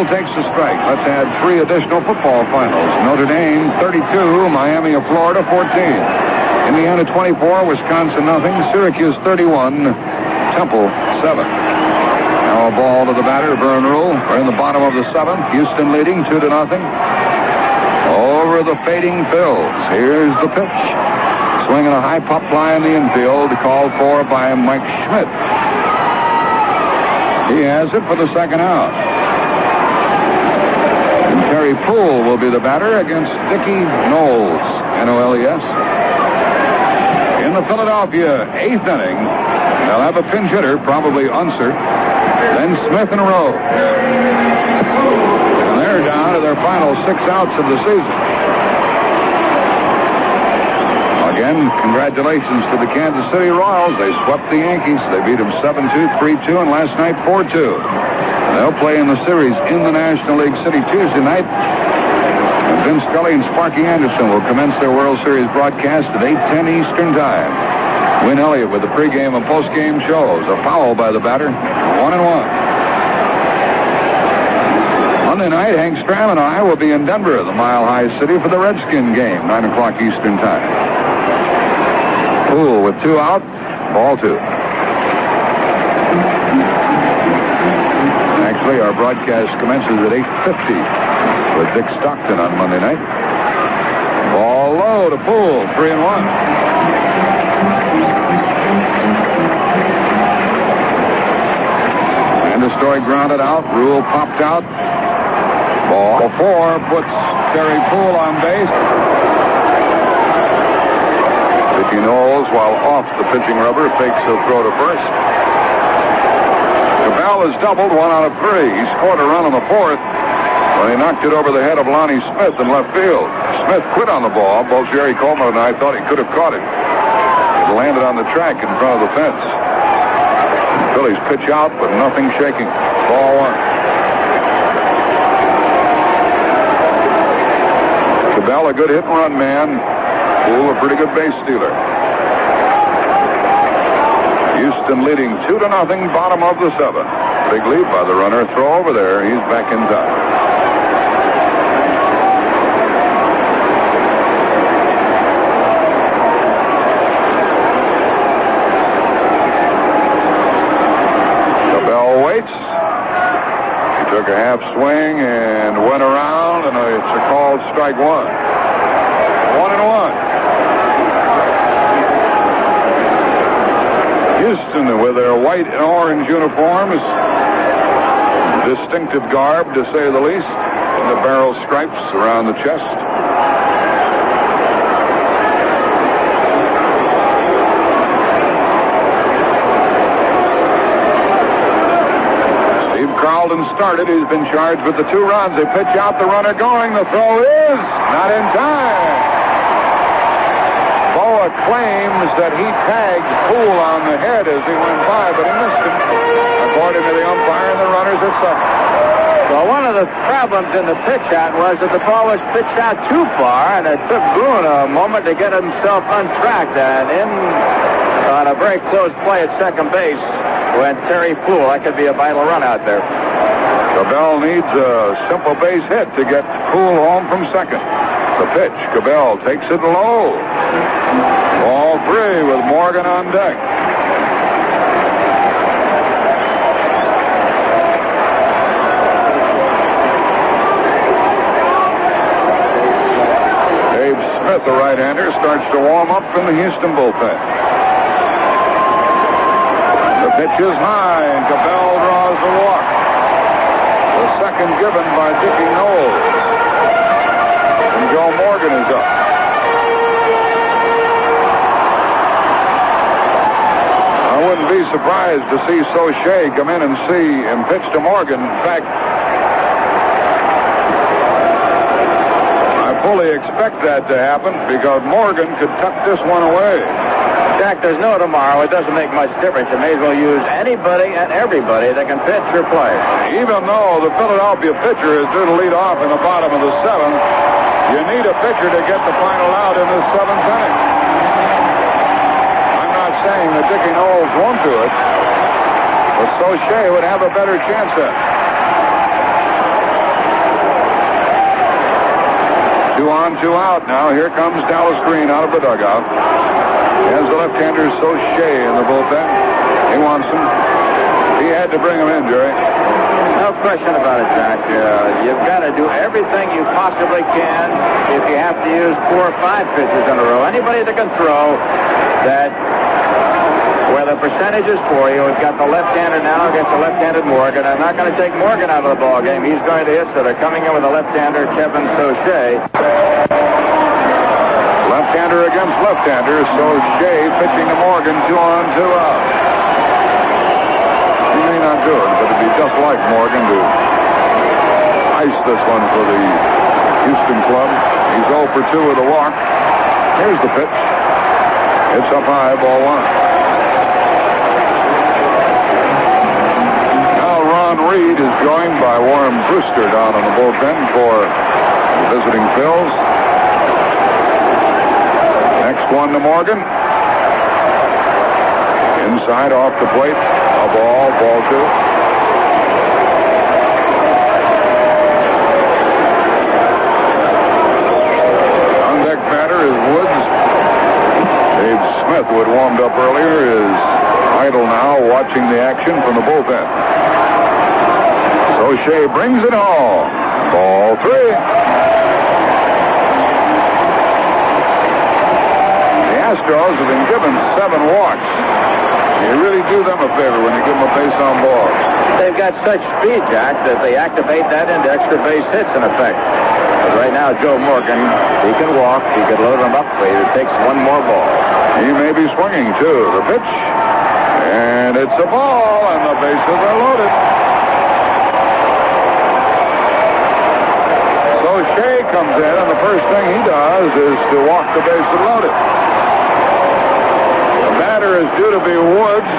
Speaker 1: Takes the strike. Let's add 3 additional football finals. Notre Dame 32, Miami of Florida 14. Indiana 24, Wisconsin nothing. Syracuse 31, Temple 7. Now a ball to the batter, Vern Ruhle. We're in the bottom of the 7th. Houston leading 2-0. Over the fading Phils. Here's the pitch. Swinging a high pop fly in the infield, called for by Mike Schmidt. He has it for the 2nd out. Terry Puhl will be the batter against Dickie Knowles, N-O-L-E-S. In the Philadelphia 8th inning, they'll have a pinch hitter, probably Unser, then Smith and Rose. And they're down to their final 6 outs of the season. Again, congratulations to the Kansas City Royals. They swept the Yankees. They beat them 7-2, 3-2, and last night 4-2. They'll play in the series in the National League City Tuesday night. And Vince Scully and Sparky Anderson will commence their World Series broadcast at 8:10 Eastern Time. Win Elliott with the pregame and postgame shows. A foul by the batter. 1-1. Monday night, Hank Stram and I will be in Denver, the Mile High City, for the Redskin game, 9 o'clock Eastern Time. Puhl with 2 out, ball 2. Actually, our broadcast commences at 8:50 with Dick Stockton on Monday night. Ball low to Puhl, 3-1. Landestoy grounded out. Ruhle popped out. Ball 4 puts Terry Puhl on base. Dickie Knowles, while off the pitching rubber, fakes a throw to first. Cabell has doubled 1 out of 3. He scored a run on the 4th when he knocked it over the head of Lonnie Smith in left field. Smith quit on the ball. Both Jerry Coleman and I thought he could have caught it. It landed on the track in front of the fence. The Phillies pitch out, but nothing shaking. Ball 1. Cabell, a good hit-and-run man. Puhl, a pretty good base stealer. Houston leading 2-0, bottom of the 7th. Big lead by the runner. Throw over there. He's back in time. Cabell waits. He took a half swing and went around, and it's a called strike 1. 1-1. Houston, with their white and orange uniforms, distinctive garb to say the least, and the barrel stripes around the chest. Steve Carlton started. He's been charged with the 2 runs. They pitch out, the runner going. The throw is not in time. Bowa claims that he tagged Puhl on the head as he went by, but he missed him. According to the umpire and the runners at second.
Speaker 2: Well, one of the problems in the pitch out was that the ball was pitched out too far, and it took Boone a moment to get himself untracked. And in on a very close play at second base went Terry Puhl. That could be a vital run out there.
Speaker 1: Cabell needs a simple base hit to get Puhl home from second. The pitch, Cabell takes it low. Ball 3 with Morgan on deck. Dave Smith, the right-hander, starts to warm up in the Houston bullpen. The pitch is high, and Cabell draws the walk. The second given by Dickie Knowles. And Joe Morgan is up. I wouldn't be surprised to see Soche come in and see him pitch to Morgan. In fact, I fully expect that to happen because Morgan could tuck this one away.
Speaker 2: Jack, there's no tomorrow. It doesn't make much difference. You may as well use anybody and everybody that can pitch or play.
Speaker 1: Even though the Philadelphia pitcher is due to lead off in the bottom of the 7th, you need a pitcher to get the final out in this 7th inning. I'm not saying that Dickie Knowles won't do it, but Soche would have a better chance at it. 2 on, 2 out now. Here comes Dallas Green out of the dugout. He has the left-hander Soche in the bullpen. He wants him. He had to bring him in, Jerry.
Speaker 2: No question about it, Jack. You've got to do everything you possibly can if you have to use 4 or 5 pitches in a row. Anybody that can throw that where the percentage is for you has got the left-hander now against the left-handed Morgan. I'm not going to take Morgan out of the ball game. He's going to hit, so they're coming in with a left-hander, Kevin Soche.
Speaker 1: Left-hander against left-hander. Soche pitching to Morgan. 2 on, 2 out. He may not do it, but it'd be just like Morgan to ice this one for the Houston club. He's 0 for 2 with a walk. Here's the pitch. It's up high, ball 1. Now Ron Reed is joined by Warren Brewster down on the bullpen for the visiting Phils. Next one to Morgan. Inside off the plate. A ball 2. deck batter is Woods. Dave Smith, who had warmed up earlier, is idle now, watching the action from the bullpen. So Shea brings it home. Ball 3. The Astros have been given 7 walks. You really do them a favor when you give them a base on balls.
Speaker 2: They've got such speed, Jack, that they activate that into extra base hits in effect. But right now, Joe Morgan, he can walk, he can load them up, but it takes one more ball.
Speaker 1: He may be swinging, too. The pitch, and it's a ball, and the bases are loaded. So Shea comes in, and the first thing he does is to walk the bases loaded. The batter is due to be Woods.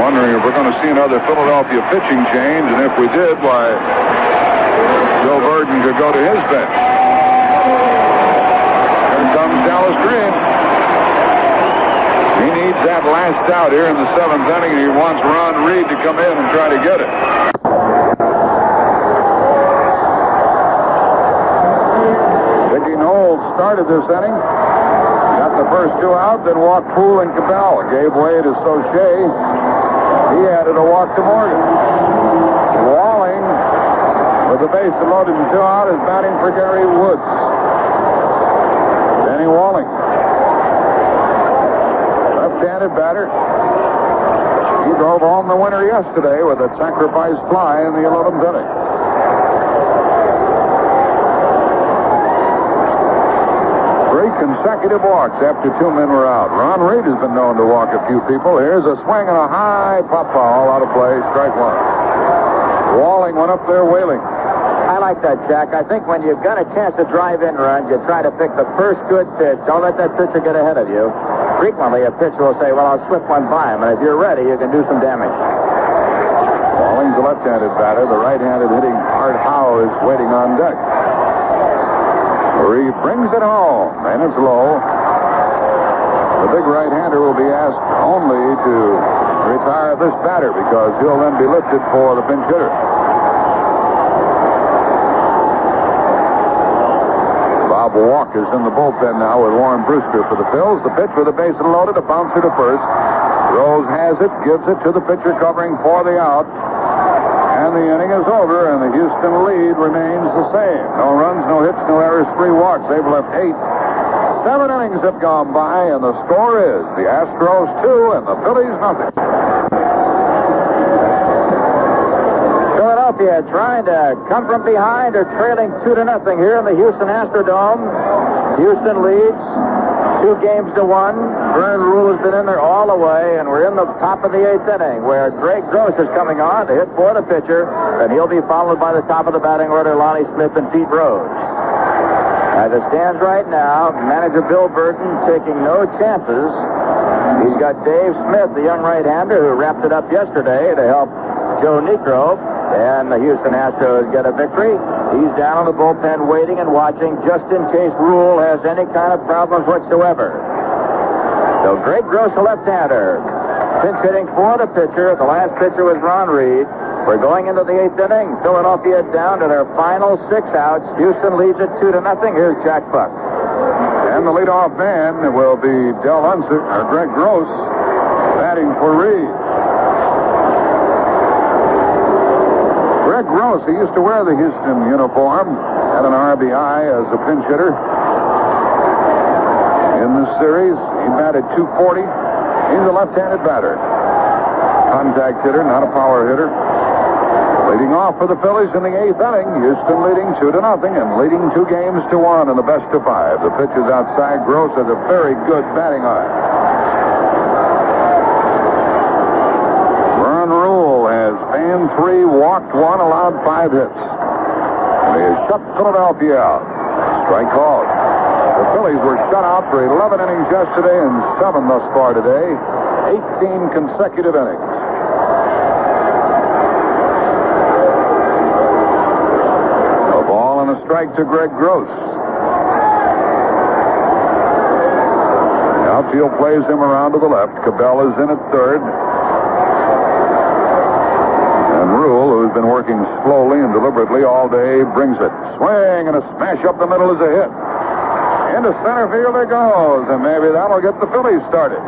Speaker 1: Wondering if we're going to see another Philadelphia pitching change, and if we did, why, Joe Burden could go to his bench. Here comes Dallas Green. He needs that last out here in the 7th inning, and he wants Ron Reed to come in and try to get it. Dickie Knowles started this inning. Got the first 2 out, then walked Puhl and Cabell. Gave way to Soche. He added a walk to Morgan. Walling, with the base loaded and 2 out, is batting for Gary Woods. Danny Walling. Left-handed batter. He drove home the winner yesterday with a sacrifice fly in the 11th inning. Consecutive walks after 2 men were out. Ron Reed has been known to walk a few people. Here's a swing and a high pop foul out of play. Strike 1. Walling went up there wailing.
Speaker 2: I like that, Jack. I think when you've got a chance to drive in runs, you try to pick the first good pitch. Don't let that pitcher get ahead of you. Frequently, a pitcher will say, well, I'll slip one by him, and if you're ready, you can do some damage.
Speaker 1: Walling's a left-handed batter. The right-handed hitting Art Howe is waiting on deck. He brings it home, and it's low. The big right-hander will be asked only to retire this batter because he'll then be lifted for the pinch hitter. Bob Walker's in the bullpen now with Warren Brewster for the Phils. The pitch with the bases loaded, a bouncer to first. Rose has it, gives it to the pitcher covering for the out. And the inning is over, and the Houston lead remains the same. No runs, no hits, no errors, 3 walks. They've left 8. 7 innings have gone by, and the score is the Astros 2 and the Phillies nothing.
Speaker 2: Philadelphia trying to come from behind or trailing 2-0 here in the Houston Astrodome. Houston leads 2-1. Vern Ruhle has been in there all the way, and we're in the top of the 8th inning where Greg Gross is coming on to hit for the pitcher, and he'll be followed by the top of the batting order, Lonnie Smith and Pete Rose. As it stands right now, manager Bill Burton taking no chances. He's got Dave Smith, the young right-hander, who wrapped it up yesterday to help Joe Niekro, and the Houston Astros get a victory. He's down on the bullpen waiting and watching just in case Ruhle has any kind of problems whatsoever. So Greg Gross, a left-hander, pinch hitting for the pitcher. The last pitcher was Ron Reed. We're going into the 8th inning. Philadelphia down to their final 6 outs. Houston leads it 2-0. Here's Jack Buck.
Speaker 1: And the leadoff man will be Greg Gross batting for Reed. Greg Gross, he used to wear the Houston uniform, had an RBI as a pinch hitter. In this series, he batted .240. He's a left-handed batter. Contact hitter, not a power hitter. Leading off for the Phillies in the 8th inning. Houston leading 2-0 and leading 2-1 in the best of 5. The pitch is outside. Gross has a very good batting eye. Vern Ruhle has fanned 3, walked 1, allowed 5 hits. And he has shut Philadelphia out. Strike called. The Phillies were shut out for 11 innings yesterday and 7 thus far today. 18 consecutive innings. A ball and a strike to Greg Gross. Outfield plays him around to the left. Cabell is in at third. And Ruhle, who's been working slowly and deliberately all day, brings it. Swing and a smash up the middle is a hit. Into center field it goes, and maybe that'll get the Phillies started.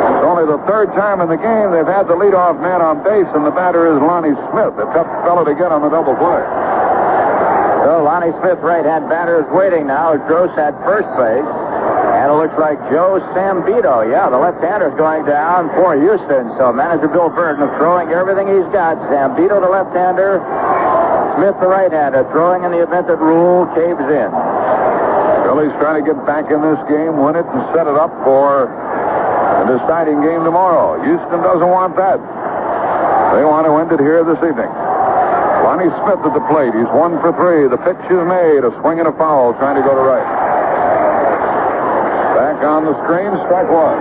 Speaker 1: It's only the third time in the game they've had the leadoff man on base, and the batter is Lonnie Smith, a tough fellow to get on the double play.
Speaker 2: So Lonnie Smith, right-hand batter, is waiting now. Gross at first base. And it looks like Joe Sambito. Yeah, the left-hander is going down for Houston. So manager Bill Burton is throwing everything he's got. Sambito, the left-hander. Smith, the right-hander, throwing in the event that Ruhle caves in.
Speaker 1: Phillies trying to get back in this game, win it, and set it up for the deciding game tomorrow. Houston doesn't want that. They want to end it here this evening. Lonnie Smith at the plate. He's 1 for 3. The pitch is made. A swing and a foul, trying to go to right. Back on the screen, strike one.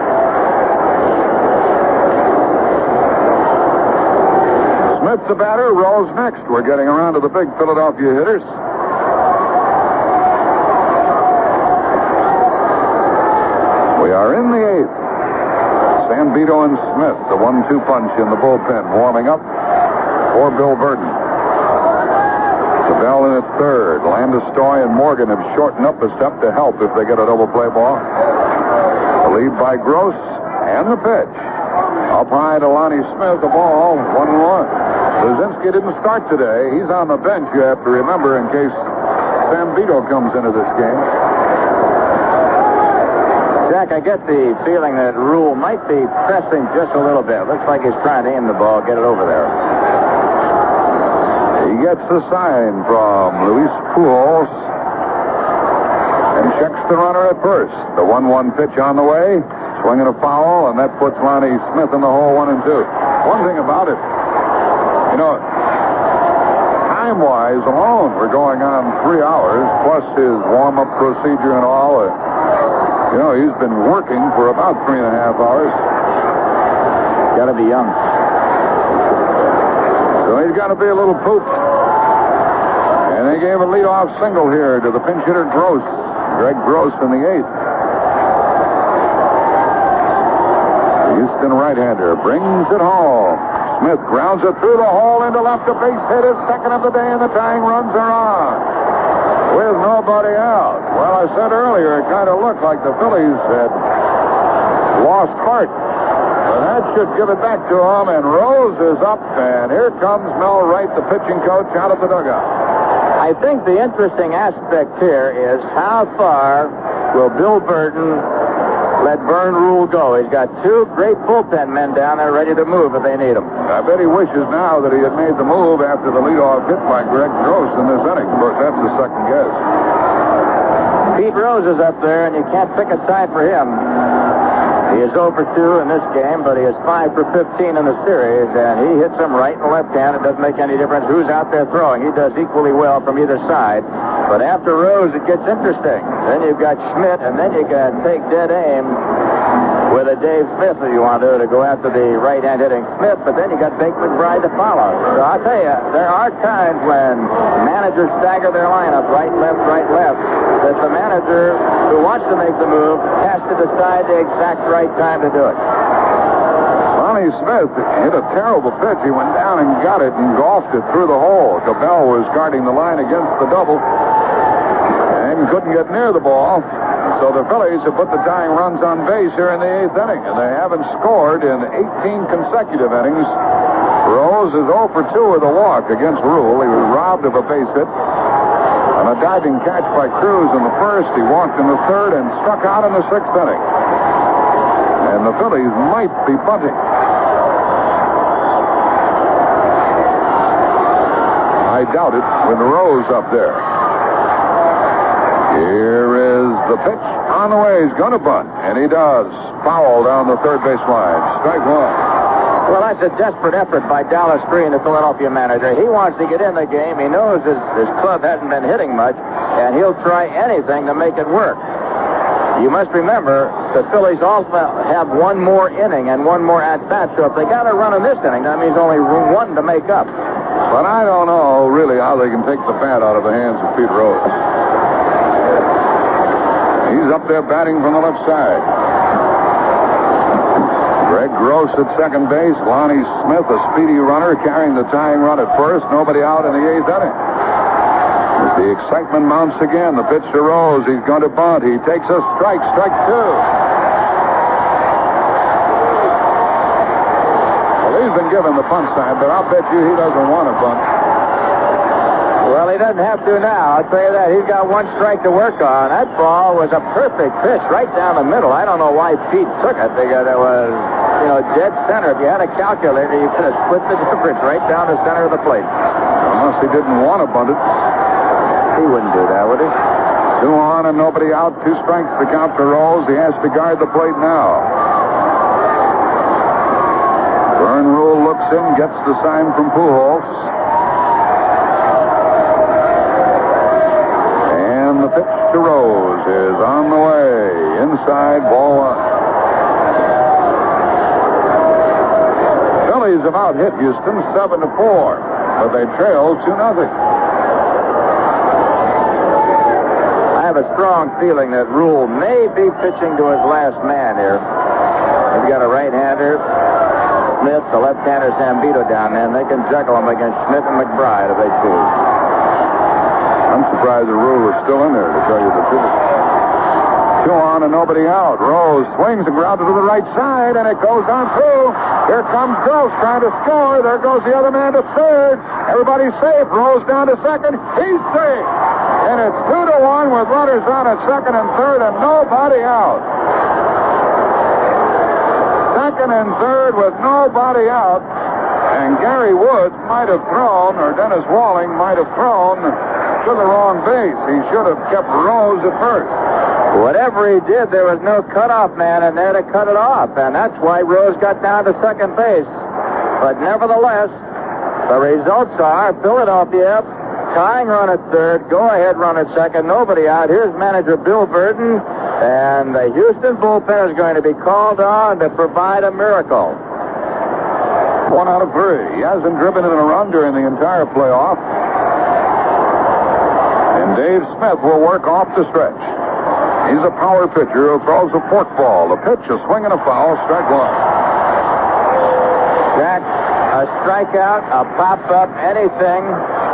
Speaker 1: Smith, the batter, rolls next. We're getting around to the big Philadelphia hitters. We are in the eighth. Sambito and Smith, the 1-2 punch in the bullpen, warming up for Bill Burton. Cabell in at third. Landestoy and Morgan have shortened up a step to help if they get a double play ball. The lead by Gross and the pitch. Up high to Lonnie Smith, the ball, 1-1. Luzinski didn't start today. He's on the bench, you have to remember, in case Sambito comes into this game.
Speaker 2: Jack, I get the feeling that Ruhle might be pressing just a little bit. Looks like he's trying to aim the ball, get it over there.
Speaker 1: He gets the sign from Luis Pujols and checks the runner at first. The 1-1 pitch on the way, swinging a foul, and that puts Lonnie Smith in the hole 1-2. One thing about it, you know, time-wise alone, we're going on 3 hours, plus his warm-up procedure and all. You know, he's been working for about 3.5 hours.
Speaker 2: Got to be young.
Speaker 1: So he's got to be a little pooped. And they gave a leadoff single here to the pinch hitter Gross. Greg Gross in the eighth. The Houston right-hander brings it home. Smith grounds it through the hole into left. A base hit, his second of the day, and the tying runs are on. With nobody out. Well, I said earlier, it kind of looked like the Phillies had lost heart. But that should give it back to him, and Rose is up, and here comes Mel Wright, the pitching coach, out of the dugout.
Speaker 2: I think the interesting aspect here is how far will Bill Burton let Vern Ruhle go. He's got 2 great bullpen men down there ready to move if they need them.
Speaker 1: I bet he wishes now that he had made the move after the leadoff hit by Greg Gross in this inning. Of course, that's the second guess.
Speaker 2: Pete Rose is up there, and you can't pick a side for him. He is 0 for 2 in this game, but he is 5 for 15 in the series, and he hits them right and left hand. It doesn't make any difference who's out there throwing. He does equally well from either side. But after Rose, it gets interesting. Then you've got Schmidt, and then you can take dead aim with a Dave Smith if you want to go after the right-hand hitting Smith, but then you got Bake McBride to follow. So I'll tell you, there are times when managers stagger their lineup, right, left, that the manager who wants to make the move has to decide the exact right time to do it.
Speaker 1: Lonnie Smith hit a terrible pitch. He went down and got it and golfed it through the hole. Cabell was guarding the line against the double and couldn't get near the ball. So the Phillies have put the tying runs on base here in the 8th inning, and they haven't scored in 18 consecutive innings. Rose is 0 for 2 with a walk against Ruhle. He was robbed of a base hit on a diving catch by Cruz in the first. He walked in the third and struck out in the 6th inning. And the Phillies might be bunting. I doubt it with Rose up there. Here is the pitch on the way. He's going to bunt, and he does. Foul down the third base line. Strike one.
Speaker 2: Well, that's a desperate effort by Dallas Green, the Philadelphia manager. He wants to get in the game. He knows his club hasn't been hitting much, and he'll try anything to make it work. You must remember, the Phillies also have one more inning and one more at-bat, so if they got a run in this inning, that means only one to make up.
Speaker 1: But I don't know, really, how they can take the bat out of the hands of Pete Rose. He's up there batting from the left side. Greg Gross at second base. Lonnie Smith, a speedy runner, carrying the tying run at first. Nobody out in the 8th inning. As the excitement mounts again, the pitch to Rose. He's going to bunt. He takes a strike. Strike 2. Well, he's been given the bunt sign, but I'll bet you he doesn't want to bunt.
Speaker 2: Well, he doesn't have to now. I'll tell you that. He's got 1 strike to work on. That ball was a perfect pitch right down the middle. I don't know why Pete took it, because it was, dead center. If you had a calculator, you could have split the difference right down the center of the plate.
Speaker 1: Unless he didn't want to bunt it.
Speaker 2: He wouldn't do that, would he?
Speaker 1: 2 on and nobody out. 2 strikes the count to Rose. He has to guard the plate now. Vern Ruhle looks in, gets the sign from Pujols. And the pitch to Rose is on the way. Inside, ball 1. Phillies have out-hit Houston 7-4, but they trail 2-0.
Speaker 2: I have a strong feeling that Ruhle may be pitching to his last man here. He's got a right-hander, Smith, the left-hander Zambito down there, and they can juggle him against Schmidt and McBride if they choose.
Speaker 1: I'm surprised the Ruhle was still in there, to tell you the truth. 2 on and nobody out. Rose swings and grounds it to the right side, and it goes on through. Here comes Gross trying to score. There goes the other man to third. Everybody's safe. Rose down to second. He's safe. And it's 2-1 with runners on at second and third and nobody out. Second and third with nobody out. And Gary Woods might have thrown, or Dennis Walling might have thrown to the wrong base. He should have kept Rose at first.
Speaker 2: Whatever he did, there was no cutoff man in there to cut it off. And that's why Rose got down to second base. But nevertheless, the results are Philadelphia tying run at third, go-ahead run at second, nobody out. Here's manager Bill Burton, and the Houston bullpen is going to be called on to provide a miracle.
Speaker 1: 1 out of 3. He hasn't driven in a run during the entire playoff. And Dave Smith will work off the stretch. He's a power pitcher who throws a forkball. The pitch, a swing and a foul, strike 1.
Speaker 2: Jack, a strikeout, a pop-up, anything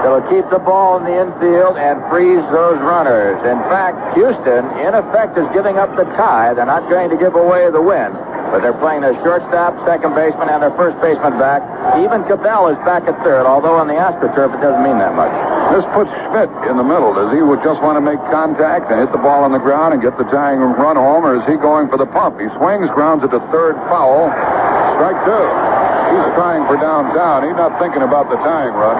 Speaker 2: that'll keep the ball in the infield and freeze those runners. In fact, Houston, in effect, is giving up the tie. They're not going to give away the win, but they're playing their shortstop, second baseman, and their first baseman back. Even Cabell is back at third, although on the AstroTurf it doesn't mean that much.
Speaker 1: This puts Schmidt in the middle. Does he just want to make contact and hit the ball on the ground and get the tying run home, or is he going for the pump? He swings, grounds it to third, foul, strike 2. He's trying for downtown. He's not thinking about the tying run.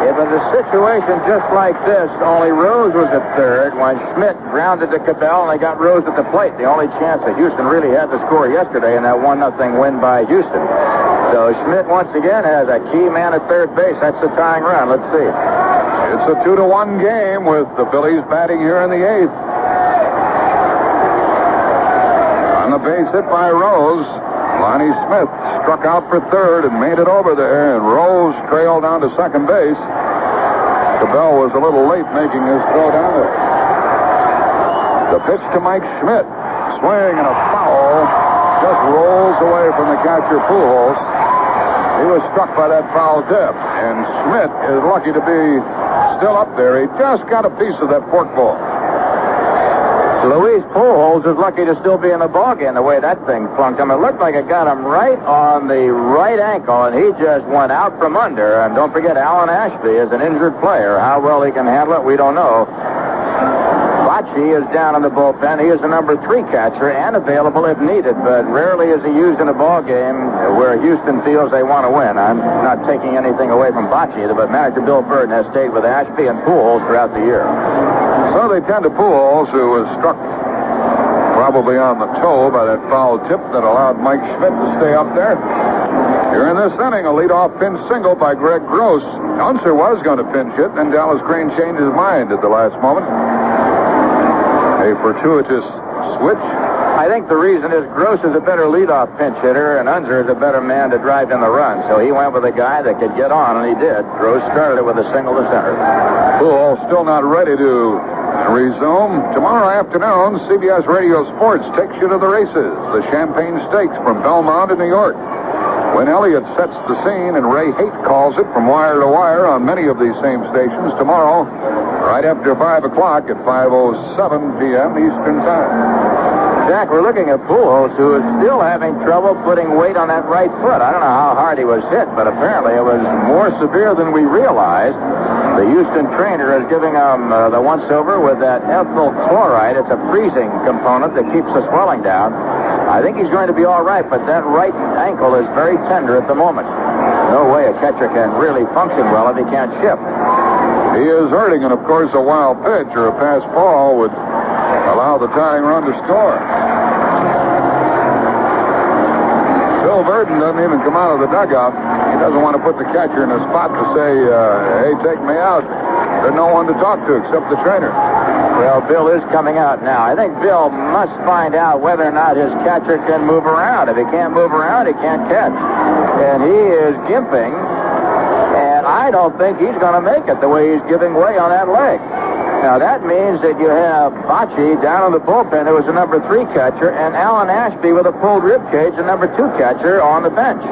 Speaker 2: It was a situation just like this, only Rose was at third when Schmidt grounded to Cabell and they got Rose at the plate. The only chance that Houston really had to score yesterday in that 1-0 win by Houston. So Schmidt once again has a key man at third base. That's the tying run. Let's see.
Speaker 1: It's a 2-1 game with the Phillies batting here in the 8th. On the base hit by Rose, Lonnie Smith struck out for third and made it over there, and Rose trailed down to second base. Cabell was a little late making his throw down there. The pitch to Mike Schmidt. Swing and a foul. Just rolls away from the catcher, Pujols. He was struck by that foul tip, and Schmidt is lucky to be still up there. He just got a piece of that forkball.
Speaker 2: Luis Pujols is lucky to still be in the ballgame the way that thing plunked him. It looked like it got him right on the right ankle, and he just went out from under. And don't forget, Alan Ashby is an injured player. How well he can handle it, we don't know. Bochy is down in the bullpen. He is the number 3 catcher and available if needed, but rarely is he used in a ballgame where Houston feels they want to win. I'm not taking anything away from Bochy, but manager Bill Burton has stayed with Ashby and Pujols throughout the year.
Speaker 1: So they tend to Pujols, who was struck probably on the toe by that foul tip that allowed Mike Schmidt to stay up there. Here in this inning, a leadoff pinch single by Greg Gross. Unser was going to pinch hit, then Dallas Crane changed his mind at the last moment. A fortuitous switch.
Speaker 2: I think the reason is Gross is a better leadoff pinch hitter, and Unser is a better man to drive in the run. So he went with a guy that could get on, and he did. Gross started it with a single to center.
Speaker 1: Pujols still not ready to resume. Tomorrow afternoon, CBS Radio Sports takes you to the races. The Champagne Stakes from Belmont in New York. When Elliott sets the scene and Ray Haight calls it from wire to wire on many of these same stations tomorrow, right after 5 o'clock at 5:07 p.m. Eastern Time.
Speaker 2: Jack, we're looking at Pujols, who is still having trouble putting weight on that right foot. I don't know how hard he was hit, but apparently it was more severe than we realized. The Houston trainer is giving him the once-over with that ethyl chloride. It's a freezing component that keeps the swelling down. I think he's going to be all right, but that right ankle is very tender at the moment. No way a catcher can really function well if he can't shift.
Speaker 1: He is hurting, and of course a wild pitch or a pass ball would allow the tying run to score. Bill Burton doesn't even come out of the dugout. He doesn't want to put the catcher in a spot to say, hey, take me out. There's no one to talk to except the trainer.
Speaker 2: Well, Bill is coming out now. I think Bill must find out whether or not his catcher can move around. If he can't move around, he can't catch. And he is gimping, and I don't think he's going to make it the way he's giving way on that leg. Now, that means that you have Bochy down in the bullpen, who was the number 3 catcher, and Alan Ashby with a pulled rib cage, the number 2 catcher, on the bench.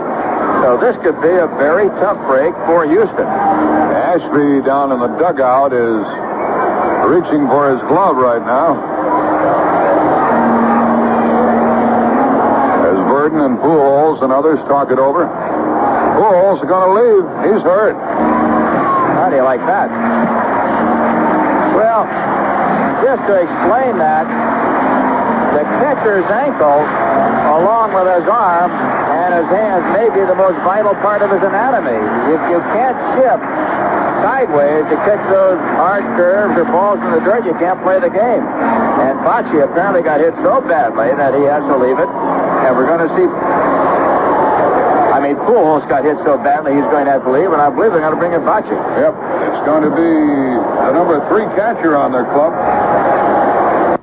Speaker 2: So this could be a very tough break for Houston.
Speaker 1: Ashby down in the dugout is reaching for his glove right now. As Burton and Pujols and others talk it over. Pujols is going to leave. He's hurt.
Speaker 2: How do you like that? Well, just to explain that, the catcher's ankle, along with his arm and his hands, may be the most vital part of his anatomy. If you can't shift sideways to catch those hard curves or balls in the dirt, you can't play the game. And Bochy apparently got hit so badly that he has to leave it. And we're going to see... Pujols got hit so badly he's going to have to leave, and I believe they're going to bring in Bochy.
Speaker 1: Yep, it's going to be the number 3 catcher on their club.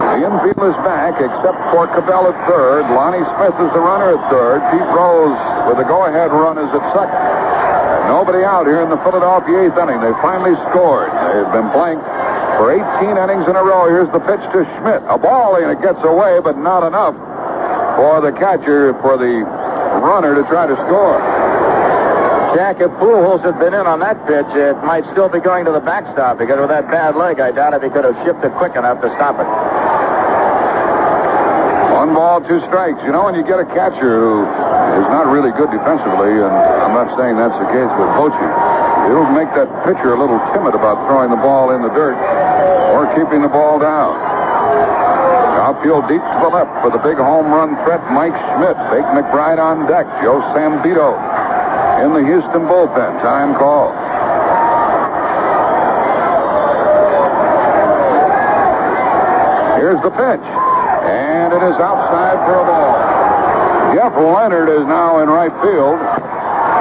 Speaker 1: The infield is back, except for Cabell at third. Lonnie Smith is the runner at third. Pete Rose with the go-ahead run is at second. Nobody out here in the Philadelphia 8th inning. They finally scored. They've been blanked for 18 innings in a row. Here's the pitch to Schmidt. A ball, and it gets away, but not enough for the catcher, for the runner to try to score.
Speaker 2: Jack, if Pujols had been in on that pitch, it might still be going to the backstop, because with that bad leg, I doubt if he could have shifted quick enough to stop it.
Speaker 1: 1 ball, 2 strikes. You know, when you get a catcher who is not really good defensively, and I'm not saying that's the case with Bochy, it'll make that pitcher a little timid about throwing the ball in the dirt or keeping the ball down. Outfield deep to the left for the big home run threat, Mike Schmidt. Bake McBride on deck. Joe Sambito in the Houston bullpen. Time call. Here's the pitch. And it is outside for a ball. Jeff Leonard is now in right field.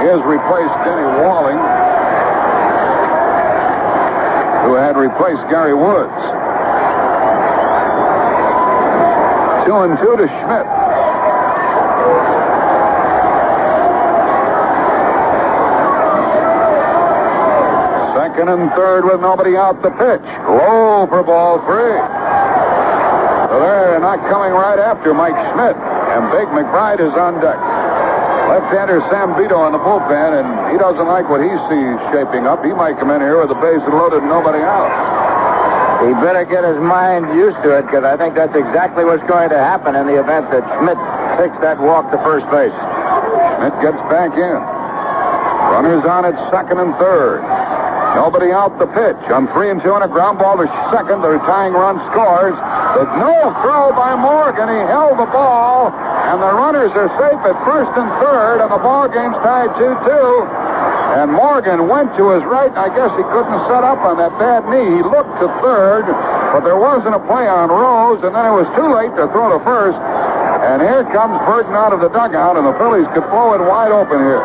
Speaker 1: He has replaced Denny Walling, who had replaced Gary Woods. 2-2 to Schmidt. Second and third with nobody out. The pitch. Low for ball 3. So they're not coming right after Mike Schmidt. And Bake McBride is on deck. Left-hander Sambito in the bullpen, and he doesn't like what he sees shaping up. He might come in here with the bases loaded and nobody out.
Speaker 2: He better get his mind used to it, because I think that's exactly what's going to happen in the event that Schmidt takes that walk to first base.
Speaker 1: Schmidt gets back in. Runners on at second and third. Nobody out. The pitch on 3-2 and a ground ball to second. The tying run scores. There's no throw by Morgan. He held the ball, and the runners are safe at first and third, and the ball game's tied 2-2. And Morgan went to his right. I guess he couldn't set up on that bad knee. He looked to third, but there wasn't a play on Rose, and then it was too late to throw to first. And here comes Burton out of the dugout, and the Phillies could blow it wide open here.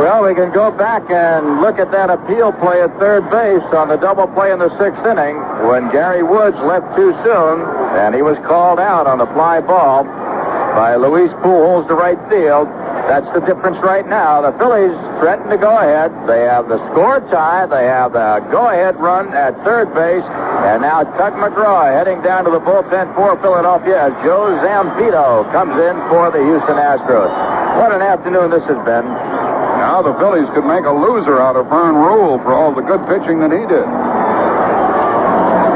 Speaker 2: Well, we can go back and look at that appeal play at third base on the double play in the 6th inning when Gary Woods left too soon, and he was called out on the fly ball by Luis Pujols to right field. That's the difference right now. The Phillies threaten to go ahead. They have the score tie. They have the go-ahead run at third base. And now Tug McGraw heading down to the bullpen for Philadelphia as Joe Zampito comes in for the Houston Astros. What an afternoon this has been.
Speaker 1: Now the Phillies could make a loser out of Vern Ruhle for all the good pitching that he did.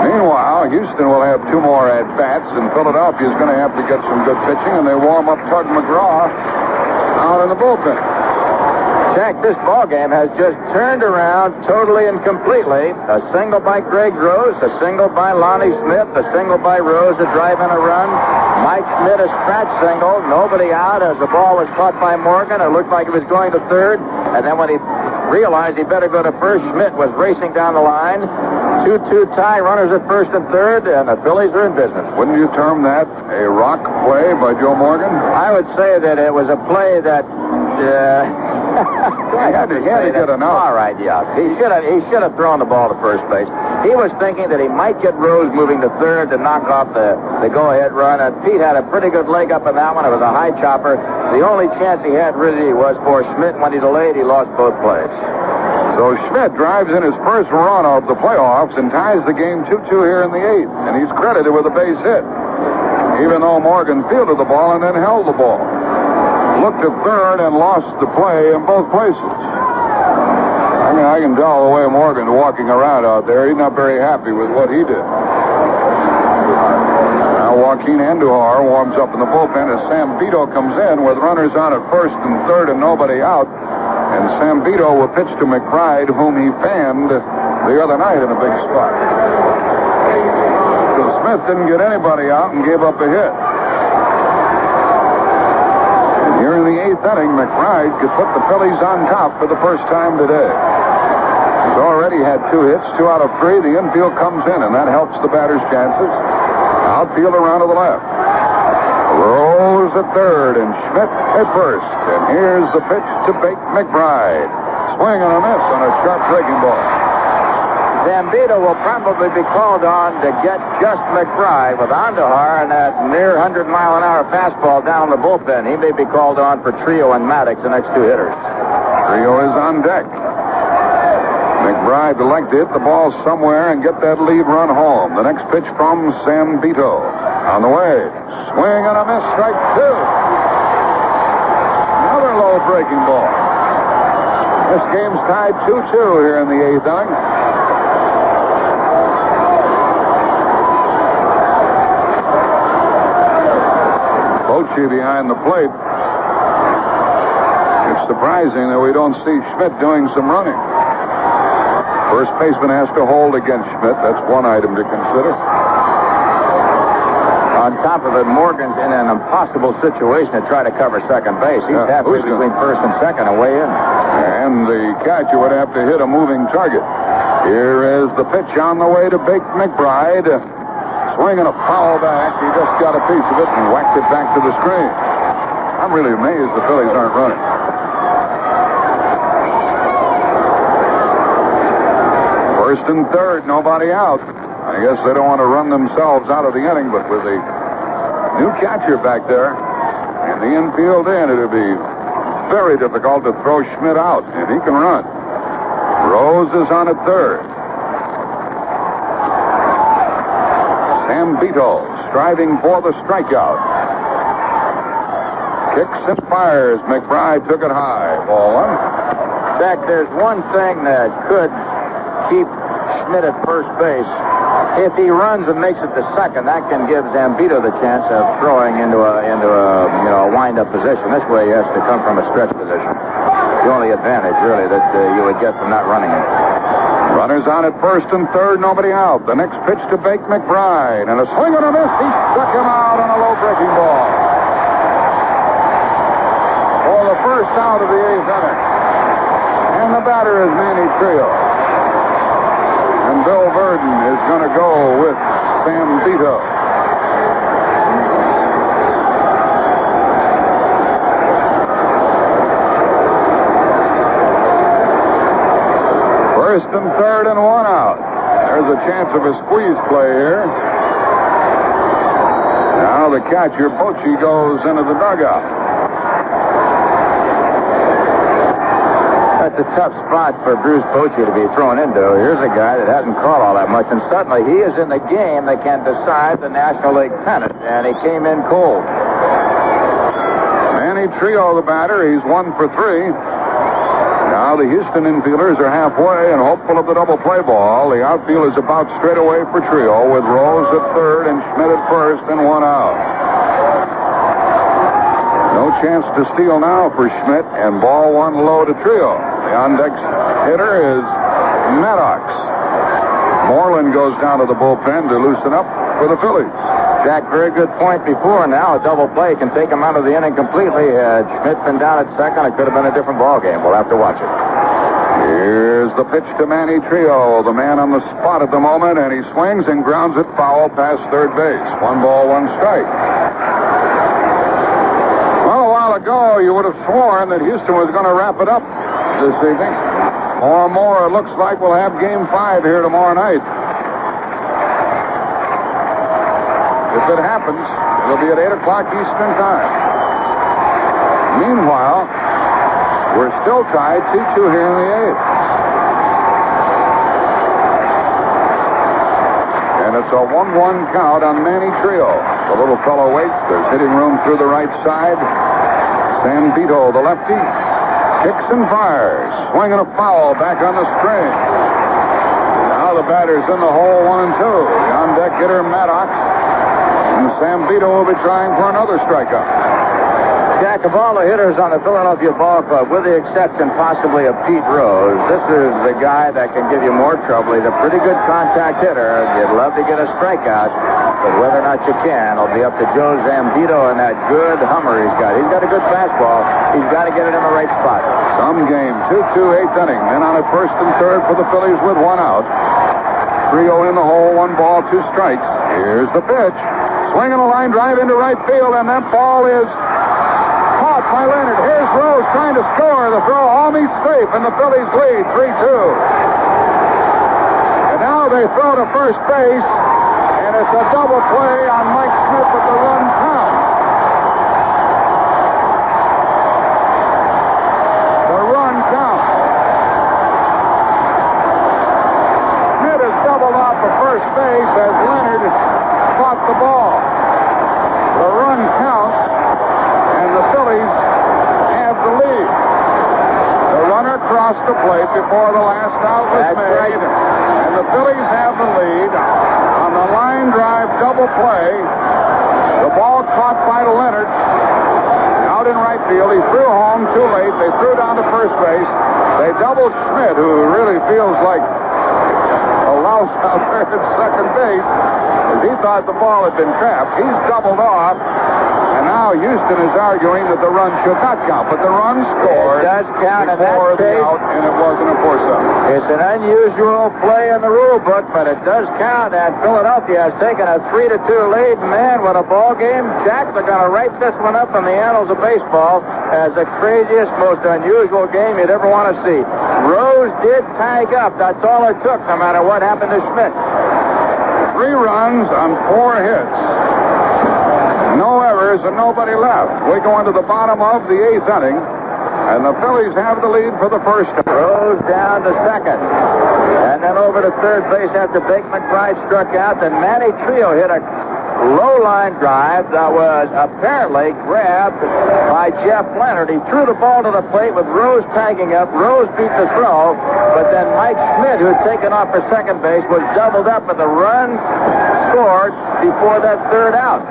Speaker 1: Meanwhile, Houston will have 2 more at-bats, and Philadelphia is going to have to get some good pitching, and they warm up Tug McGraw out in the bullpen.
Speaker 2: Jack, this ballgame has just turned around totally and completely. A single by Greg Rose, a single by Lonnie Smith, a single by Rose to drive in a run. Mike Schmidt a scratch single, nobody out as the ball was caught by Morgan. It looked like he was going to third, and then when he realized he better go to first, Schmidt was racing down the line. 2-2 tie, runners at first and third, and the Phillies are in business.
Speaker 1: Wouldn't you term that a rock play by Joe Morgan?
Speaker 2: I would say that it was a play that...
Speaker 1: he had to get enough.
Speaker 2: All right, yeah. He should have thrown the ball to first base. He was thinking that he might get Rose moving to third to knock off the go-ahead run, and Pete had a pretty good leg up in that one. It was a high chopper. The only chance he had really was for Schmidt. When he delayed, he lost both plays.
Speaker 1: So Schmidt drives in his first run of the playoffs and ties the game 2-2 here in the 8th, and he's credited with a base hit, even though Morgan fielded the ball and then held the ball. Looked at third and lost the play in both places. I mean, I can tell the way Morgan's walking around out there. He's not very happy with what he did. Now Joaquin Andujar warms up in the bullpen as Zampito comes in with runners on at first and third and nobody out. And Zampito will pitch to McBride, whom he fanned the other night in a big spot. So Smith didn't get anybody out and gave up a hit. Here in the 8th inning, McBride could put the Phillies on top for the first time today. He's already had 2 hits, 2 out of 3. The infield comes in, and that helps the batter's chances. Outfield around to the left. Rose at third, and Schmidt at first. And here's the pitch to Bake McBride. Swing and a miss on a sharp breaking ball.
Speaker 2: Zampito will probably be called on to get just McBride with Andujar and that near 100-mile-an-hour fastball down the bullpen. He may be called on for Trillo and Maddox, the next 2 hitters.
Speaker 1: Trillo is on deck. McBride would like to hit the ball somewhere and get that lead run home. The next pitch from Zampito. On the way. Swing and a miss, strike 2. Another low breaking ball. This game's tied 2-2 here in the 8th inning. Bochy behind the plate. It's surprising that we don't see Schmidt doing some running. First baseman has to hold against Schmidt. That's one item to consider.
Speaker 2: On top of it, Morgan's in an impossible situation to try to cover second base. He's halfway between first and second and way in.
Speaker 1: And the catcher would have to hit a moving target. Here is the pitch on the way to Bake McBride. Swinging a foul back. He just got a piece of it and whacked it back to the screen. I'm really amazed the Phillies aren't running. First and third, nobody out. I guess they don't want to run themselves out of the inning, but with a new catcher back there and the infield in, it'll be very difficult to throw Schmidt out, and he can run. Rose is on at third. Zampito striving for the strikeout. Kicks and fires. McBride took it high. Ball 1.
Speaker 2: Jack, there's one thing that could keep Schmidt at first base. If he runs and makes it to second, that can give Zampito the chance of throwing into a wind-up position. This way, he has to come from a stretch position. The only advantage, really, that you would get from not running it.
Speaker 1: Runners on at first and third, nobody out. The next pitch to Bake McBride, and a swing and a miss. He struck him out on a low breaking ball. For the first out of the 8th inning. And the batter is Manny Trillo. And Bill Verdon is going to go with Zampito. First and third and 1 out. There's a chance of a squeeze play here. Now the catcher, Bochy, goes into the dugout.
Speaker 2: a tough spot for Bruce Bochy to be thrown into. Here's a guy that hasn't caught all that much, and suddenly he is in the game that can decide the National League pennant, and he came in cold.
Speaker 1: Manny Trillo, the batter, he's 1 for 3. Now the Houston infielders are halfway and hopeful of the double play ball. The outfield is about straight away for Trillo with Rose at third and Schmidt at first and 1 out. No chance to steal now for Schmidt, and ball 1 low to Trillo. The on-deck hitter is Maddox. Moreland goes down to the bullpen to loosen up for the Phillies.
Speaker 2: Jack, very good point before. Now a double play can take him out of the inning completely. Had Schmidt been down at second, it could have been a different ball game. We'll have to watch it.
Speaker 1: Here's the pitch to Manny Trillo, the man on the spot at the moment, and he swings and grounds it foul past third base. 1 ball, 1 strike. Well, a while ago, you would have sworn that Houston was going to wrap it up this evening. More and more, it looks like we'll have Game 5 here tomorrow night. If it happens, it'll be at 8 o'clock Eastern Time. Meanwhile, we're still tied 2-2 here in the 8th. And it's a 1-1 count on Manny Trillo. The little fellow waits. There's hitting room through the right side. Sandito, the lefty, kicks and fires. Swinging a foul back on the string. Now the batter's in the hole, 1 and 2. The on-deck hitter, Maddox. And Sambito will be trying for another strikeout.
Speaker 2: Jack, of all the hitters on the Philadelphia Ball Club, with the exception possibly of Pete Rose, this is the guy that can give you more trouble. He's a pretty good contact hitter. You'd love to get a strikeout, but whether or not you can, it'll be up to Joe Zambito and that good hummer he's got. He's got a good fastball. He's got to get it in the right spot.
Speaker 1: Some game, 2-2, 8th inning. Men on at first and third for the Phillies with 1 out. Trio in the hole, 1 ball, 2 strikes. Here's the pitch. Swinging a line drive into right field, and that ball is caught by Leonard. Here's Rose trying to score. The throw almost safe, and the Phillies lead 3-2. And now they throw to first base, and it's a double play on Mike Schmidt with the run count. The run count. Schmidt is doubled off of first base as Leonard caught the ball. The run counts, and the Phillies have the lead. The runner crossed the plate before the last out was made. Right. And the Phillies have the lead on the line drive double play. The ball caught by Leonard out in right field. He threw home too late. They threw down to first base. They doubled Schmidt, who really feels like a louse out there at second base. He thought the ball had been trapped. He's doubled off, and now Houston is arguing that the run should not count. But the run scored.
Speaker 2: It does count
Speaker 1: before the out, and it wasn't a force-up.
Speaker 2: It's an unusual play in the rule book, but it does count. And Philadelphia has taken a 3-2 lead. Man, what a ball game! Jack, they're going to write this one up in the annals of baseball as the craziest, most unusual game you'd ever want to see. Rose did tag up. That's all it took, no matter what happened to Schmidt.
Speaker 1: 3 runs on 4 hits. No errors and nobody left. We go into the bottom of the 8th inning, and the Phillies have the lead for the first time.
Speaker 2: Rose down to second. And then over to third base after Bake McBride struck out. Then Manny Trillo hit a low line drive that was apparently grabbed by Jeff Leonard. He threw the ball to the plate with Rose tagging up. Rose beat the throw, but then Mike Schmidt, who had taken off for second base, was doubled up, and the run scored before that third out.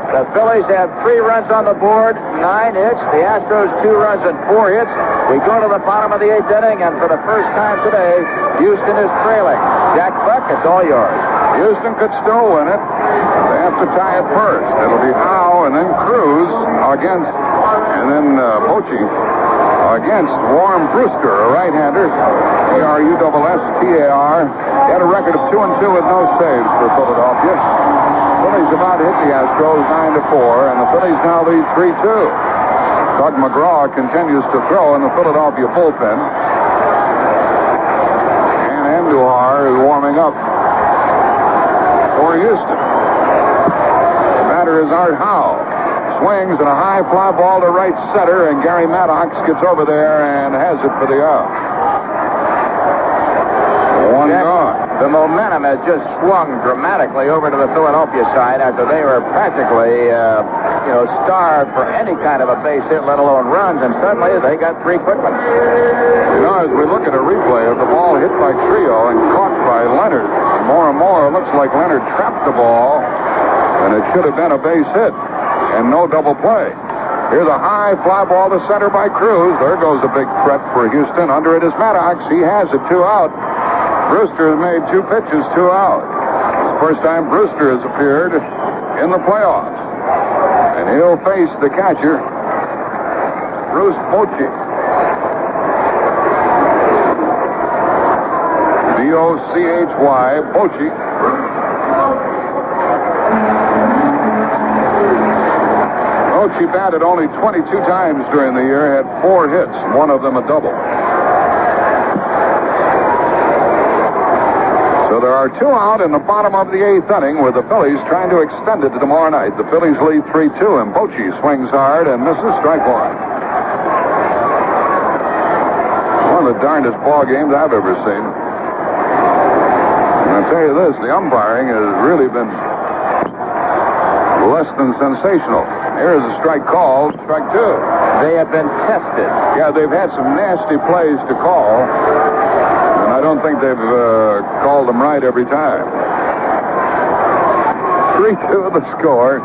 Speaker 2: The Phillies have 3 runs on the board, 9 hits. The Astros 2 runs and 4 hits. We go to the bottom of the 8th inning, and for the first time today, Houston is trailing. Jack Buck, it's all yours.
Speaker 1: Houston could still win it. They have to tie it first. It'll be Howe and then Cruz against, and then Bochy against Warren Brewster, a right-hander. Brustar. He had a record of 2-2 with no saves for Philadelphia. Phillies about hit the Astros 9-4, and the Phillies now lead 3-2. Doug McGraw continues to throw in the Philadelphia bullpen. And Andujar is warming up for Houston. The batter is Art Howe. swings and a high fly ball to right center, and Garry Maddox gets over there and has it for the out. One gone.
Speaker 2: The momentum has just swung dramatically over to the Philadelphia side after they were practically, starved for any kind of a base hit, let alone runs, and suddenly they got 3 quick ones.
Speaker 1: As we look at a replay of the ball hit by Trillo and caught by Leonard, more and more it looks like Leonard trapped the ball, and it should have been a base hit and no double play. Here's a high fly ball to center by Cruz. There goes a big threat for Houston. Under it is Maddox. He has it, 2 out. Brewster has made 2 pitches, 2 out. It's the first time Brewster has appeared in the playoffs. And he'll face the catcher, Bruce Bochy. B-O-C-H-Y, Bochy. Bochy batted only 22 times during the year, had 4 hits, one of them a double. So there are 2 out in the bottom of the 8th inning with the Phillies trying to extend it to tomorrow night. The Phillies lead 3-2, and Bochy swings hard and misses strike 1. One of the darndest ball games I've ever seen. And I'll tell you this, the umpiring has really been less than sensational. Here's a strike called, strike 2.
Speaker 2: They have been tested.
Speaker 1: Yeah, they've had some nasty plays to call. I don't think they've called them right every time. 3-2 the score.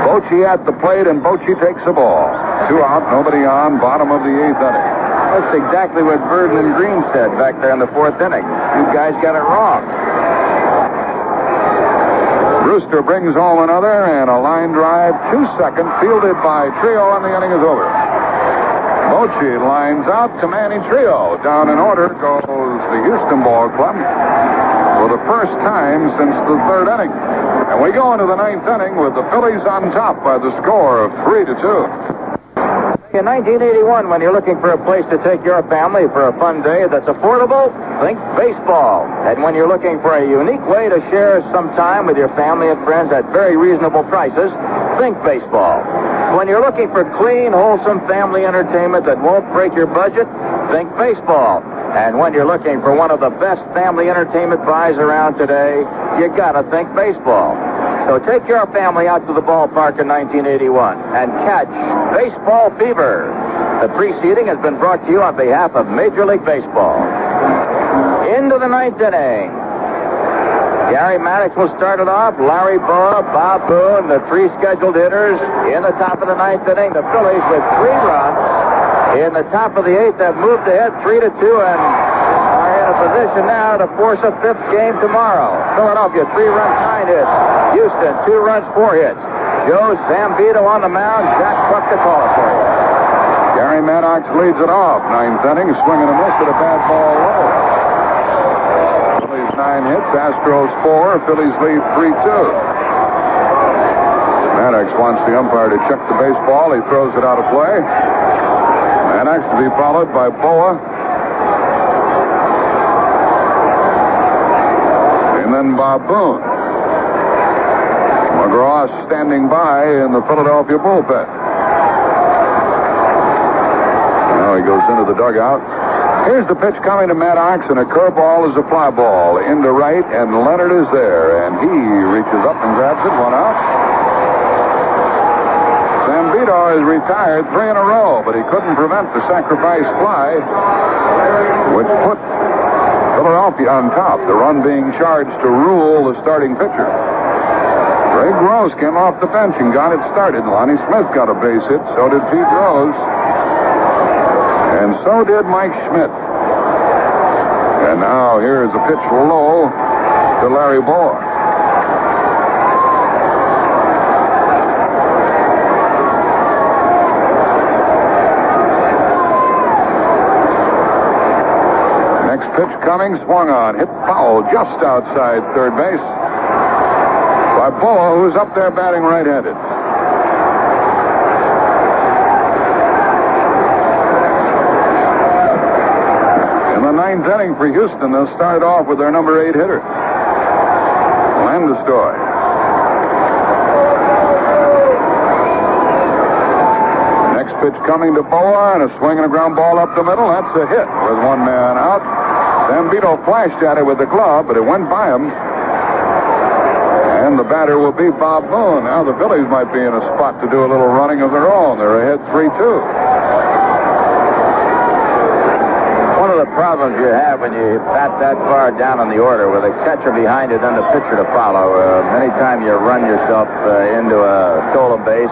Speaker 1: Bochy at the plate, and Bochy takes the ball. 2 out, nobody on, bottom of the 8th inning.
Speaker 2: That's exactly what Burden and Green said back there in the 4th inning. You guys got it wrong.
Speaker 1: Brewster brings home another, and a line drive, 2-second, fielded by Trillo, and the inning is over. Bochy lines out to Manny Trillo. Down in order goes the Houston Ball Club for the first time since the 3rd inning. And we go into the 9th inning with the Phillies on top by the score of 3-2.
Speaker 2: In 1981, when you're looking for a place to take your family for a fun day that's affordable, think baseball. And when you're looking for a unique way to share some time with your family and friends at very reasonable prices, think baseball. When you're looking for clean, wholesome family entertainment that won't break your budget, think baseball. And when you're looking for one of the best family entertainment buys around today, you gotta think baseball. So take your family out to the ballpark in 1981 and catch baseball fever. The preceding has been brought to you on behalf of Major League Baseball. Into the 9th inning. Garry Maddox will start it off. Larry Bowa, Bob Boone, the 3 scheduled hitters in the top of the 9th inning. The Phillies with 3 runs in the top of the 8th have moved ahead 3-2 and are in a position now to force a 5th game tomorrow. Philadelphia 3 runs, 9 hits. Houston 2 runs, 4 hits. Joe Zambito on the mound. Jack Buck to call it for you.
Speaker 1: Garry Maddox leads it off. 9th inning, swinging a miss at a bad ball low. 9 hits, Astros 4, Phillies lead 3-2. Maddox wants the umpire to check the baseball. He throws it out of play. Maddox to be followed by Bowa. And then Bob Boone. McGraw standing by in the Philadelphia bullpen. Now he goes into the dugout. Here's the pitch coming to Maddox, and a curveball is a fly ball into right, and Leonard is there, and he reaches up and grabs it. 1 out. Zambito is retired 3 in a row, but he couldn't prevent the sacrifice fly, which put Philadelphia on top. The run being charged to Ruhle, the starting pitcher. Greg Rose came off the bench and got it started. Lonnie Smith got a base hit. So did Pete Rose. And so did Mike Schmidt. And now here's a pitch low to Larry Bowa. Next pitch coming, swung on, hit foul just outside third base by Bowa, who's up there batting right-handed. Ninth inning for Houston. They'll start off with their number 8 hitter, Landestoy. pitch coming to Bowa, and a swing and a ground ball up the middle. That's a hit with one man out. Zambito flashed at it with the glove, but it went by him. And the batter will be Bob Boone. Now the Phillies might be in a spot to do a little running of their own. They're ahead 3-2.
Speaker 2: One of the problems you have when you bat that far down in the order with a catcher behind you, then the pitcher to follow. Many times you run yourself into a stolen base.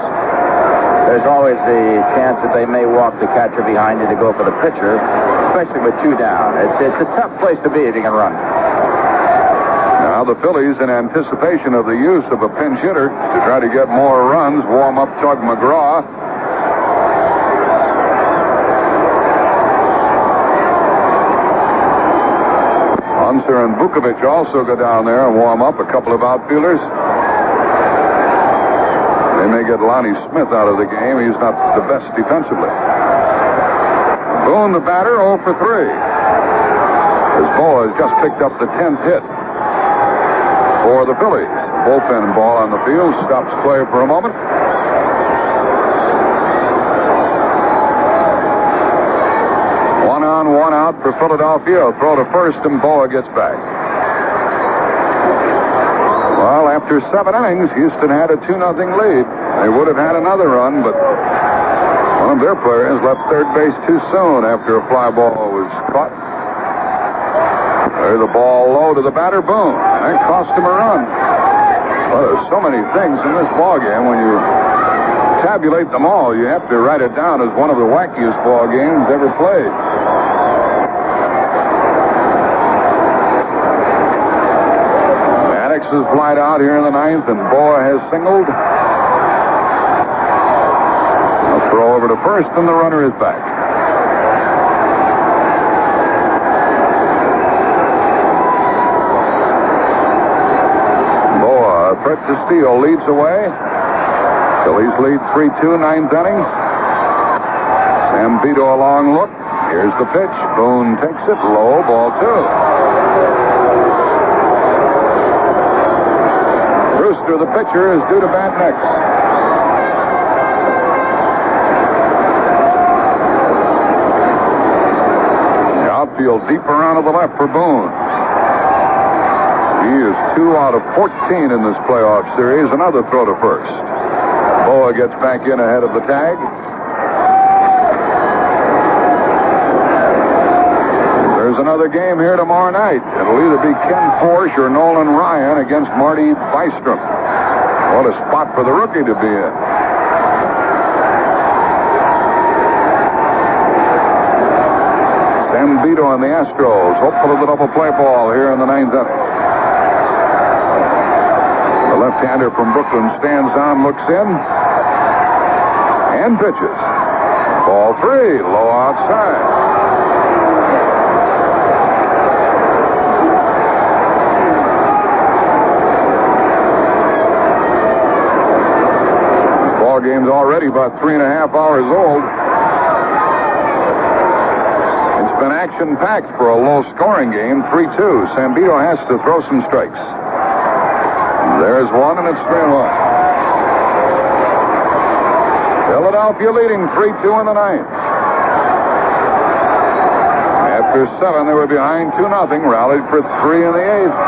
Speaker 2: There's always the chance that they may walk the catcher behind you to go for the pitcher, especially with two down. It's a tough place to be if you can run.
Speaker 1: Now the Phillies, in anticipation of the use of a pinch hitter to try to get more runs, warm up Tug McGraw. Unser and Vukovic also go down there and warm up, a couple of outfielders. They may get Lonnie Smith out of the game. He's not the best defensively. Boone, the batter, 0 for 3. As Bowa has just picked up the 10th hit for the Phillies. Bullpen ball on the field. Stops play for a moment. One on, one out for Philadelphia. A throw to first, and Bowa gets back. Well, after 7 innings, Houston had a 2-0 lead. They would have had another run, but one of their players left third base too soon after a fly ball was caught. There's the ball low to the batter, Boone. And that cost him a run. Well, there's so many things in this ball game. When you tabulate them all, you have to write it down as one of the wackiest ball games ever played. Maddox is flied out here in the 9th, and Bowa has singled. A throw over to first, and the runner is back. Bowa, a threat to steal, leads away. Phillies lead 3-2, 9th inning. Zambito a long look. Here's the pitch. Boone takes it low, ball 2. Brewster, the pitcher, is due to bat next. The outfield deep around to the left for Boone. He is 2 out of 14 in this playoff series. Another throw to first. Bowa gets back in ahead of the tag. There's another game here tomorrow night. It'll either be Ken Forsch or Nolan Ryan against Marty Bystrom. What a spot for the rookie to be in. Zambito and the Astros hopeful of the double play ball here in the 9th inning. The left-hander from Brooklyn stands on, looks in, and pitches. Ball 3, low outside. This ball game's already about 3.5 hours old. It's been action-packed for a low-scoring game, 3-2. Zambito has to throw some strikes. There's one, and it's 3-1. Philadelphia leading 3-2 in the 9th. After 7, they were behind 2-0. Rallied for 3 in the 8th.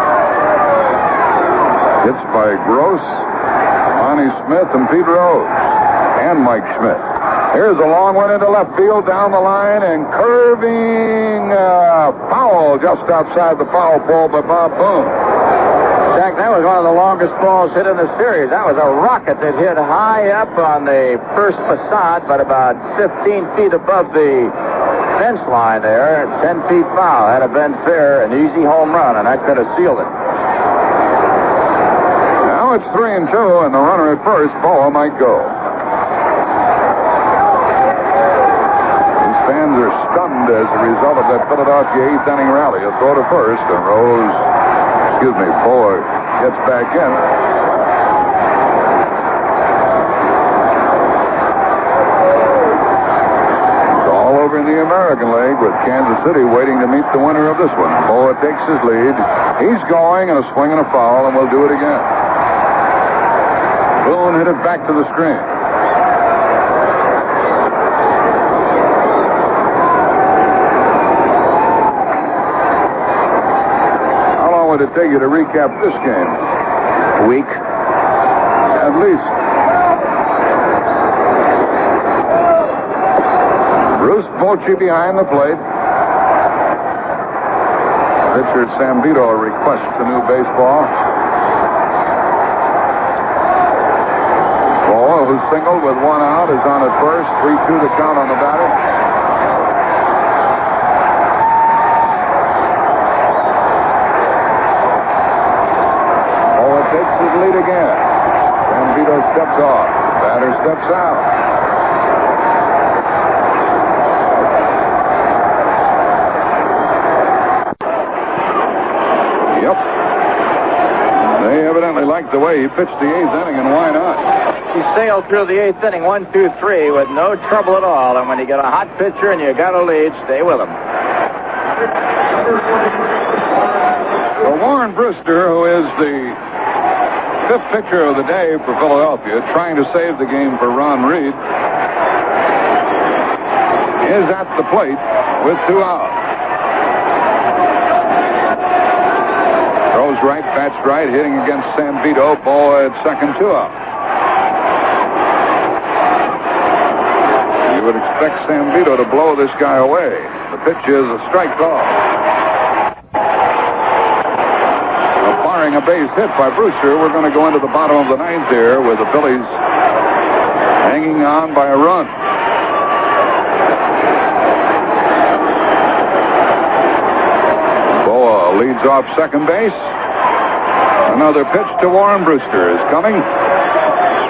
Speaker 1: Hits by Gross, Lonnie Smith, and Pete Rose, and Mike Schmidt. Here's a long one into left field, down the line, and curving foul just outside the foul pole by Bob Boone.
Speaker 2: Jack, that was one of the longest balls hit in the series. That was a rocket that hit high up on the first facade, but about 15 feet above the fence line there. 10 feet foul. Had it been fair, an easy home run, and that could have sealed it.
Speaker 1: Now it's 3-2, and the runner at first, Bowa, might go. These fans are stunned as a result of that Philadelphia 8th inning rally. A throw to first, and Bowa gets back in. It's all over in the American League with Kansas City waiting to meet the winner of this one. Bowa takes his lead. He's going, and a swing and a foul, and we'll do it again. Boone hit it back to the screen. would it take you to recap this game?
Speaker 4: A week.
Speaker 1: At least. Bruce Bochy behind the plate. Pitcher Zambito requests a new baseball. Boa, who singled with one out, is on at first. 3-2 the count on the batter. Boa takes his lead again. Zambito steps off. Batter steps out. They evidently liked the way he pitched the 8th inning, and why not?
Speaker 2: He sailed through the 8th inning, 1-2-3, with no trouble at all. And when you get a hot pitcher and you got a lead, stay with him.
Speaker 1: So Warren Brewster, who is the 5th pitcher of the day for Philadelphia, trying to save the game for Ron Reed, is at the plate with 2 outs. Throws right, bats right, hitting against Zambito. Boa at second, 2 out. You would expect Zambito to blow this guy away. The pitch is a strike call. Barring a base hit by Brewster, we're going to go into the bottom of the 9th here with the Phillies hanging on by a run. Boa leads off second base. Another pitch to Warren Brewster is coming.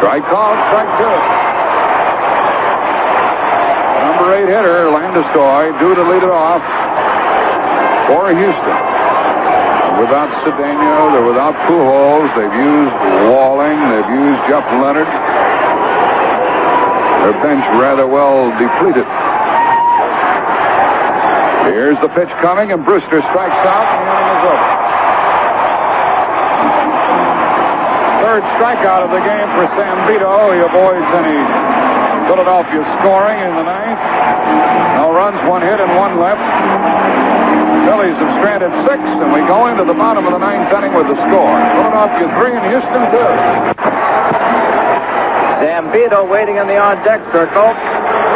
Speaker 1: Strike called, strike 2. Number 8 hitter, Landestoy, due to lead it off for Houston. Without Cedeno, they're without Pujols. They've used Walling. They've used Jeff Leonard. Their bench rather well depleted. Here's the pitch coming, and Brewster strikes out, and the inning is over. Third strikeout of the game for Zambito. He avoids any Philadelphia scoring in the 9th. No runs, 1 hit, and 1 left. Phillies have stranded 6, and we go into the bottom of the 9th inning with the score. Philadelphia 3 and Houston 2.
Speaker 2: Zambito waiting in the on-deck circle.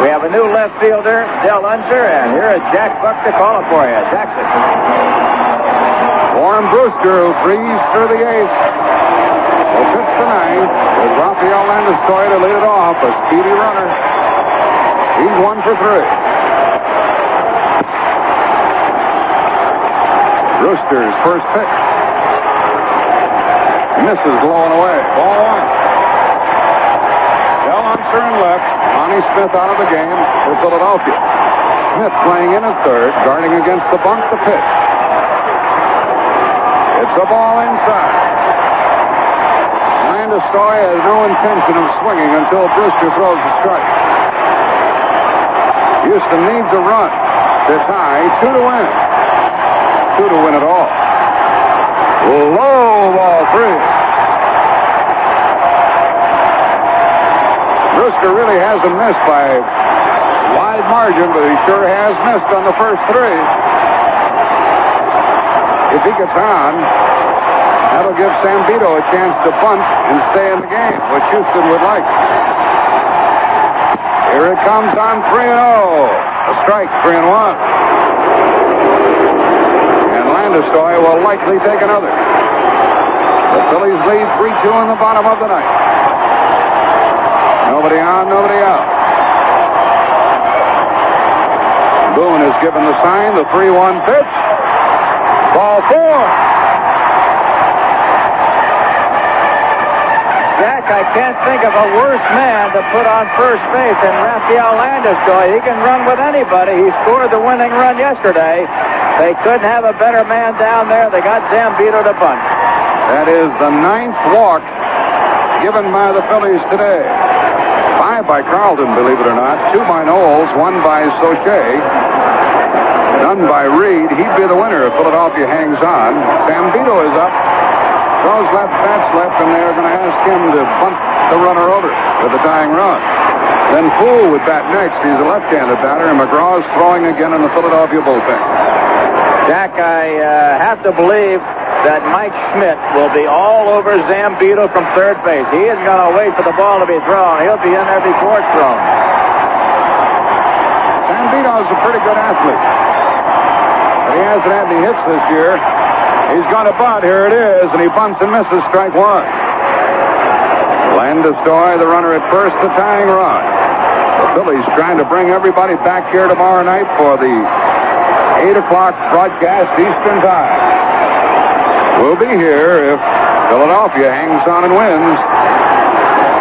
Speaker 2: We have a new left fielder, Del Unser, and here is Jack Buck to call it for you. Jackson.
Speaker 1: Warren Brewster, who breezed through the 8th, will pitch the 9th with Rafael Landestoy to lead it off, a speedy runner. He's 1 for 3. Brewster's first pitch. Misses, blowing away. Ball 1. Del Unser in left. Lonnie Smith out of the game for Philadelphia. Smith playing in at third, guarding against the bunt, the pitch. It's a ball inside. Landestoy has no intention of swinging until Brewster throws the strike. Houston needs a run to tie, 2 to win. 2 to win it all. Low ball 3. Brewster really hasn't missed by a wide margin, but he sure has missed on the first 3. If he gets on, that'll give Zambito a chance to bunt and stay in the game, which Houston would like. Here it comes on 3-0. A strike, 3-1. And Landestoy will likely take another. The Phillies lead 3-2 in the bottom of the 9th. Nobody on, nobody out. Boone has given the sign, the 3-1 pitch. Ball 4.
Speaker 2: Jack, I can't think of a worse man to put on first base than Rafael Landestoy. He can run with anybody. He scored the winning run yesterday. They couldn't have a better man down there. They got Zambito to bunt.
Speaker 1: That is the 9th walk given by the Phillies today. 5 by Carlton, believe it or not. 2 by Knowles, 1 by Soche. None by Reed. He'd be the winner if Philadelphia hangs on. Zambito is up. Throws left, bats left, and they're going to ask him to bunt the runner over with the tying run. Then Poole would bat next. He's a left-handed batter, and McGraw's throwing again in the Philadelphia bullpen.
Speaker 2: Jack, I have to believe that Mike Schmidt will be all over Zambito from third base. He isn't going to wait for the ball to be thrown. He'll be in there before it's thrown.
Speaker 1: Zambito's a pretty good athlete, but he hasn't had any hits this year. He's going to bunt. Here it is, and he bunts and misses. Strike one. Landestoy, the runner at first, the tying run. The Phillies trying to bring everybody back here tomorrow night for the 8 o'clock broadcast Eastern Time. We'll be here if Philadelphia hangs on and wins.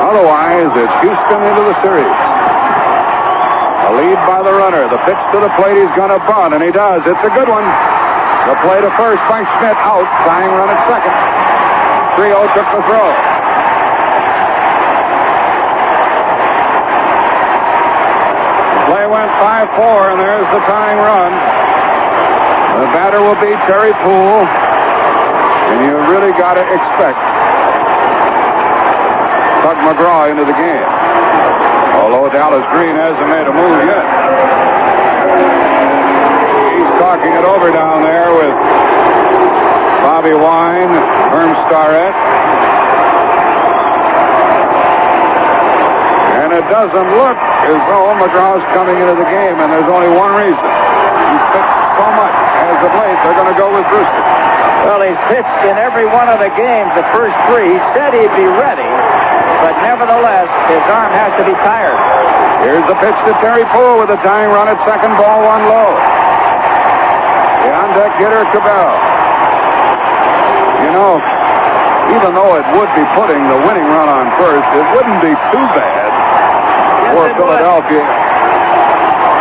Speaker 1: Otherwise, it's Houston into the series. A lead by the runner. The pitch to the plate. He's going to bunt, and he does. It's a good one. The play to first by Schmidt. Out. Tying run at second. Trillo took the throw. The play went 5-4, and there's the tying run. The batter will be Terry Puhl. And you really got to expect Tug McGraw into the game. Although Dallas Green hasn't made a move yet. He's talking it over down there with Bobby Wine, Herm Starrett. And it doesn't look as though McGraw's coming into the game, and there's only one reason. He's pitched so much as of late, they're going to go with Brewster.
Speaker 2: Well, he's pitched in every one of the games, the first three. He said he'd be ready, but nevertheless, his arm has to be tired.
Speaker 1: Here's the pitch to Terry Puhl with a tying run at second, ball one low. The on-deck hitter, Cabell. You know, even though it would be putting the winning run on first, it wouldn't be too bad for Philadelphia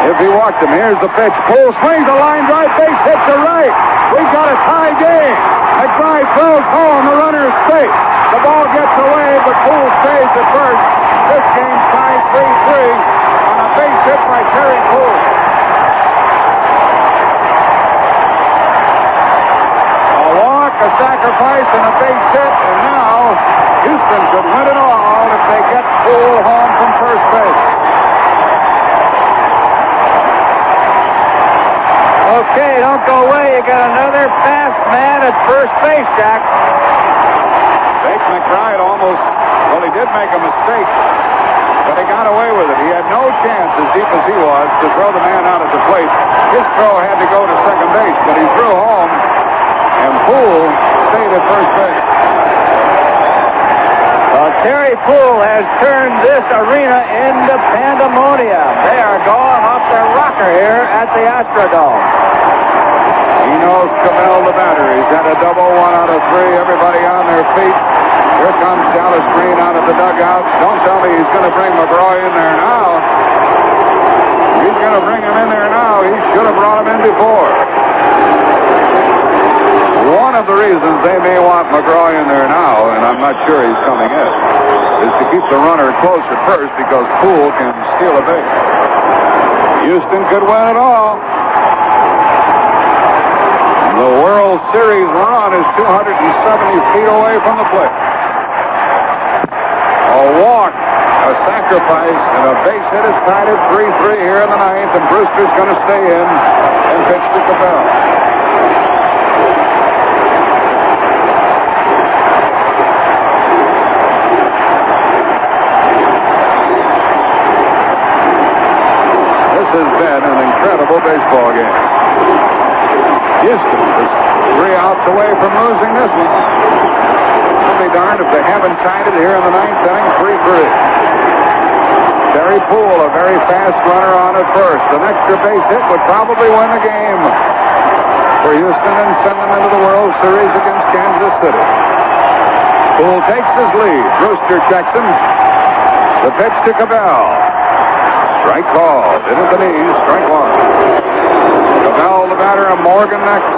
Speaker 1: if he walked him. Here's the pitch. Puhl swings a line drive, base hit to right. We've got a tie game. McBride throws home. The runner is safe. The ball gets away, but Puhl stays at first. This game's tied 3-3 on a base hit by Terry Puhl. A walk, a sacrifice, and a base hit, and now Houston could win it all if they get Puhl home from first base.
Speaker 2: Okay, don't go away. You got another fast man at first base, Jack.
Speaker 1: Bake McBride he did make a mistake, but he got away with it. He had no chance, as deep as he was, to throw the man out at the plate. His throw had to go to second base, but he threw home, and Puhl stayed at first base.
Speaker 2: Terry Puhl has turned this arena into pandemonium. They are going off their rocker here at the Astrodome.
Speaker 1: Enos Cabell, the batter. He's had a double, 1 out of 3. Everybody on their feet. Here comes Dallas Green out of the dugout. Don't tell me he's going to bring McGraw in there now. He's going to bring him in there now. He should have brought him in before. One of the reasons they may want McGraw in there now, and I'm not sure he's coming in, is to keep the runner close at first because Puhl can steal a base. Houston could win it all. The World Series run is 270 feet away from the plate. A walk, a sacrifice, and a base hit is tied at 3-3 here in the ninth, and Brewster's going to stay in and pitch to Cabell. This has been an incredible baseball game. Houston is 3 outs away from losing this one. I'll be darned if they haven't tied it here in the ninth inning, 3-3. Terry Puhl, a very fast runner on at first. An extra base hit would probably win the game for Houston and send them into the World Series against Kansas City. Puhl takes his lead. Brewster checks him. The pitch to Cabell. Strike called. Into the knees. Strike one. Cabell, the batter, and Morgan next.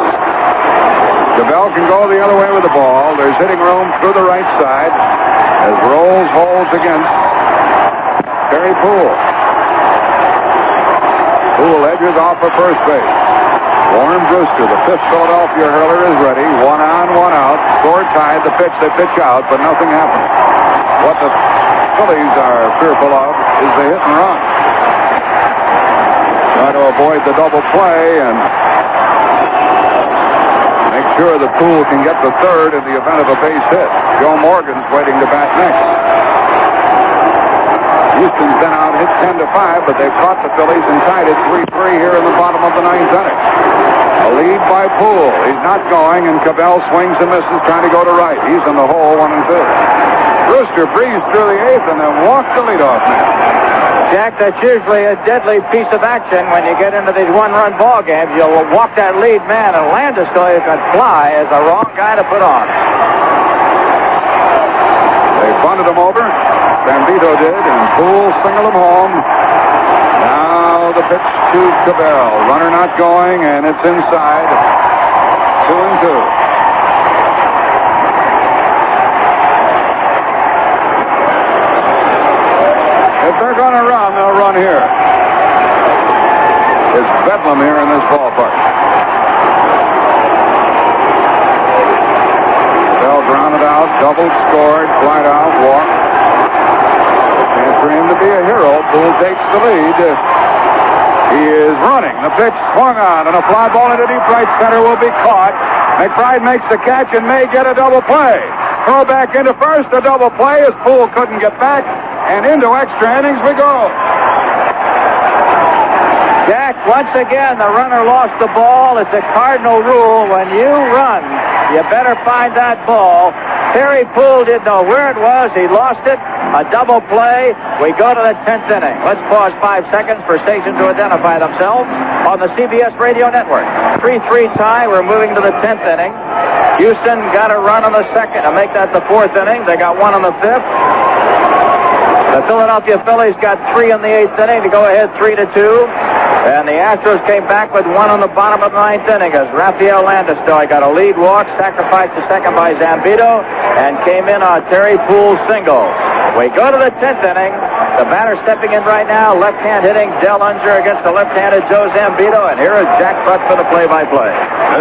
Speaker 1: Cabell can go the other way with the ball. There's hitting room through the right side as Rolls holds against Terry Puhl. Puhl edges off for first base. Warren Brewster, the fifth Philadelphia hurler, is ready. 1 on, 1 out. Score tied. The pitch, they pitch out, but nothing happens. What the Phillies are fearful of is the hit and run. Try to avoid the double play, and sure that Puhl can get the third in the event of a base hit. Joe Morgan's waiting to bat next. Houston's been out, hit 10-5, but they've caught the Phillies and tied it 3-3 here in the bottom of the ninth inning. A lead by Puhl. He's not going, and Cabell swings and misses, trying to go to right. He's in the hole, 1-2. Brewster breezed through the eighth and then walked the leadoff man.
Speaker 2: Jack, that's usually a deadly piece of action when you get into these one-run ball games. You'll walk that lead man, and Landestoy can fly is the wrong guy to put on.
Speaker 1: They bunted him over. Zambito did, and Puhl singled him home. Now the pitch to Cabell. Runner not going, and it's inside. 2-2. If they're going to run, they'll run here. It's bedlam here in this ballpark. Cabell grounded out, doubled, scored, flied out, walked. Chance for him to be a hero. Puhl takes the lead. He is running. The pitch swung on, and a fly ball into deep right center will be caught. McBride makes the catch and may get a double play. Throw back into first, a double play as Puhl couldn't get back, and into extra innings we go.
Speaker 2: Jack, once again, the runner lost the ball. It's a cardinal rule. When you run, you better find that ball. Terry Puhl didn't know where it was. He lost it. A double play. We go to the 10th inning. Let's pause 5 seconds for stations to identify themselves on the CBS radio network. 3-3 tie. We're moving to the 10th inning. Houston got a run on the second to make that the 4th inning. They got one on the 5th. The Philadelphia Phillies got 3 in the 8th inning to go ahead 3-2. And the Astros came back with one on the bottom of the 9th inning as Rafael Landestoy got a lead walk, sacrificed to second by Zambito, and came in on Terry Puhl's single. We go to the 10th inning. The batter stepping in right now, left-hand hitting Del Unger against the left-handed Joe Zambito, and here is Jack Butt for the play-by-play.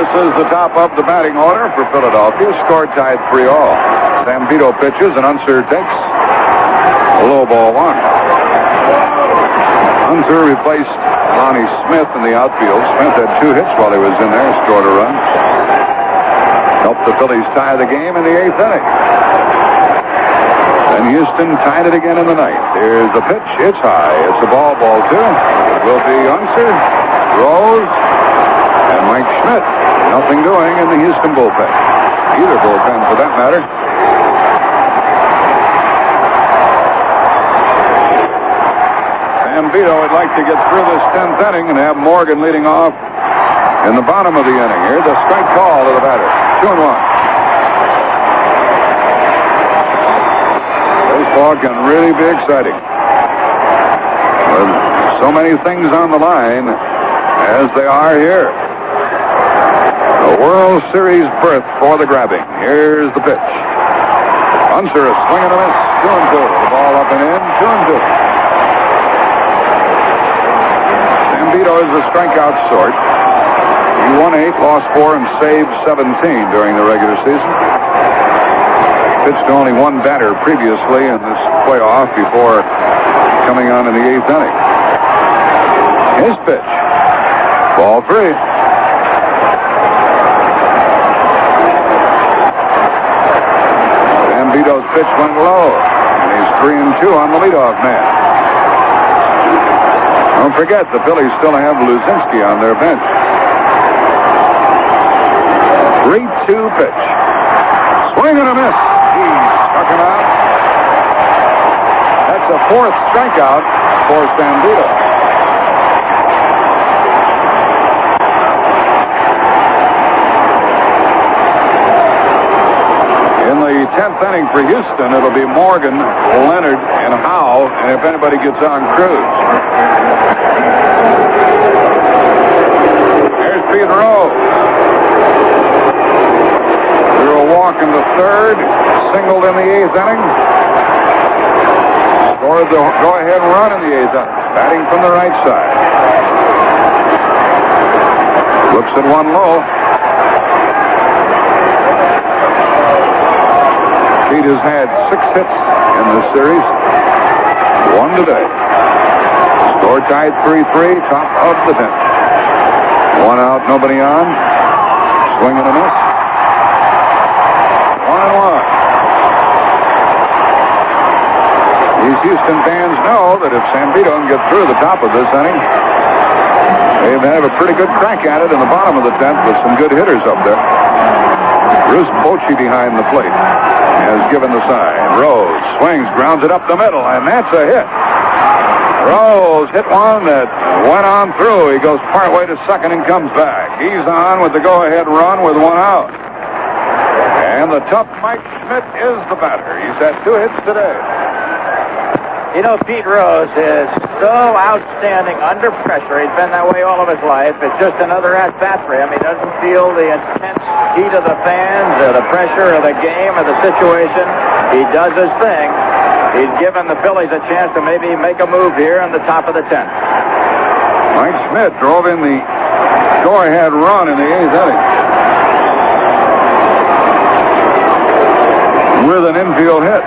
Speaker 1: This is the top of the batting order for Philadelphia. Score tied 3-all. Zambito pitches, and Unser takes a low ball one. Unser replaced Lonnie Smith in the outfield. Smith had 2 hits while he was in there, scored a run. Helped the Phillies tie the game in the 8th inning. And Houston tied it again in the 9th. Here's the pitch. It's high. It's a ball 2. It will be Unser, Rose, and Mike Schmidt. Nothing doing in the Houston bullpen. Either bullpen, for that matter. Zambito would like to get through this 10th inning and have Morgan leading off in the bottom of the inning. Here's a strike call to the batter. 2-1. Baseball can really be exciting. With so many things on the line as they are here. The World Series berth for the grabbing. Here's the pitch. Unser is swinging a miss. 2-2. The ball up and in. 2-2. Zambito is the strikeout sort. He won 8, lost 4, and saved 17 during the regular season. Pitched to only one batter previously in this playoff before coming on in the 8th inning. His pitch. Ball 3. Zambito's pitch went low, and he's 3-2 on the leadoff man. Don't forget, the Phillies still have Luzinski on their bench. 3-2 pitch. Swing and a miss. He struck him out. That's the 4th strikeout for Zambito. In the 10th inning for Houston, it'll be Morgan, Leonard, and Howe, and if anybody gets on, Cruz. Here's Pete Rose. Threw a walk in the 3rd, singled in the 8th inning. Scored the go-ahead run in the 8th inning, batting from the right side. Looks at one low. Pete has had 6 hits in this series. 1 today. Score tied 3-3, top of the 10th. 1 out, nobody on. Swing and a miss. These Houston fans know that if Zambito can get through the top of this inning, they have a pretty good crack at it in the bottom of the 10th with some good hitters up there. Bruce Bochy behind the plate has given the sign. Rose swings, grounds it up the middle, and that's a hit. Rose hit one that went on through. He goes partway to second and comes back. He's on with the go-ahead run with one out. And the tough Mike Schmidt is the batter. He's had 2 hits today.
Speaker 2: You know, Pete Rose is so outstanding under pressure. He's been that way all of his life. It's just another at-bat for him. He doesn't feel the intense heat of the fans or the pressure of the game or the situation. He does his thing. He's given the Phillies a chance to maybe make a move here in the top of the 10th.
Speaker 1: Mike Schmidt drove in the go-ahead run in the 8th inning with an infield hit.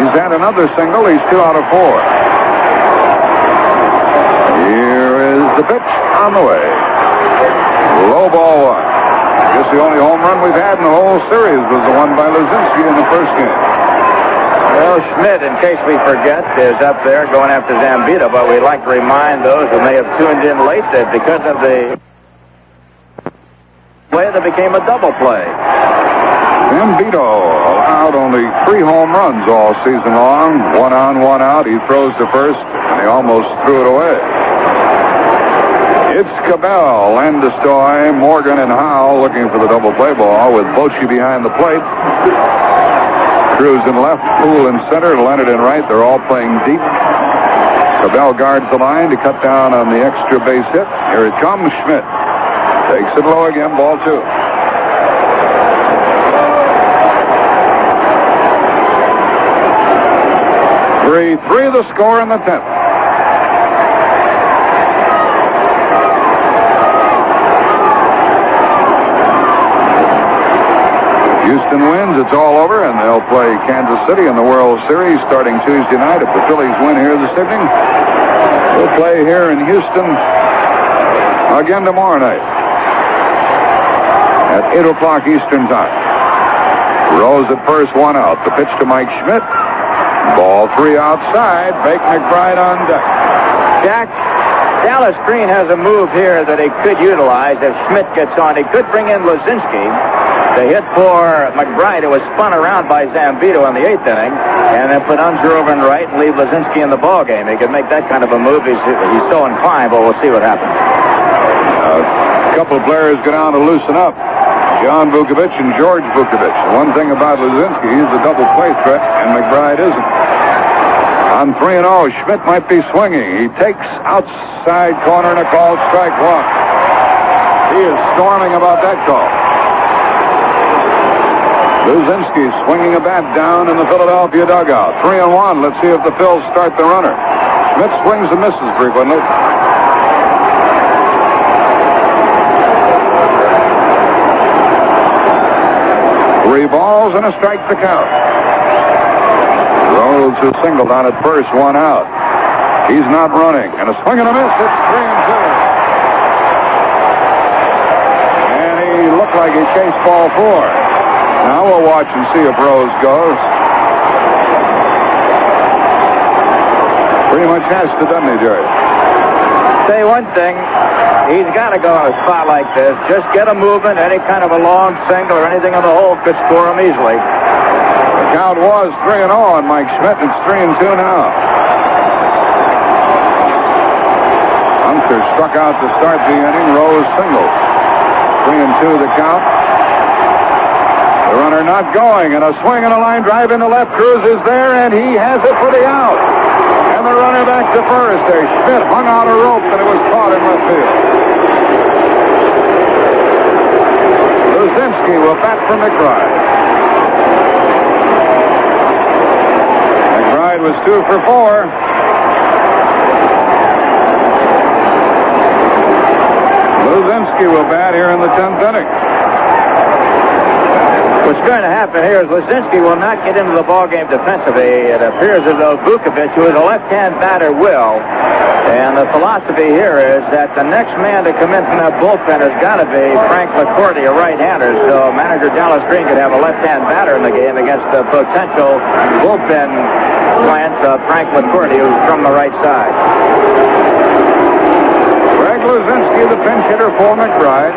Speaker 1: He's had another single. He's 2 out of 4. Here is the pitch on the way. Low ball 1. I guess the only home run we've had in the whole series was the one by Luzinski in the first game.
Speaker 2: Well, Schmidt, in case we forget, is up there going after Zambito, but we'd like to remind those who may have tuned in late that because of the play that became a double play.
Speaker 1: Zambito allowed only 3 home runs all season long. 1 on, 1 out. He throws to first, and he almost threw it away. It's Cabell, Landestoy, Morgan, and Howe looking for the double play ball with Bochy behind the plate. Cruz in left, Puhl in center, Leonard in right. They're all playing deep. Cabell guards the line to cut down on the extra base hit. Here it comes. Schmidt takes it low again, ball 2. 3-3 the score in the 10th. Houston wins, it's all over, and they'll play Kansas City in the World Series starting Tuesday night. If the Phillies win here this evening, they'll play here in Houston again tomorrow night at 8 o'clock Eastern time. Rose at first, 1 out. The pitch to Mike Schmidt. Ball 3 outside. Bake McBride on deck.
Speaker 2: Jack, Dallas Green has a move here that he could utilize if Schmidt gets on. He could bring in Luzinski to hit for McBride, who was spun around by Zambito in the 8th inning, and then put Unser over in right and leave Luzinski in the ball game. He could make that kind of a move. He's so inclined, but we'll see what happens.
Speaker 1: A couple of players go down to loosen up. John Vukovich and George Vukovich. One thing about Luzinski, he's a double play threat, and McBride isn't. On 3-0, Schmidt might be swinging. He takes outside corner and a call, strike 1. He is storming about that call. Luzinski swinging a bat down in the Philadelphia dugout. 3-1. Let's see if the Phils start the runner. Schmidt swings and misses frequently. 3 balls and a strike to count. Rose is singled on at first, 1 out. He's not running, and a swing and a miss. It's 3-2. And he looked like he chased ball 4. Now we'll watch and see if Rose goes. Pretty much has to, doesn't he, Jerry?
Speaker 2: Say one thing. He's got to go on a spot like this. Just get him moving. Any kind of a long single or anything on the hole could score him easily.
Speaker 1: The count was 3-0 on Mike Schmidt. It's 3-2 now. Hunter struck out to start the inning. Rose singled. 3-2 the count. The runner not going, and a swing and a line drive into left. Cruz is there, and he has it for the out. And the runner back to first. There, Schmidt hung out a rope, and it was caught in left field. Luzinski will bat for McBride. McBride was 2 for 4. Luzinski will bat here in the 10th inning.
Speaker 2: What's going to happen here is Luzinski will not get into the ballgame defensively. It appears as though Vukovich, who is a left-hand batter, will. And the philosophy here is that the next man to come in from that bullpen has got to be Frank McCourty, a right-hander. So manager Dallas Green could have a left-hand batter in the game against the potential bullpen plans of Frank McCourty, who's from the right side.
Speaker 1: Greg Luzinski, the pinch hitter for McBride.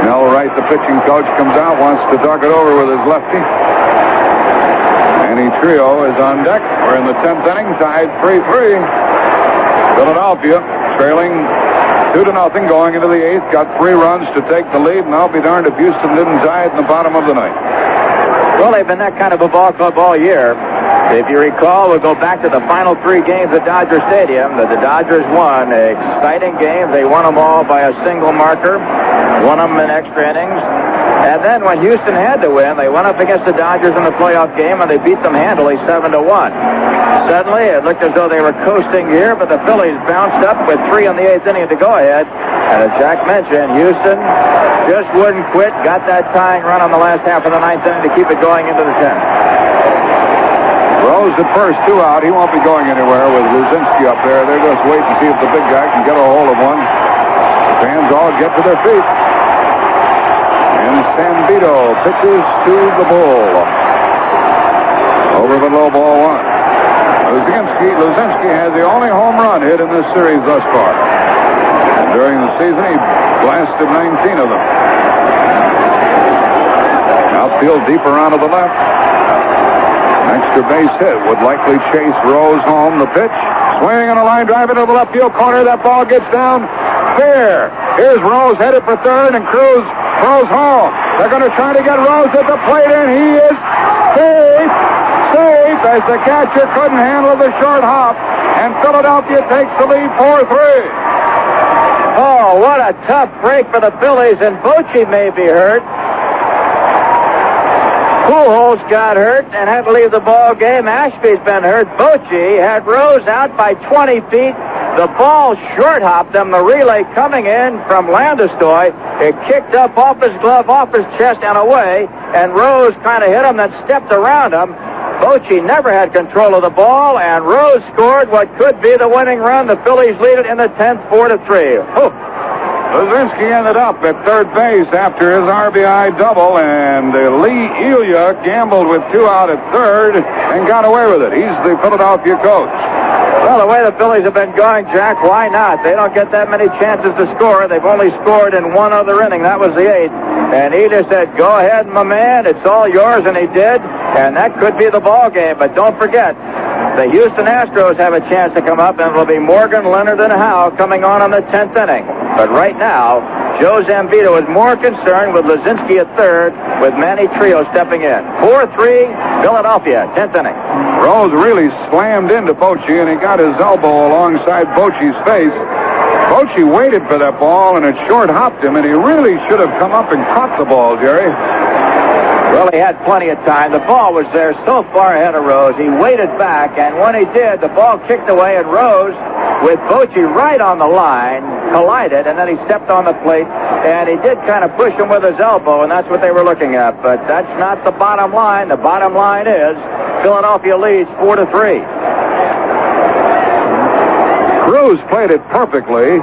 Speaker 1: Mel Wright, the pitching coach, comes out, wants to talk it over with his lefty. Manny Trillo is on deck. We're in the 10th inning, tied 3-3. Philadelphia trailing 2-0 going into the 8th. Got 3 runs to take the lead, and I'll be darned if Houston didn't tie it in the bottom of the 9th.
Speaker 2: Well, they've been that kind of a ball club all year. If you recall, we'll go back to the final 3 games at Dodger Stadium that the Dodgers won. Exciting games. They won them all by a single marker. Won them in extra innings. And then when Houston had to win, they went up against the Dodgers in the playoff game, and they beat them handily 7-1. Suddenly, it looked as though they were coasting here, but the Phillies bounced up with 3 in the 8th inning to go ahead. And as Jack mentioned, Houston just wouldn't quit. Got that tying run on the last half of the 9th inning to keep it going into the 10th.
Speaker 1: Rose at first, 2 out. He won't be going anywhere with Luzinski up there. They're just waiting to see if the big guy can get a hold of one. The fans all get to their feet. And Sambito pitches to the bull. Over the low ball 1. Luzinski has the only home run hit in this series thus far. And during the season, he blasted 19 of them. Outfield deep around to the left. An extra base hit would likely chase Rose home. The pitch, swing on a line drive into the left field corner. That ball gets down. Fair. Here's Rose headed for third, and Cruz throws home. They're going to try to get Rose at the plate, and he is safe. Safe as the catcher couldn't handle the short hop, and Philadelphia takes the lead 4-3.
Speaker 2: Oh, what a tough break for the Phillies, and Bochy may be hurt. Pujols got hurt and had to leave the ball game. Ashby's been hurt. Bochy had Rose out by 20 feet. The ball short hopped him. The relay coming in from Landestoy. It kicked up off his glove, off his chest, and away. And Rose kind of hit him, then stepped around him. Bochy never had control of the ball, and Rose scored what could be the winning run. The Phillies lead it in the 10th, 4-3.
Speaker 1: Luzinski ended up at third base after his RBI double, and Lee Elia gambled with 2 out at third and got away with it. He's the Philadelphia coach.
Speaker 2: Well, the way the Phillies have been going, Jack, why not? They don't get that many chances to score. They've only scored in 1 other inning. That was the 8th. And he just said, go ahead, my man. It's all yours, and he did. And that could be the ball game. But don't forget, the Houston Astros have a chance to come up, and it'll be Morgan, Leonard, and Howe coming on the 10th inning. But right now, Joe Zambito is more concerned with Luzinski at third, with Manny Trillo stepping in. 4-3, Philadelphia, 10th inning.
Speaker 1: Rose really slammed into Bochy, and he got his elbow alongside Bochy's face. Bochy waited for that ball, and it short hopped him, and he really should have come up and caught the ball, Jerry.
Speaker 2: Well, he had plenty of time. The ball was there so far ahead of Rose. He waited back, and when he did, the ball kicked away, and Rose, with Bochy right on the line, collided, and then he stepped on the plate, and he did kind of push him with his elbow, and that's what they were looking at. But that's not the bottom line. The bottom line is Philadelphia leads 4-3.
Speaker 1: Cruz played it perfectly,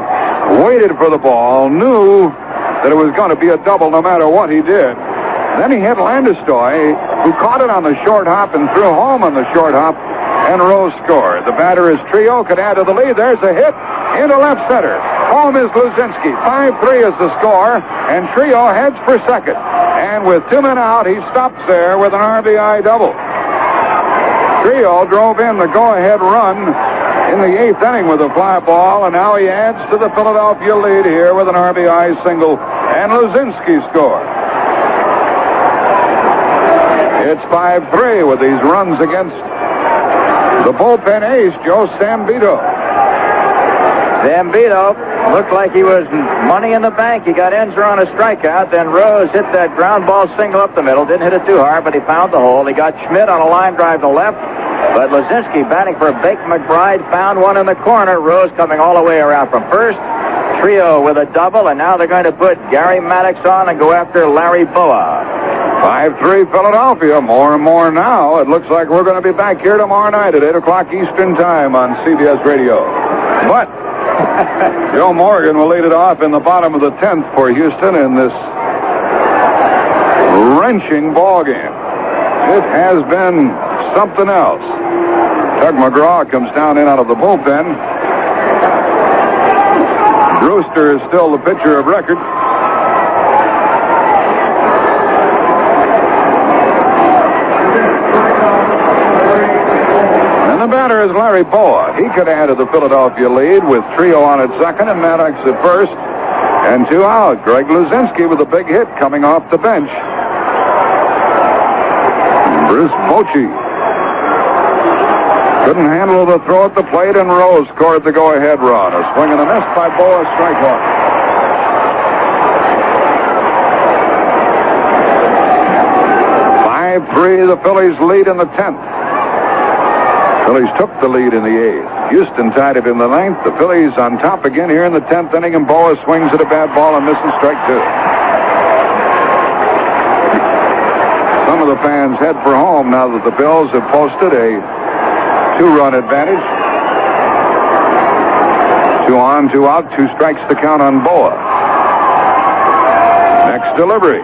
Speaker 1: waited for the ball, knew that it was going to be a double no matter what he did. Then he hit Landestoy, who caught it on the short hop and threw home on the short hop, and Rose scored. The batter is Trillo, could add to the lead. There's a hit into left center. Home is Luzinski. 5-3 is the score, and Trillo heads for second. And with 2 men out, he stops there with an RBI double. Trillo drove in the go-ahead run in the 8th inning with a fly ball, and now he adds to the Philadelphia lead here with an RBI single, and Luzinski scores. It's 5-3 with these runs against the bullpen ace, Joe Zambito.
Speaker 2: Zambito looked like he was money in the bank. He got Enzer on a strikeout. Then Rose hit that ground ball single up the middle. Didn't hit it too hard, but he found the hole. He got Schmidt on a line drive to left. But Luzinski, batting for Bake McBride, found one in the corner. Rose coming all the way around from first. Trio with a double, and now they're going to put Garry Maddox on and go after Larry Bowa.
Speaker 1: 5-3 Philadelphia. More and more now. It looks like we're going to be back here tomorrow night at 8 o'clock Eastern Time on CBS Radio. But Joe Morgan will lead it off in the bottom of the 10th for Houston in this wrenching ball game. It has been something else. Doug McGraw comes down in out of the bullpen. Brewster is still the pitcher of record. And the batter is Larry Bowa. He could have added the Philadelphia lead with Trillo on at second and Maddox at first. And 2 out. Greg Luzinski with a big hit coming off the bench. Bruce Bochy couldn't handle the throw at the plate, and Rose scored the go-ahead run. A swing and a miss by Bowa, strike one. The Phillies lead in the 10th. Phillies took the lead in the 8th. Houston tied it in the 9th. The Phillies on top again here in the 10th inning, and Bowa swings at a bad ball and misses strike 2. Some of the fans head for home now that the Bills have posted a 2-run advantage. 2 on, 2 out, 2 strikes to count on Bowa. Next delivery.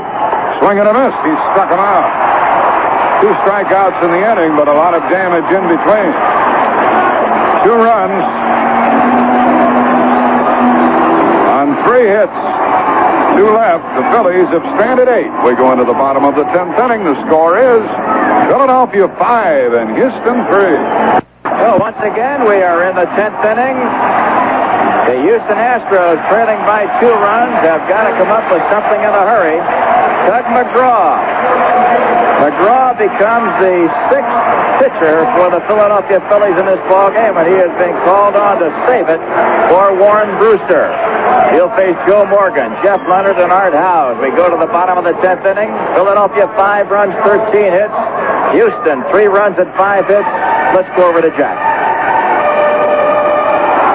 Speaker 1: Swing and a miss. He struck him out. 2 strikeouts in the inning, but a lot of damage in between. 2 runs on 3 hits. 2 left. The Phillies have stranded 8. We go into the bottom of the 10th inning. The score is Philadelphia 5 and Houston 3.
Speaker 2: So once again, we are in the 10th inning. The Houston Astros, trailing by 2 runs, have got to come up with something in a hurry. Doug McGraw. McGraw becomes the 6th pitcher for the Philadelphia Phillies in this ball game, and he has been called on to save it for Warren Brewster. He'll face Joe Morgan, Jeff Leonard, and Art Howe as we go to the bottom of the 10th inning. Philadelphia 5 runs, 13 hits. Houston 3 runs and 5 hits. Let's go over to Jack.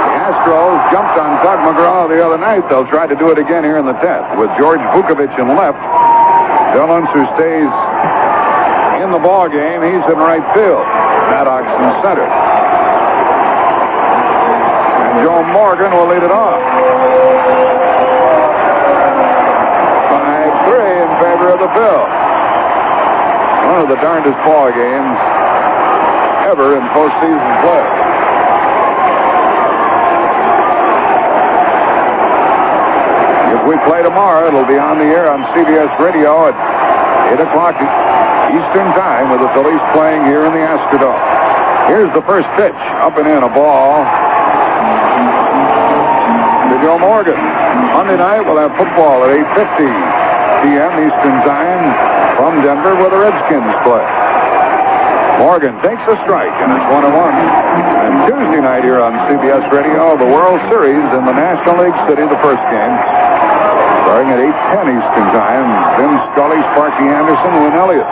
Speaker 1: The Astros jumped on Doug McGraw the other night. They'll try to do it again here in the 10th with George Vukovich in left. Dillon, who stays in the ball game, he's in right field. Maddox in center. And Joe Morgan will lead it off. 5-3 in favor of the Phils. One of the darndest ball games ever in postseason play. If we play tomorrow, it'll be on the air on CBS Radio at 8 o'clock Eastern Time with the Phillies playing here in the Astrodome. Here's the first pitch. Up and in, a ball to Joe Morgan. Monday night, we'll have football at 8:50 p.m. Eastern Time from Denver where the Redskins play. Morgan takes a strike, and it's 1-1. And Tuesday night here on CBS Radio, the World Series in the National League City, the first game. Starting at 8:10 Eastern Time, Vin Scully, Sparky Anderson, Win Elliott.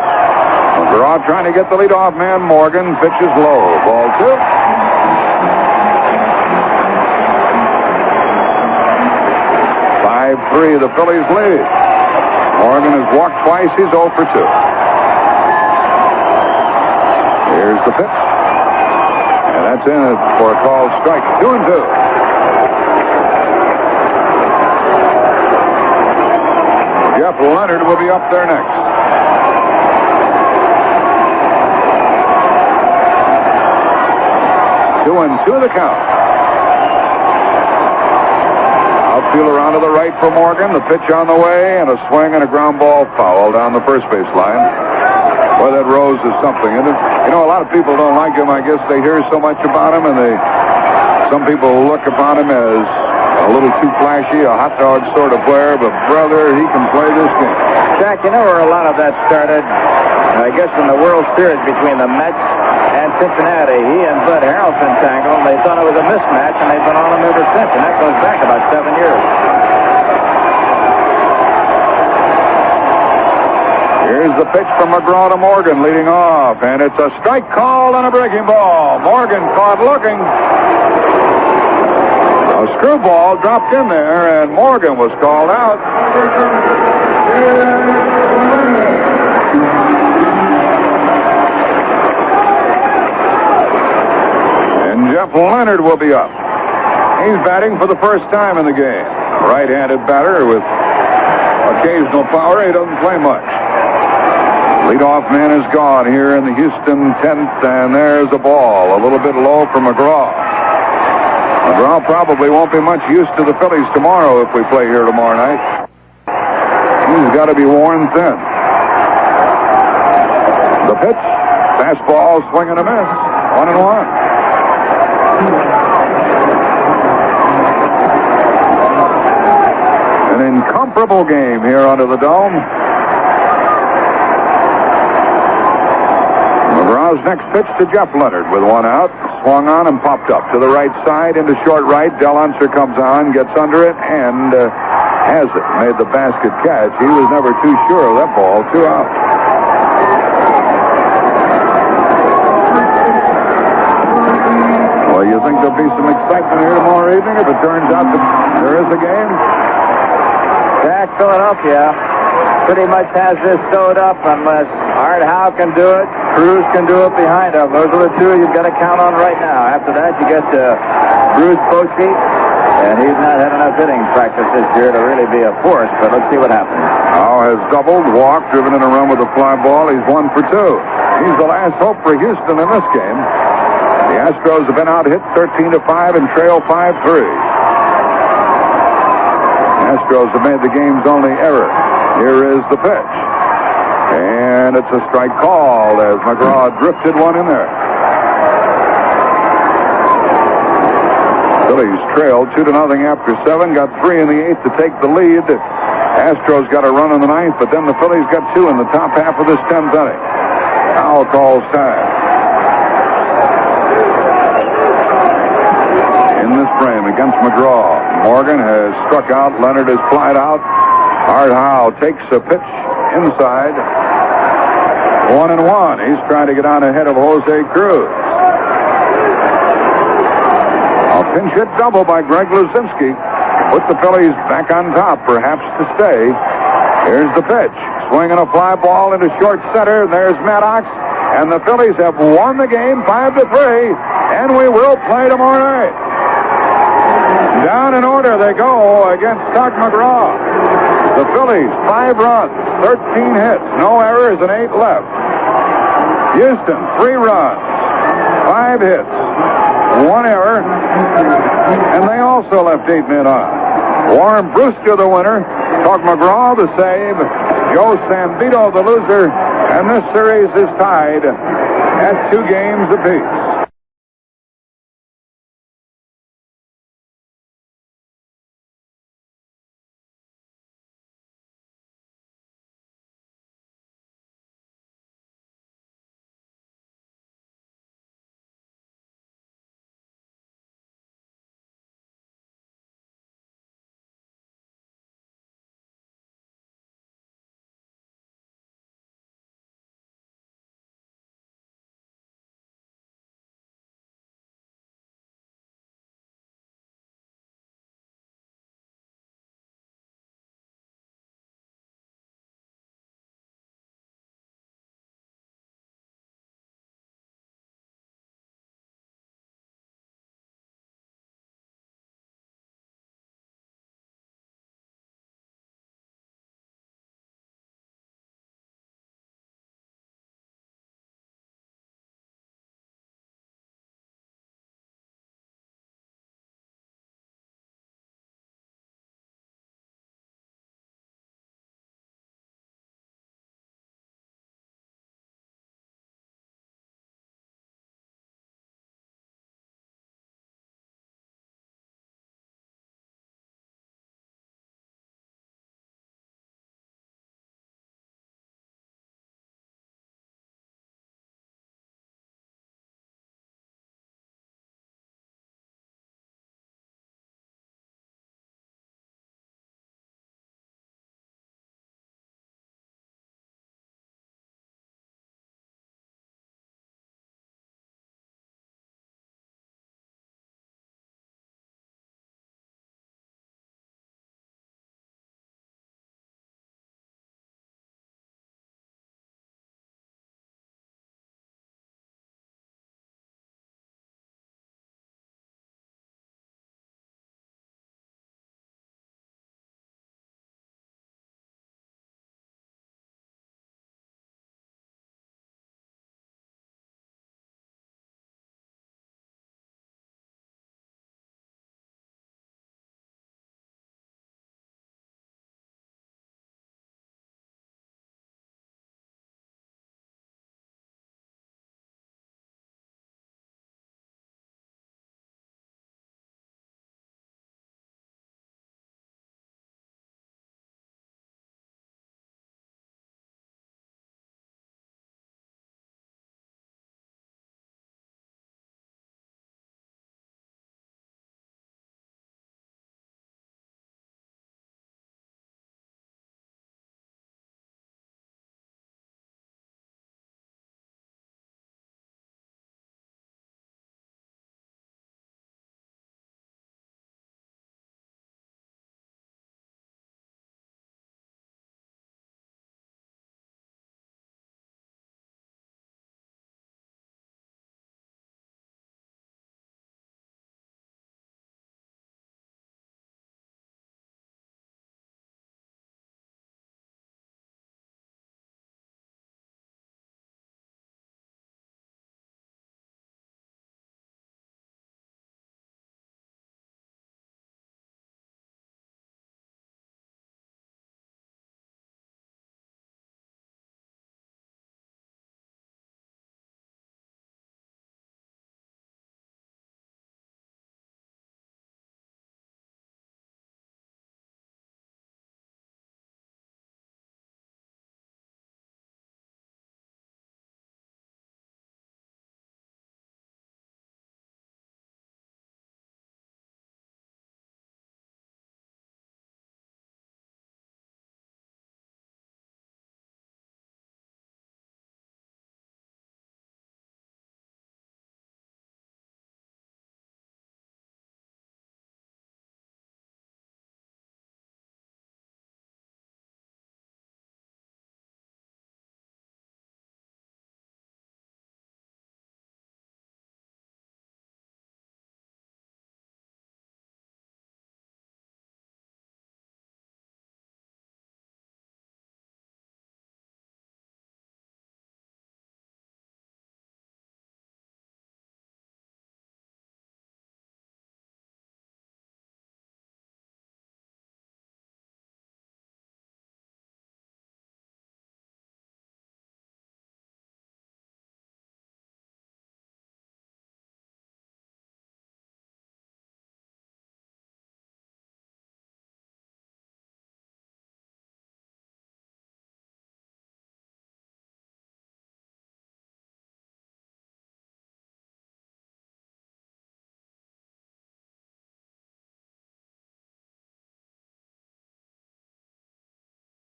Speaker 1: McGraw trying to get the leadoff man. Morgan pitches low. Ball 2. 5-3, the Phillies lead. Morgan has walked twice. He's 0 for 2. Here's the pitch. And that's in it for a called strike. 2-2. Jeff Leonard will be up there next. 2-2 the count. Outfield around to the right for Morgan. The pitch on the way, and a swing and a ground ball foul down the first base line. Boy, that Rose is something, isn't it? You know, a lot of people don't like him. I guess they hear so much about him, and some people look upon him as a little too flashy, a hot dog sort of player, but brother, he can play this game.
Speaker 2: Jack, you know where a lot of that started? I guess in the World Series between the Mets and Cincinnati. He and Bud Harrelson tangled. They thought it was a mismatch, and they've been on him ever since, and that goes back about 7 years.
Speaker 1: Here's the pitch from McGraw to Morgan, leading off, and it's a strike call and a breaking ball. Morgan caught looking. A screwball dropped in there, and Morgan was called out. Jeff Leonard will be up. He's batting for the first time in the game. Right-handed batter with occasional power. He doesn't play much. Leadoff man is gone here in the Houston 10th, and there's a ball. A little bit low for McGraw. McGraw probably won't be much use to the Phillies tomorrow if we play here tomorrow night. He's got to be worn thin. The pitch, fastball, swing and a miss. 1-1. An incomparable game here under the dome. McGraw's next pitch to Jeff Leonard with one out. Swung on and popped up to the right side into short right. Del Unser comes on, gets under it, and has it. Made the basket catch. He was never too sure of that ball. 2 out. Well, you think there'll be some excitement here tomorrow evening if it turns out that there is a game?
Speaker 2: Jack, Philadelphia pretty much has this sewed up unless Art Howe can do it, Cruz can do it behind him. Those are the two you've got to count on right now. After that, you get Bruce Bochy, and he's not had enough hitting practice this year to really be a force, but let's see what happens.
Speaker 1: Howe has doubled, walked, driven in a run with a fly ball. He's 1 for 2. He's the last hope for Houston in this game. The Astros have been out hit 13-5 and trail 5-3. Astros have made the game's only error. Here is the pitch. And it's a strike called as McGraw drifted one in there. Phillies trailed 2-0 after 7. Got 3 in the 8th to take the lead. Astros got a run in the 9th, but then the Phillies got 2 in the top half of this 10th inning. Howe calls time. In this frame against McGraw. Morgan has struck out. Leonard has flied out. Art Howe takes a pitch inside. 1-1. He's trying to get on ahead of Jose Cruz. A pinch hit double by Greg Luzinski. Put the Phillies back on top, perhaps to stay. Here's the pitch. Swinging a fly ball into short center. There's Maddox. And the Phillies have won the game 5-3. And we will play tomorrow night. Down in order they go against Tug McGraw. The Phillies, 5 runs, 13 hits, no errors, and 8 left. Houston, 3 runs, 5 hits, 1 error, and they also left 8 men on. Warren Brewster, the winner. Tug McGraw, the save. Joe Sambito, the loser. And this series is tied at 2 games apiece.